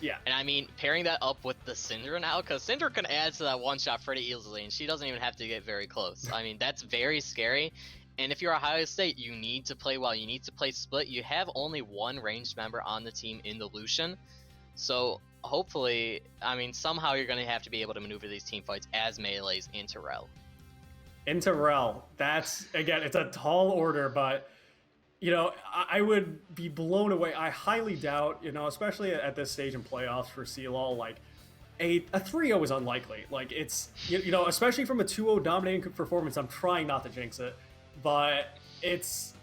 Yeah. And I mean, pairing that up with the Syndra now, because Syndra can add to that one shot pretty easily, and she doesn't even have to get very close. I mean, that's very scary. And if you're Ohio State, you need to play well. You need to play split. You have only one ranged member on the team in the Lucian. So hopefully, I mean, somehow you're going to have to be able to maneuver these team fights as melees into rel. Into rel. That's again, it's a tall order, but I would be blown away. I highly doubt, especially at this stage in playoffs for CLL, like a 3-0 is unlikely. Like it's, especially from a 2-0 dominating performance, I'm trying not to jinx it, but it's,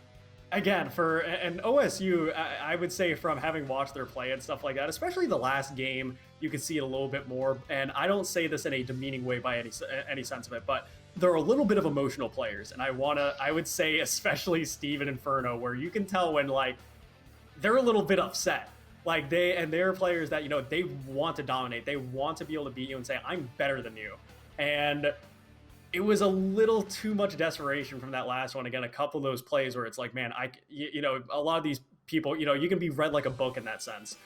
again, for an OSU, I would say from having watched their play and stuff like that, especially the last game, you can see it a little bit more. And I don't say this in a demeaning way by any sense of it, but they're a little bit of emotional players. And I would say especially Steve and Inferno, where you can tell when like they're a little bit upset. Like they're players that, they want to dominate. They want to be able to beat you and say, I'm better than you. And it was a little too much desperation from that last one. Again, a couple of those plays where it's like, man, a lot of these people, you can be read like a book in that sense.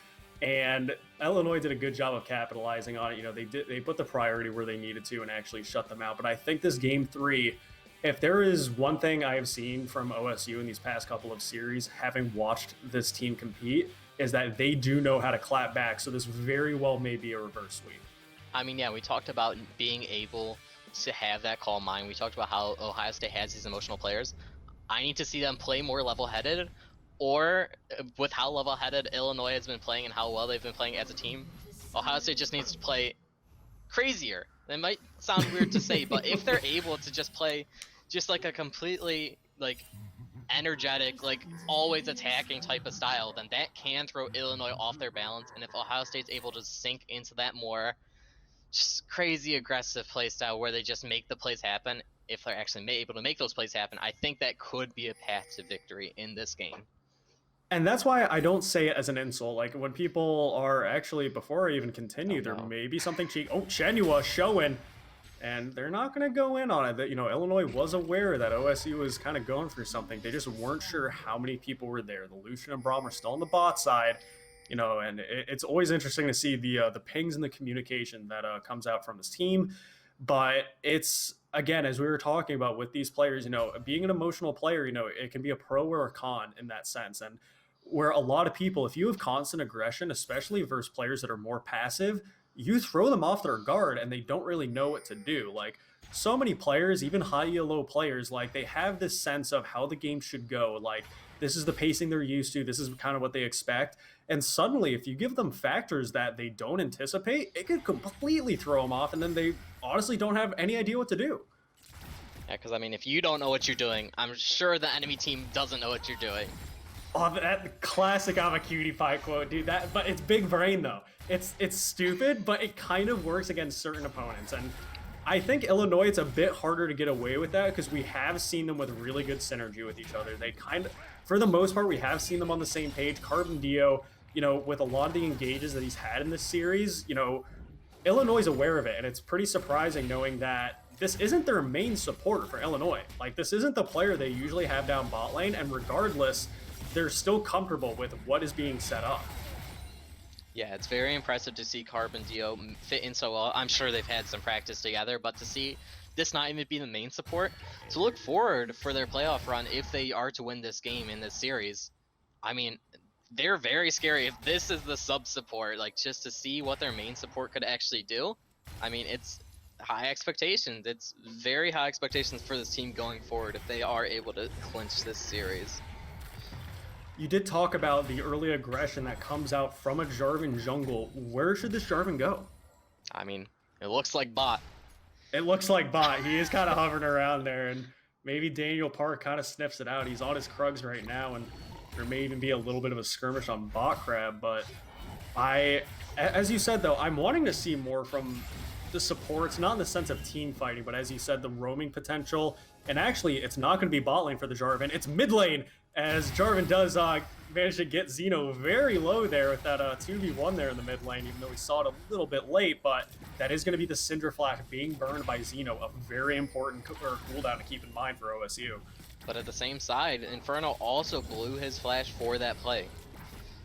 And Illinois did a good job of capitalizing on it. They put the priority where they needed to and actually shut them out. But I think this game 3, if there is one thing I have seen from OSU in these past couple of series, having watched this team compete, is that they do know how to clap back. So this very well may be a reverse sweep. I mean, yeah, we talked about being able to have that calm mind. We talked about how Ohio State has these emotional players. I need to see them play more level-headed, or with how level-headed Illinois has been playing and how well they've been playing as a team, Ohio State just needs to play crazier. That might sound weird to say, but if they're able to just play just like a completely like energetic, like always attacking type of style, then that can throw Illinois off their balance. And if Ohio State's able to sink into that more just crazy aggressive play style where they just make the plays happen, if they're actually able to make those plays happen, I think that could be a path to victory in this game. And that's why I don't say it as an insult. Like when people are actually, before I even continue, there may be something cheeky. Oh, Chenua showing, and they're not going to go in on it. That Illinois was aware that OSU was kind of going through something. They just weren't sure how many people were there. The Lucian and Braum are still on the bot side. And it's always interesting to see the pings and the communication that comes out from this team. But it's, again, as we were talking about with these players, being an emotional player, it can be a pro or a con in that sense. And where a lot of people, if you have constant aggression, especially versus players that are more passive, you throw them off their guard and they don't really know what to do. Like so many players, even high elo players, like they have this sense of how the game should go. Like this is the pacing they're used to. This is kind of what they expect. And suddenly, if you give them factors that they don't anticipate, it could completely throw them off, and then they honestly don't have any idea what to do. Yeah, because I mean, if you don't know what you're doing, I'm sure the enemy team doesn't know what you're doing. Oh, that classic I'm a cutie pie quote, dude. But it's big brain though. It's stupid, but it kind of works against certain opponents. And I think Illinois, it's a bit harder to get away with that because we have seen them with really good synergy with each other. They kind of, for the most part, we have seen them on the same page. Carbon Dio, with a lot of the engages that he's had in this series, Illinois is aware of it, and it's pretty surprising knowing that this isn't their main support for Illinois. Like, this isn't the player they usually have down bot lane, and regardless, they're still comfortable with what is being set up. Yeah, it's very impressive to see Carbon Dio fit in so well. I'm sure they've had some practice together, but to see this not even be the main support, to look forward for their playoff run if they are to win this game in this series, I mean, they're very scary. If this is the sub support, like just to see what their main support could actually do, I mean, it's high expectations. It's very high expectations for this team going forward if they are able to clinch this series. You did talk about the early aggression that comes out from a Jarvan jungle. Where should this Jarvan go? I mean, it looks like bot. It looks like bot. He is kind of hovering around there, and Maybe Daniel Park kind of sniffs it out. He's on his Krugs right now, and there may even be a little bit of a skirmish on Bot Crab, but as you said though, I'm wanting to see more from the supports, not in the sense of team fighting, but as you said, the roaming potential. And actually, it's not going to be bot lane for the Jarvan, it's mid lane, as Jarvan does manage to get Xeno very low there with that 2v1 there in the mid lane, even though we saw it a little bit late, but that is going to be the Cinder Flash being burned by Xeno, a very important cooldown to keep in mind for OSU. But at the same side, Inferno also blew his flash for that play.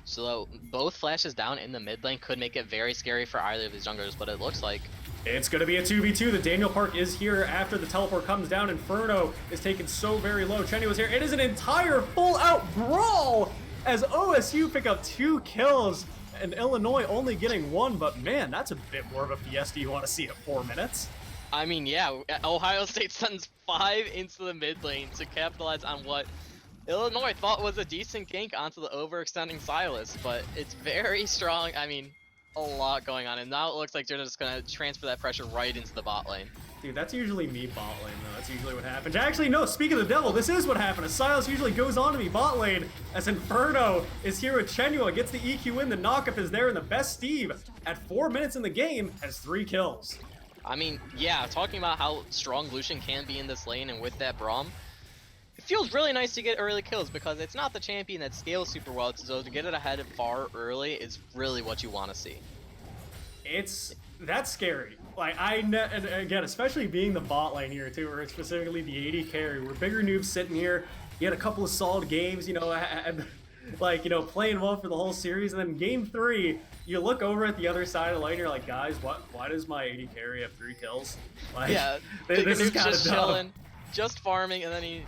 So both flashes down in the mid lane could make it very scary for either of these junglers, but it looks like it's going to be a 2v2. The Daniel Park is here after the teleport comes down. Inferno is taken so very low. Chenny was here. It is an entire full-out brawl as OSU pick up 2 kills and Illinois only getting 1. But man, that's a bit more of a fiesta you want to see at 4 minutes. I mean, yeah, Ohio State sends 5 into the mid lane to capitalize on what Illinois thought was a decent gank onto the overextending Silas, but it's very strong. I mean, a lot going on, and now it looks like they're just gonna transfer that pressure right into the bot lane. Dude, that's usually me bot lane, though. That's usually what happens. Actually, no, speak of the devil, this is what happened. Silas usually goes on to be bot lane, as Inferno is here with Chenua, gets the EQ in, the knockup is there, and the best Steve, at 4 minutes in the game, has 3 kills. I mean, yeah, talking about how strong Lucian can be in this lane, and with that Braum, it feels really nice to get early kills, because it's not the champion that scales super well, so to get it ahead far early is really what you want to see. That's scary. Like, and again, especially being the bot lane here too, or specifically the AD carry, where bigger noobs sitting here, you had a couple of solid games, you know, and, like, you know, playing well for the whole series, and then game 3, you look over at the other side of the lane, you're like, guys, why does my AD carry have 3 kills? Like, yeah, this is kind of just chilling, just farming, and then he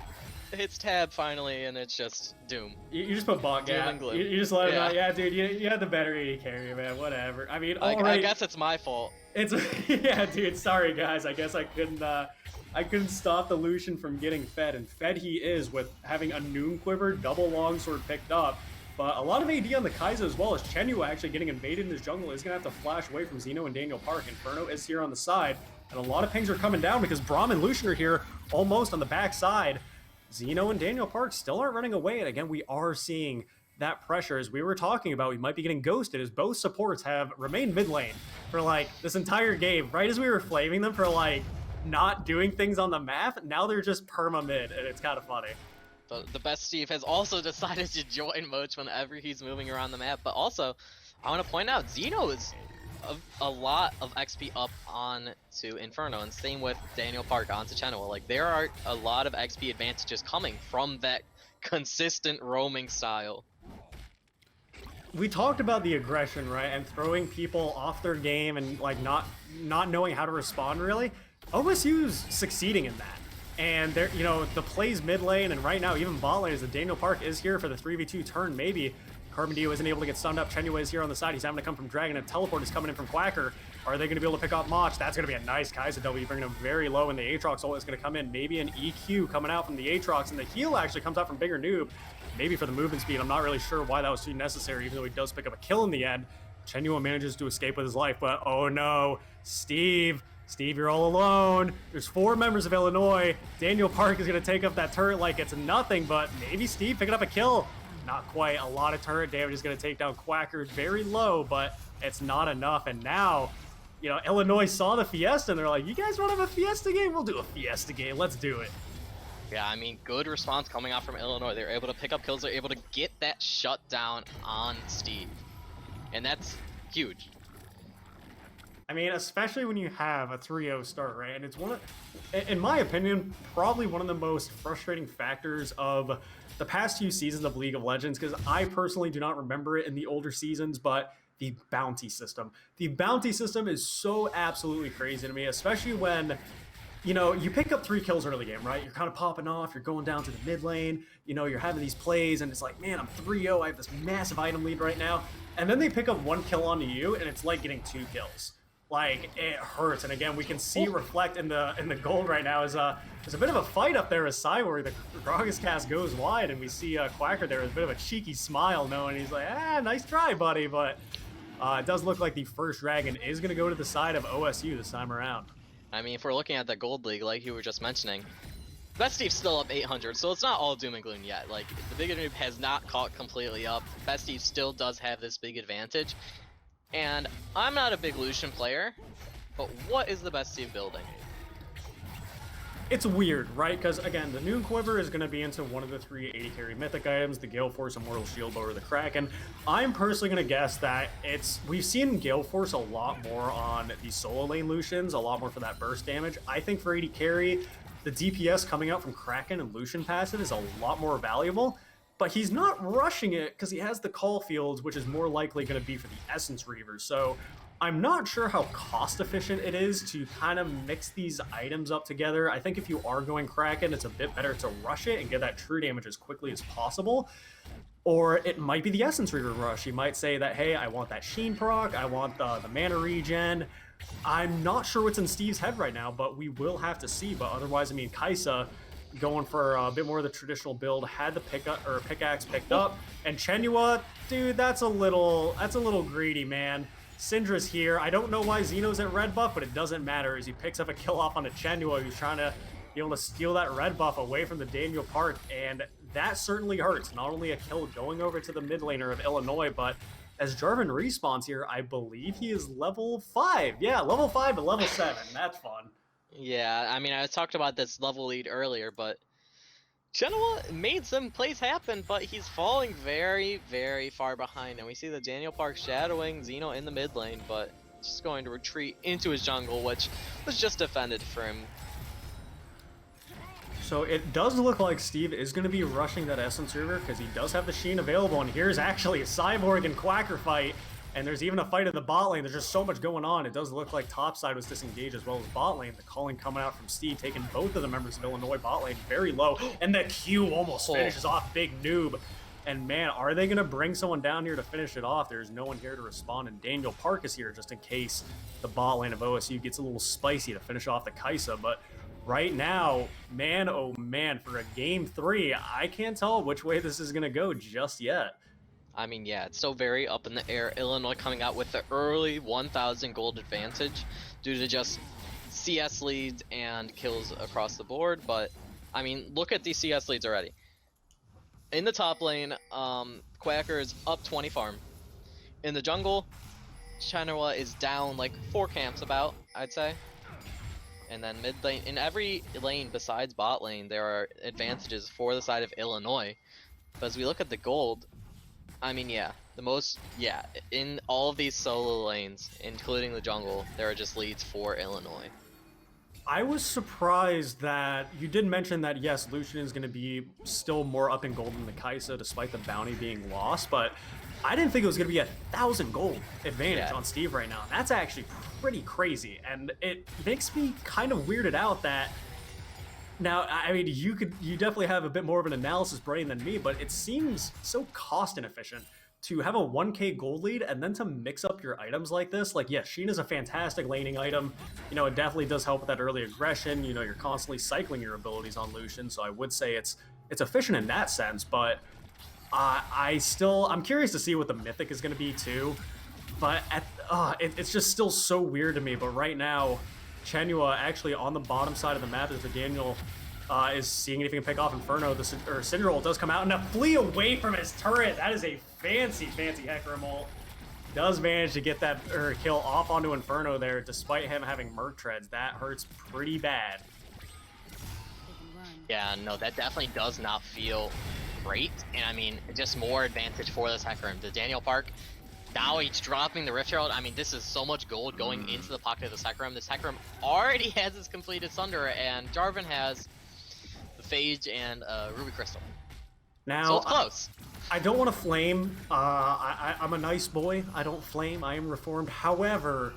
hits tab finally, and it's just doom. You just put bot gap. You just let him know, yeah, dude, you had the better AD carry, man, whatever. I mean, I guess it's my fault. It's yeah, dude, sorry guys, I guess I couldn't stop the Lucian from getting fed, and fed he is with having a Noon Quiver, double longsword picked up, but a lot of AD on the Kai'Sa as well, as Chenua actually getting invaded in his jungle is going to have to flash away from Xeno and Daniel Park. Inferno is here on the side, and a lot of pings are coming down because Braum and Lucian are here almost on the back side. Xeno and Daniel Park still aren't running away, and again, we are seeing that pressure, as we were talking about, we might be getting ghosted, as both supports have remained mid lane for like this entire game. Right as we were flaming them for like not doing things on the map, now they're just perma mid, and it's kind of funny. The best Steve has also decided to join Moch whenever he's moving around the map, but also I want to point out Xeno is a lot of XP up on to Inferno, and same with Daniel Park onto Chenua. Like, there are a lot of XP advantages coming from that consistent roaming style. We talked about the aggression, right, and throwing people off their game and like not knowing how to respond really. OSU's succeeding in that. And there, you know, the plays mid lane and right now even bot lane, as the Daniel Park is here for the 3v2 turn maybe. Carbon Dio isn't able to get stunned up. Chenua is here on the side. He's having to come from Dragon, and Teleport is coming in from Quacker. Are they going to be able to pick off Mach? That's going to be a nice Kai'Sa W, bringing him very low, and the Aatrox ult is going to come in. Maybe an EQ coming out from the Aatrox, and the heal actually comes out from Bigger Noob. Maybe for the movement speed. I'm not really sure why that was too necessary, even though he does pick up a kill in the end. Chenua manages to escape with his life, but oh no, Steve, you're all alone. There's 4 members of Illinois. Daniel Park is going to take up that turret like it's nothing, but maybe Steve picking up a kill. Not quite. A lot of turret damage is going to take down Quacker very low, but it's not enough. And now, you know, Illinois saw the Fiesta, and they're like, you guys want to have a Fiesta game? We'll do a Fiesta game. Let's do it. Yeah, I mean, good response coming out from Illinois. They're able to pick up kills. They're able to get that shutdown on Steve. And that's huge. I mean, especially when you have a 3-0 start, right? And it's one of, in my opinion, probably one of the most frustrating factors of the past 2 seasons of League of Legends, because I personally do not remember it in the older seasons, but the bounty system. The bounty system is so absolutely crazy to me, especially when, you know, you pick up 3 kills early game, right? You're kind of popping off, you're going down to the mid lane, you know, you're having these plays, and it's like, man, I'm 3-0, I have this massive item lead right now. And then they pick up 1 kill onto you, and it's like getting 2 kills. Like, it hurts. And again, we can see reflect in the gold right now is there's a bit of a fight up there as Cyborg. The Gragas cast goes wide, and we see Quacker there with a bit of a cheeky smile, knowing he's like, nice try, buddy. But it does look like the first dragon is going to go to the side of OSU this time around. I mean, if we're looking at the gold league, like you were just mentioning, Best Steve's still up 800, so it's not all doom and gloom yet. Like, the big noob has not caught completely up. Best Steve still does have this big advantage. And I'm not a big Lucian player, but what is the Best Steve building? It's weird, right? Because, again, the Noon Quiver is going to be into one of the 3 80 carry mythic items, the Gale Force, Immortal Shield Bow, or the Kraken. I'm personally going to guess that we've seen Gale Force a lot more on the solo lane Lucians, a lot more for that burst damage. I think for 80 carry, the DPS coming out from Kraken and Lucian passive is a lot more valuable, but he's not rushing it because he has the Call Fields, which is more likely going to be for the Essence Reavers. So I'm not sure how cost efficient it is to kind of mix these items up together. I think if you are going Kraken, it's a bit better to rush it and get that true damage as quickly as possible. Or it might be the Essence Reaver rush. You might say that, hey, I want that Sheen proc, I want the mana regen. I'm not sure what's in Steve's head right now, but we will have to see. But otherwise, I mean, Kaisa going for a bit more of the traditional build, had the pickaxe picked up, and Chenua, dude, that's a little greedy, man. Syndra's here. I don't know why Xeno's at red buff, but it doesn't matter as he picks up a kill off on a Chenua who's trying to be able to steal that red buff away from the Daniel Park, and that certainly hurts. Not only a kill going over to the mid laner of Illinois, but as Jarvan respawns here, I believe he is level 5. Yeah, level 5 to level 7. That's fun. Yeah, I mean, I talked about this level lead earlier, but Genoa made some plays happen, but he's falling very, very far behind. And we see the Daniel Park shadowing Xeno in the mid lane, but just going to retreat into his jungle, which was just defended for him. So it does look like Steve is going to be rushing that Essence Reaver because he does have the Sheen available, and here's actually a Cyborg and Quacker fight, and there's even a fight in the bot lane. There's just so much going on. It does look like topside was disengaged as well as bot lane. The calling coming out from Steve, taking both of the members of Illinois bot lane very low, and the Q almost finishes off Big Noob. And man, are they going to bring someone down here to finish it off? There's no one here to respond, and Daniel Park is here just in case the bot lane of OSU gets a little spicy to finish off the Kaisa, but right now, man, oh man, for a game 3, I can't tell which way this is going to go just yet. I mean, yeah, it's still very up in the air. Illinois coming out with the early 1,000 gold advantage due to just CS leads and kills across the board. But, I mean, look at these CS leads already. In the top lane, Quacker is up 20 farm. In the jungle, Chenua is down like 4 camps about, I'd say. And then mid lane, in every lane besides bot lane, there are advantages for the side of Illinois. But as we look at the gold, I mean, in all of these solo lanes, including the jungle, there are just leads for Illinois. I was surprised that you did mention that, yes, Lucian is going to be still more up in gold than the Kaisa, despite the bounty being lost, but I didn't think it was going to be 1,000 gold advantage on Steve right now. That's actually pretty crazy, and it makes me kind of weirded out that now, I mean, you definitely have a bit more of an analysis brain than me, but it seems so cost inefficient to have a 1k gold lead and then to mix up your items like this. Like, yes, Sheen is a fantastic laning item. You know, it definitely does help with that early aggression. You know, you're constantly cycling your abilities on Lucian, so I would say it's efficient in that sense, but I'm curious to see what the Mythic is going to be too. But it's just still so weird to me. But right now, Chenua actually on the bottom side of the map as the Daniel is seeing if he can pick off Inferno. The Syndra does come out and a flee away from his turret. That is a fancy Hecarim ult. Does manage to get that kill off onto Inferno there, despite him having Merc Treads. That hurts pretty bad. Yeah, no, that definitely does not feel great. And I mean, just more advantage for this Hecarim. The Daniel Park, now he's dropping the Rift Herald. I mean, this is so much gold going into the pocket of this Hecarim. This Hecarim already has his completed Sunder, and Jarvan has the Phage and Ruby Crystal. Now, so it's close. I don't want to flame. I'm a nice boy. I don't flame. I am reformed. However,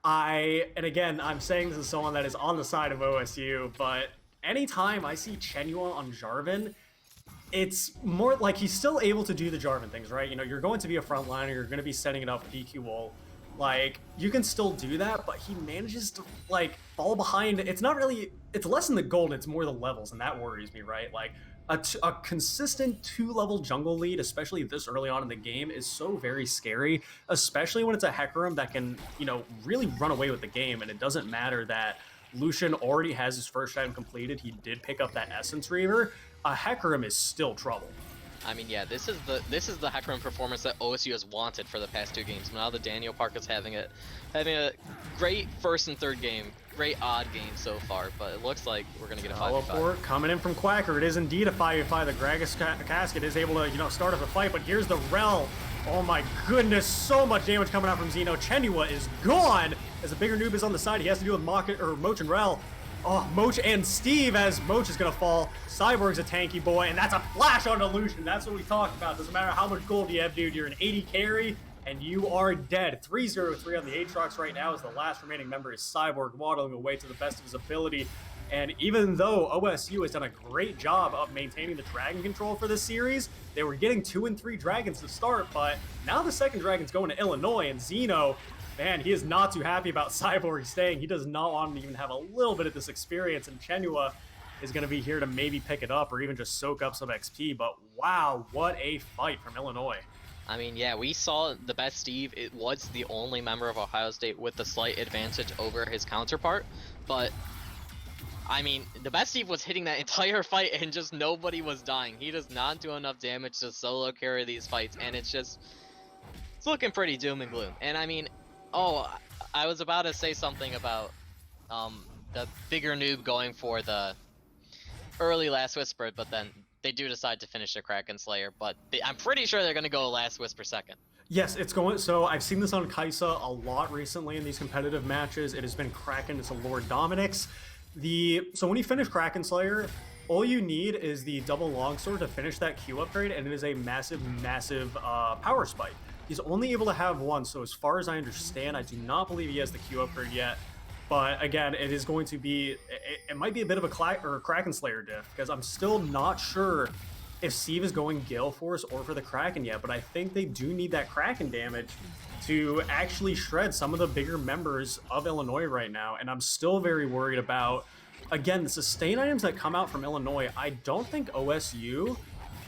and again, I'm saying this as someone that is on the side of OSU, but anytime I see Chenua on Jarvan, it's more like he's still able to do the Jarvan things, right? You know, you're going to be a frontliner, you're going to be setting it up with EQ ult. Like, you can still do that, but he manages to, like, fall behind. It's not really, it's less than the gold, it's more the levels, and that worries me, right? Like, a consistent 2-level jungle lead, especially this early on in the game, is so very scary, especially when it's a Hecarim that can, you know, really run away with the game, and it doesn't matter that Lucian already has his first item completed. He did pick up that Essence Reaver. Hecarim is still trouble. I mean, yeah, this is the Hecarim performance that OSU has wanted for the past 2 games. Now the Daniel Park is having a great first and third game, great odd game so far, but it looks like we're gonna get a 5v5. Coming in from Quacker. It is indeed a 5v5. The Gragas Casket is able to, start up the fight, but here's the Rel. Oh my goodness, so much damage coming out from Xeno. Chenua is gone as the bigger noob is on the side. He has to deal with Moch and Rel. Oh, Moch and Steve as Moch is going to fall. Cyborg's a tanky boy, and that's a flash on Illusion. That's what we talked about. Doesn't matter how much gold you have, dude. You're an 80 carry, and you are dead. 3-0-3 on the Aatrox right now as the last remaining member is Cyborg, waddling away to the best of his ability. And even though OSU has done a great job of maintaining the dragon control for this series, they were getting 2 and 3 dragons to start, but now the second dragon's going to Illinois, and Xeno, man, he is not too happy about Cyborg staying. He does not want him to even have a little bit of this experience, and Chenua is going to be here to maybe pick it up or even just soak up some XP, but wow, what a fight from Illinois. I mean, yeah, we saw the best Steve. It was the only member of Ohio State with the slight advantage over his counterpart, but I mean, the best Steve was hitting that entire fight and just nobody was dying. He does not do enough damage to solo carry these fights, and it's looking pretty doom and gloom. And I mean, I was about to say something about the bigger noob going for the early Last Whisper, but then they do decide to finish the Kraken Slayer, but I'm pretty sure they're going to go Last Whisper second. Yes, it's going. So I've seen this on Kaisa a lot recently in these competitive matches. It has been Kraken, it's a Lord Dominix. So when you finish Kraken Slayer, all you need is the double longsword to finish that Q upgrade, and it is a massive, massive power spike. He's only able to have one, so as far as I understand, I do not believe he has the Q upgrade yet. But again, it is going to be, it might be a bit of a Kraken Slayer diff, because I'm still not sure if Steve is going Gale Force or for the Kraken yet, but I think they do need that Kraken damage to actually shred some of the bigger members of Illinois right now, and I'm still very worried about, again, the sustain items that come out from Illinois. I don't think OSU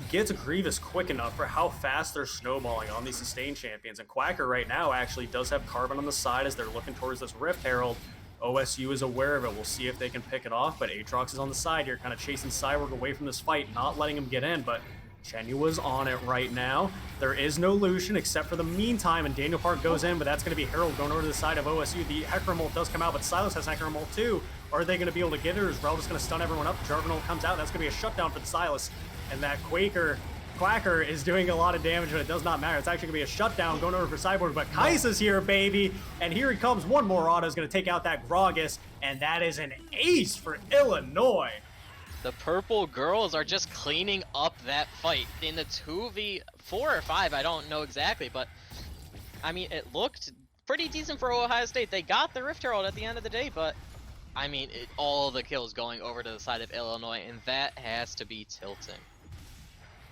gets Grievous quick enough for how fast they're snowballing on these sustain champions, and Quacker right now actually does have Carbon on the side as they're looking towards this Rift Herald. OSU is aware of it. We'll see if they can pick it off, but Aatrox is on the side here, kind of chasing Cyborg away from this fight, not letting him get in, but Chenua's on it right now. There is no Lucian except for the meantime, and Daniel Park goes in, but that's going to be Herald going over to the side of OSU. The Hecarim ult does come out, but Silas has Hecarim ult too. Are they going to be able to get it, or is Rel just going to stun everyone up? Jarvan ult comes out, and that's going to be a shutdown for the Silas. And that Quacker is doing a lot of damage, but it does not matter. It's actually going to be a shutdown going over for Cyborg, but Kaisa's here, baby. And here he comes. One more auto is going to take out that Gragas, and that is an ace for Illinois. The purple girls are just cleaning up that fight in the 2v4 or 5. I don't know exactly, but I mean, it looked pretty decent for Ohio State. They got the Rift Herald at the end of the day, but I mean, all the kills going over to the side of Illinois, and that has to be tilting.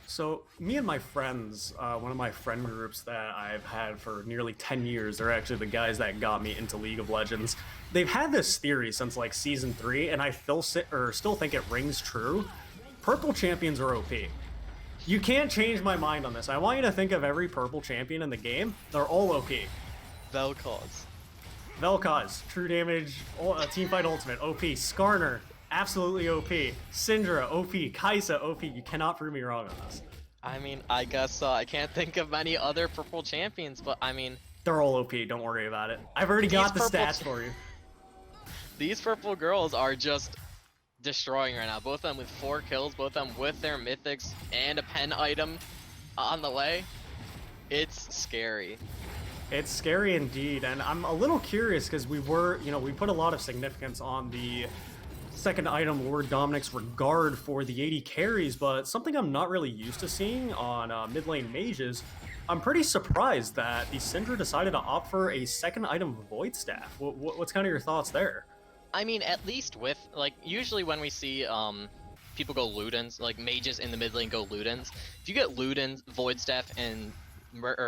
So me and my friends, one of my friend groups that I've had for nearly 10 years, they're actually the guys that got me into League of Legends. They've had this theory since like season 3, and I still think it rings true. Purple champions are OP. You can't change my mind on this. I want you to think of every purple champion in the game. They're all OP. Vel'Koz, true damage, teamfight ultimate, OP. Skarner, absolutely OP. Syndra, OP. Kaisa, OP. You cannot prove me wrong on this. I mean, I guess I can't think of many other purple champions, but I mean, they're all OP. Don't worry about it. I've already got the stats for you. These purple girls are just destroying right now. Both of them with 4 kills, both of them with their mythics and a pen item on the way. It's scary. It's scary indeed, and I'm a little curious because we put a lot of significance on the second item, Lord Dominic's Regard for the 80 carries, but something I'm not really used to seeing on mid lane mages, I'm pretty surprised that the Syndra decided to opt for a second item, Void Staff. What's kind of your thoughts there? I mean, at least with, like, usually when we see people go Ludens, like mages in the mid lane go Ludens, if you get Ludens, Void Staff, and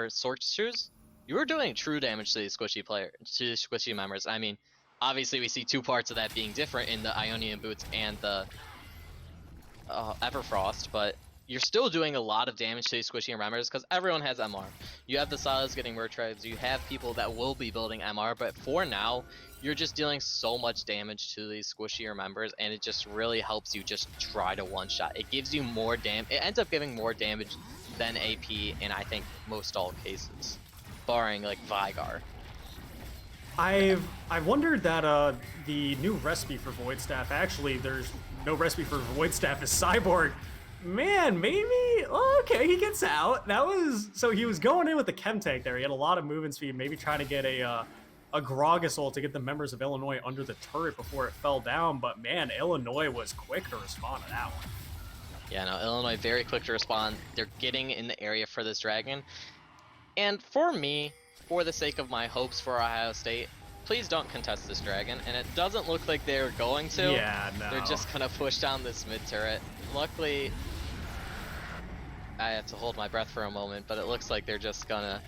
Sorcerers, you're doing true damage to these squishy members. I mean, obviously we see 2 parts of that being different in the Ionian Boots and the Everfrost, but you're still doing a lot of damage to these squishy members because everyone has MR. You have the silos getting word trades, you have people that will be building MR, but for now, you're just dealing so much damage to these squishier members, and it just really helps you just try to one-shot. It gives you more damage. It ends up giving more damage than AP in, I think, most all cases, barring like Vigar. I've wondered that the new recipe for Void Staff, actually there's no recipe for Void Staff, is Cyborg. Man, maybe, okay, he gets out. That was, so he was going in with the chem tank there. He had a lot of movement speed, maybe trying to get a Gragas ult to get the members of Illinois under the turret before it fell down, but man, Illinois was quick to respond to that one. Yeah, no, Illinois very quick to respond. They're getting in the area for this dragon. And for me, for the sake of my hopes for Ohio State, please don't contest this dragon. And it doesn't look like they're going to. Yeah, no. They're just gonna push down this mid turret. Luckily, I have to hold my breath for a moment, but it looks like they're just gonna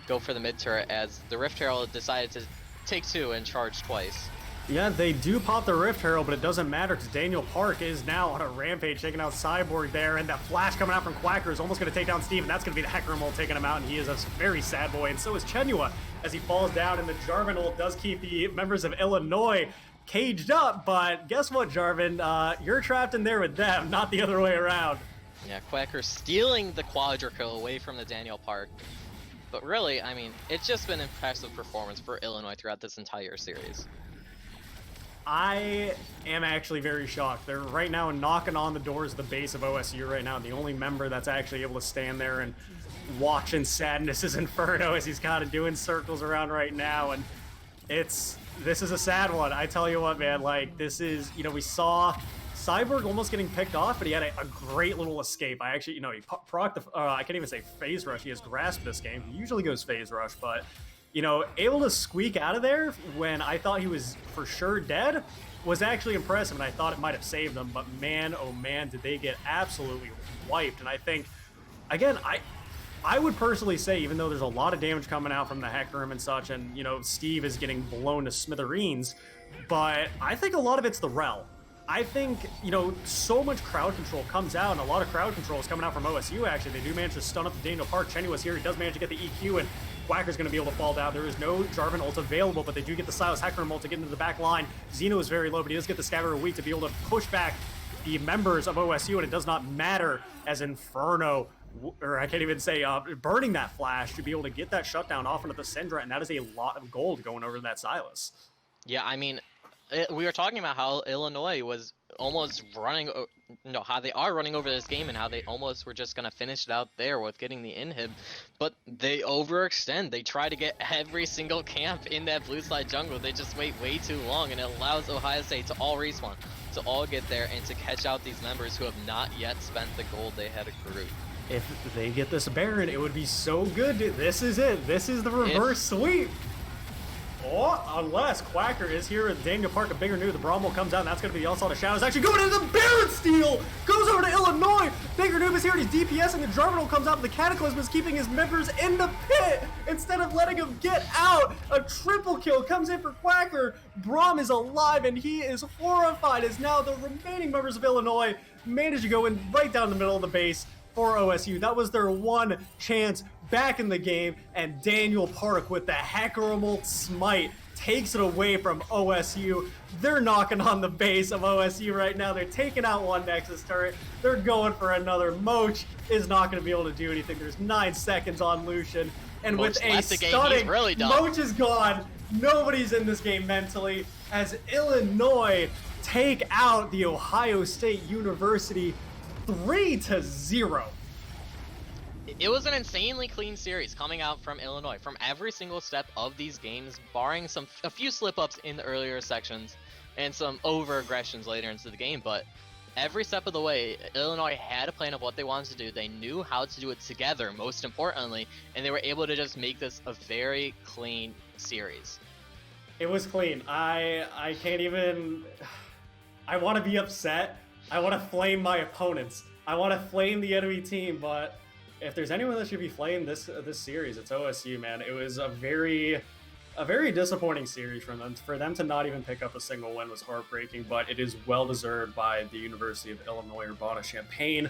go for the mid turret as the Rift Herald decided to take two and charge twice. Yeah, they do pop the Rift Herald, but it doesn't matter because Daniel Park is now on a rampage, taking out Cyborg there, and that flash coming out from Quacker is almost going to take down Steve, and that's going to be the Hecarim ult taking him out, and he is a very sad boy, and so is Chenua as he falls down, and the Jarvan ult does keep the members of Illinois caged up, but guess what, Jarvan? You're trapped in there with them, not the other way around. Yeah, Quacker stealing the Quadra kill away from the Daniel Park. But really, I mean, it's just been impressive performance for Illinois throughout this entire series. I am actually very shocked. They're right now knocking on the doors of the base of OSU right now. The only member that's actually able to stand there and watch in sadness is Inferno as he's kind of doing circles around right now. And this is a sad one. I tell you what, man, like this is, you know, we saw Cyborg almost getting picked off, but he had a great little escape. I actually, you know, he procced the, I can't even say phase rush. He has grasp this game. He usually goes phase rush, but you know, able to squeak out of there when I thought he was for sure dead was actually impressive, and I thought it might have saved them, but man, oh man, did they get absolutely wiped. And I think, again, I would personally say, even though there's a lot of damage coming out from the Hecarim and such, and, you know, Steve is getting blown to smithereens, but I think a lot of it's the Rel. I think, you know, so much crowd control comes out, and a lot of crowd control is coming out from OSU, actually. They do manage to stun up the Daniel Park. Chenua's here. He does manage to get the EQ, and Quacker's going to be able to fall down. There is no Jarvan ult available, but they do get the Silas Hecarim ult to get into the back line. Xeno is very low, but he does get the Scavenger Weak to be able to push back the members of OSU, and it does not matter as Inferno, or I can't even say, burning that flash to be able to get that shutdown off into the Syndra, and that is a lot of gold going over to that Silas. Yeah, I mean, we were talking about how Illinois was almost running, how they are running over this game and how they almost were just going to finish it out there with getting the inhib, but they overextend. They try to get every single camp in that blue side jungle. They just wait way too long, and it allows Ohio State to all respawn, to all get there, and to catch out these members who have not yet spent the gold they had accrued. If they get this Baron, it would be so good. This is it. This is the reverse sweep. Oh, unless Quacker is here with Daniel Park, a bigger new. The Bromwell comes out, and that's going to be the Onslaught of Shadows. Actually going into the Baron steal! Goes over to Illinois! Bigger Noob is here, and he's DPS, and the Jarvan comes out, but the Cataclysm is keeping his members in the pit instead of letting him get out. A triple kill comes in for Quacker. Brom is alive, and he is horrified as now the remaining members of Illinois manage to go in right down the middle of the base for OSU. That was their one chance back in the game, and Daniel Park with the Hecarim ult smite takes it away from OSU. They're knocking on the base of OSU right now. They're taking out one Nexus turret. They're going for another. Moch is not going to be able to do anything. There's 9 seconds on Lucian, and Moch with a stunning, really Moch is gone. Nobody's in this game mentally as Illinois take out the Ohio State University 3-0. It was an insanely clean series coming out from Illinois from every single step of these games, barring a few slip-ups in the earlier sections and some over-aggressions later into the game, but every step of the way, Illinois had a plan of what they wanted to do. They knew how to do it together, most importantly, and they were able to just make this a very clean series. It was clean. I can't even... I want to be upset. I want to flame my opponents. I want to flame the enemy team, but if there's anyone that should be flamed this series, it's OSU, man. It was a very disappointing series for them. For them to not even pick up a single win was heartbreaking, but it is well deserved by the University of Illinois Urbana Champaign.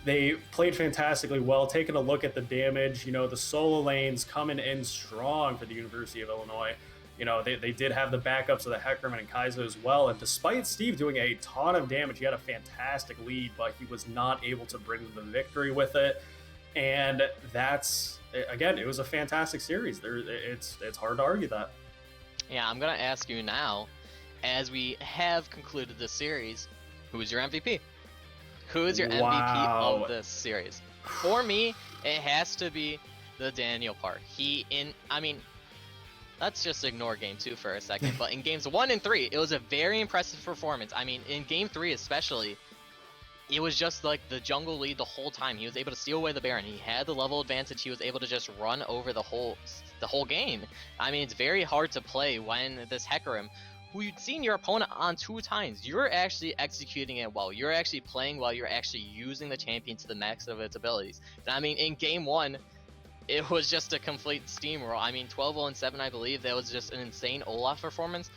They played fantastically well. Taking a look at the damage, the solo lanes coming in strong for the University of Illinois. They did have the backups of the Heckerman and Kaizo as well. And despite Steve doing a ton of damage, he had a fantastic lead, but he was not able to bring the victory with it. And that's, again, it was a fantastic series. It's hard to argue that. Yeah, I'm going to ask you now, as we have concluded this series, who is your MVP? Who is your MVP of this series? For me, it has to be the Daniel Park. Let's just ignore Game 2 for a second, but in Games 1 and 3, it was a very impressive performance. I mean, in Game 3 especially, it was just like the jungle lead the whole time. He was able to steal away the Baron. He had the level advantage. He was able to just run over the whole game. I mean, it's very hard to play when this Hecarim, who you'd seen your opponent on 2 times, you're actually executing it well. You're actually playing well. You're actually using the champion to the max of its abilities. And I mean, in Game 1, it was just a complete steamroll. I mean, 12-0-7, I believe. That was just an insane Olaf performance.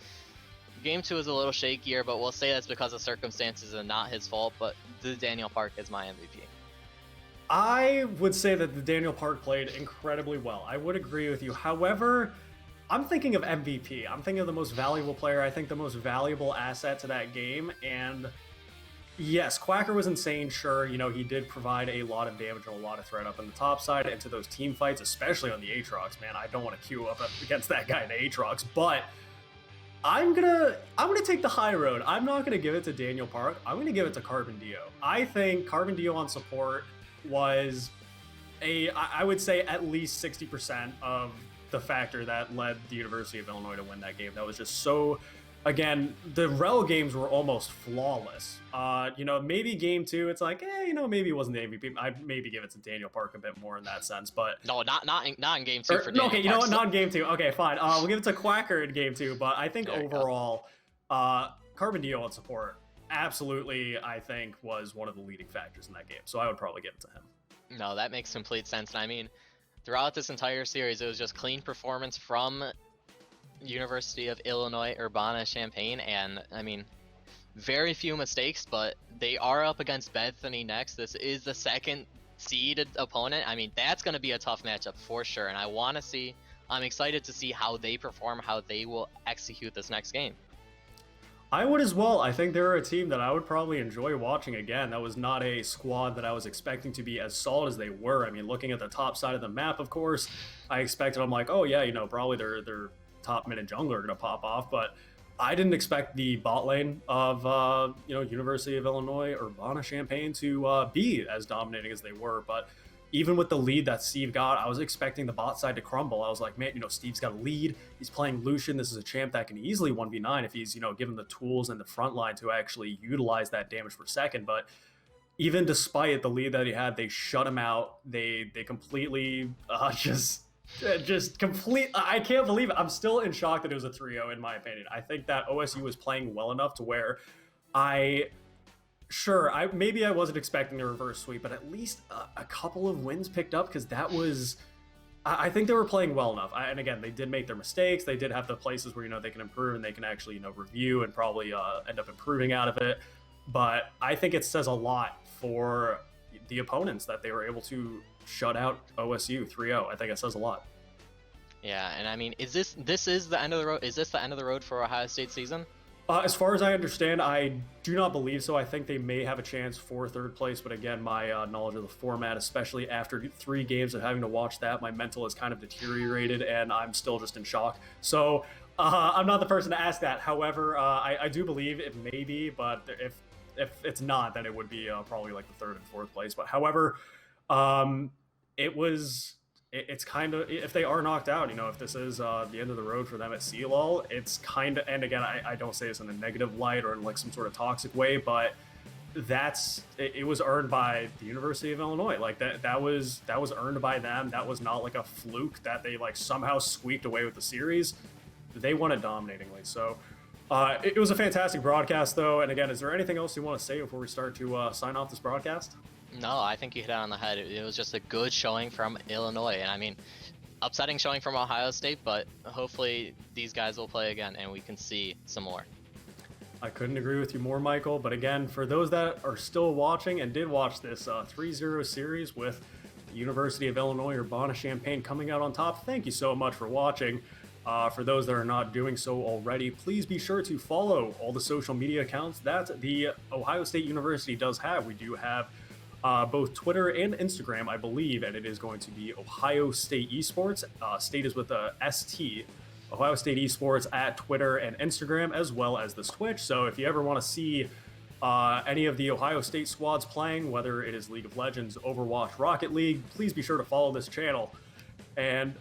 Game 2 is a little shakier, but we'll say that's because of circumstances and not his fault. But the Daniel Park is my MVP. I would say that the Daniel Park played incredibly well. I would agree with you. However, I'm thinking of MVP. I'm thinking of the most valuable player. I think the most valuable asset to that game. And yes, Quacker was insane, sure. He did provide a lot of damage and a lot of threat up on the top side into those team fights, especially on the Aatrox. Man, I don't want to queue up against that guy in the Aatrox, but I'm gonna take the high road. I'm not gonna give it to Daniel Park. I'm gonna give it to Carbon Dio. I think Carbon Dio on support was I would say at least 60% of the factor that led the University of Illinois to win that game. That was just so. Again, the Rel games were almost flawless. Maybe Game 2, it's like, maybe it wasn't the MVP. I'd maybe give it to Daniel Park a bit more in that sense, but no, not in Game 2 for Daniel okay, you know what? Not in Game 2. Okay, fine. We'll give it to Quacker in Game 2, but I think overall, Carbon Dio on support absolutely, I think, was one of the leading factors in that game. So I would probably give it to him. No, that makes complete sense. And I mean, throughout this entire series, it was just clean performance from University of Illinois Urbana Champaign, and I mean, very few mistakes, but they are up against Bethany next. This is the second seeded opponent. I mean, that's going to be a tough matchup for sure, and I'm excited to see how they perform, how they will execute this next game. I would as well. I think they're a team that I would probably enjoy watching again. That was not a squad that I was expecting to be as solid as they were. I mean, looking at the top side of the map, of course, I expected, I'm like, oh yeah, probably they're top mid and jungler are going to pop off, but I didn't expect the bot lane of University of Illinois Urbana Champaign to be as dominating as they were. But even with the lead that Steve got, I was expecting the bot side to crumble. I was like, man, Steve's got a lead. He's playing Lucian. This is a champ that can easily 1v9 if he's given the tools and the front line to actually utilize that damage per second. But even despite the lead that he had, they shut him out. They completely I can't believe it. I'm still in shock that it was a 3-0 in my opinion. I think that OSU was playing well enough to where maybe I wasn't expecting the reverse sweep, but at least a couple of wins picked up, because that was, I think they were playing well enough. And again, they did make their mistakes. They did have the places where, they can improve and they can actually, review and probably end up improving out of it. But I think it says a lot for the opponents that they were able to shut out OSU 3-0. I think it says a lot. Yeah, and I mean, is this the end of the road? Is this the end of the road for Ohio State season? As far as I understand, I do not believe so. I think they may have a chance for third place, but again, my knowledge of the format, especially after 3 games of having to watch that, my mental has kind of deteriorated, and I'm still just in shock. So I'm not the person to ask that. However, I do believe it may be, but if it's not, then it would be probably like the 3rd and 4th place. But however, it's kind of, if they are knocked out, if this is the end of the road for them at CLL, it's kind of, and again, I don't say this in a negative light or in like some sort of toxic way, but it was earned by the University of Illinois. Like that was earned by them. That was not like a fluke that they like somehow squeaked away with the series. They won it dominatingly. So it was a fantastic broadcast though. And again, is there anything else you want to say before we start to sign off this broadcast? No, I think you hit it on the head. It was just a good showing from Illinois. And I mean, upsetting showing from Ohio State, but hopefully these guys will play again and we can see some more. I couldn't agree with you more, Michael. But again, for those that are still watching and did watch this 3-0 series with the University of Illinois Urbana Champaign coming out on top, thank you so much for watching. For those that are not doing so already, please be sure to follow all the social media accounts that the Ohio State University does have. We do have both Twitter and Instagram, I believe, and it is going to be Ohio State Esports. State is with a ST. Ohio State Esports at Twitter and Instagram, as well as the Twitch. So if you ever want to see any of the Ohio State squads playing, whether it is League of Legends, Overwatch, Rocket League, please be sure to follow this channel. And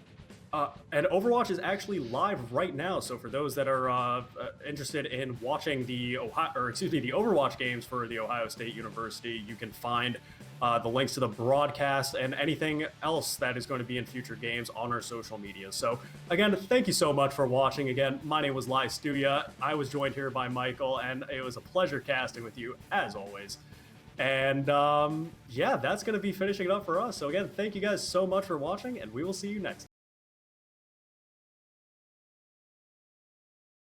Overwatch is actually live right now. So for those that are interested in watching the Overwatch games for the Ohio State University, you can find the links to the broadcast and anything else that is going to be in future games on our social media. So again, thank you so much for watching. Again, my name was Lai Studia. I was joined here by Michael, and it was a pleasure casting with you as always. And yeah, that's going to be finishing it up for us. So again, thank you guys so much for watching, and we will see you next time.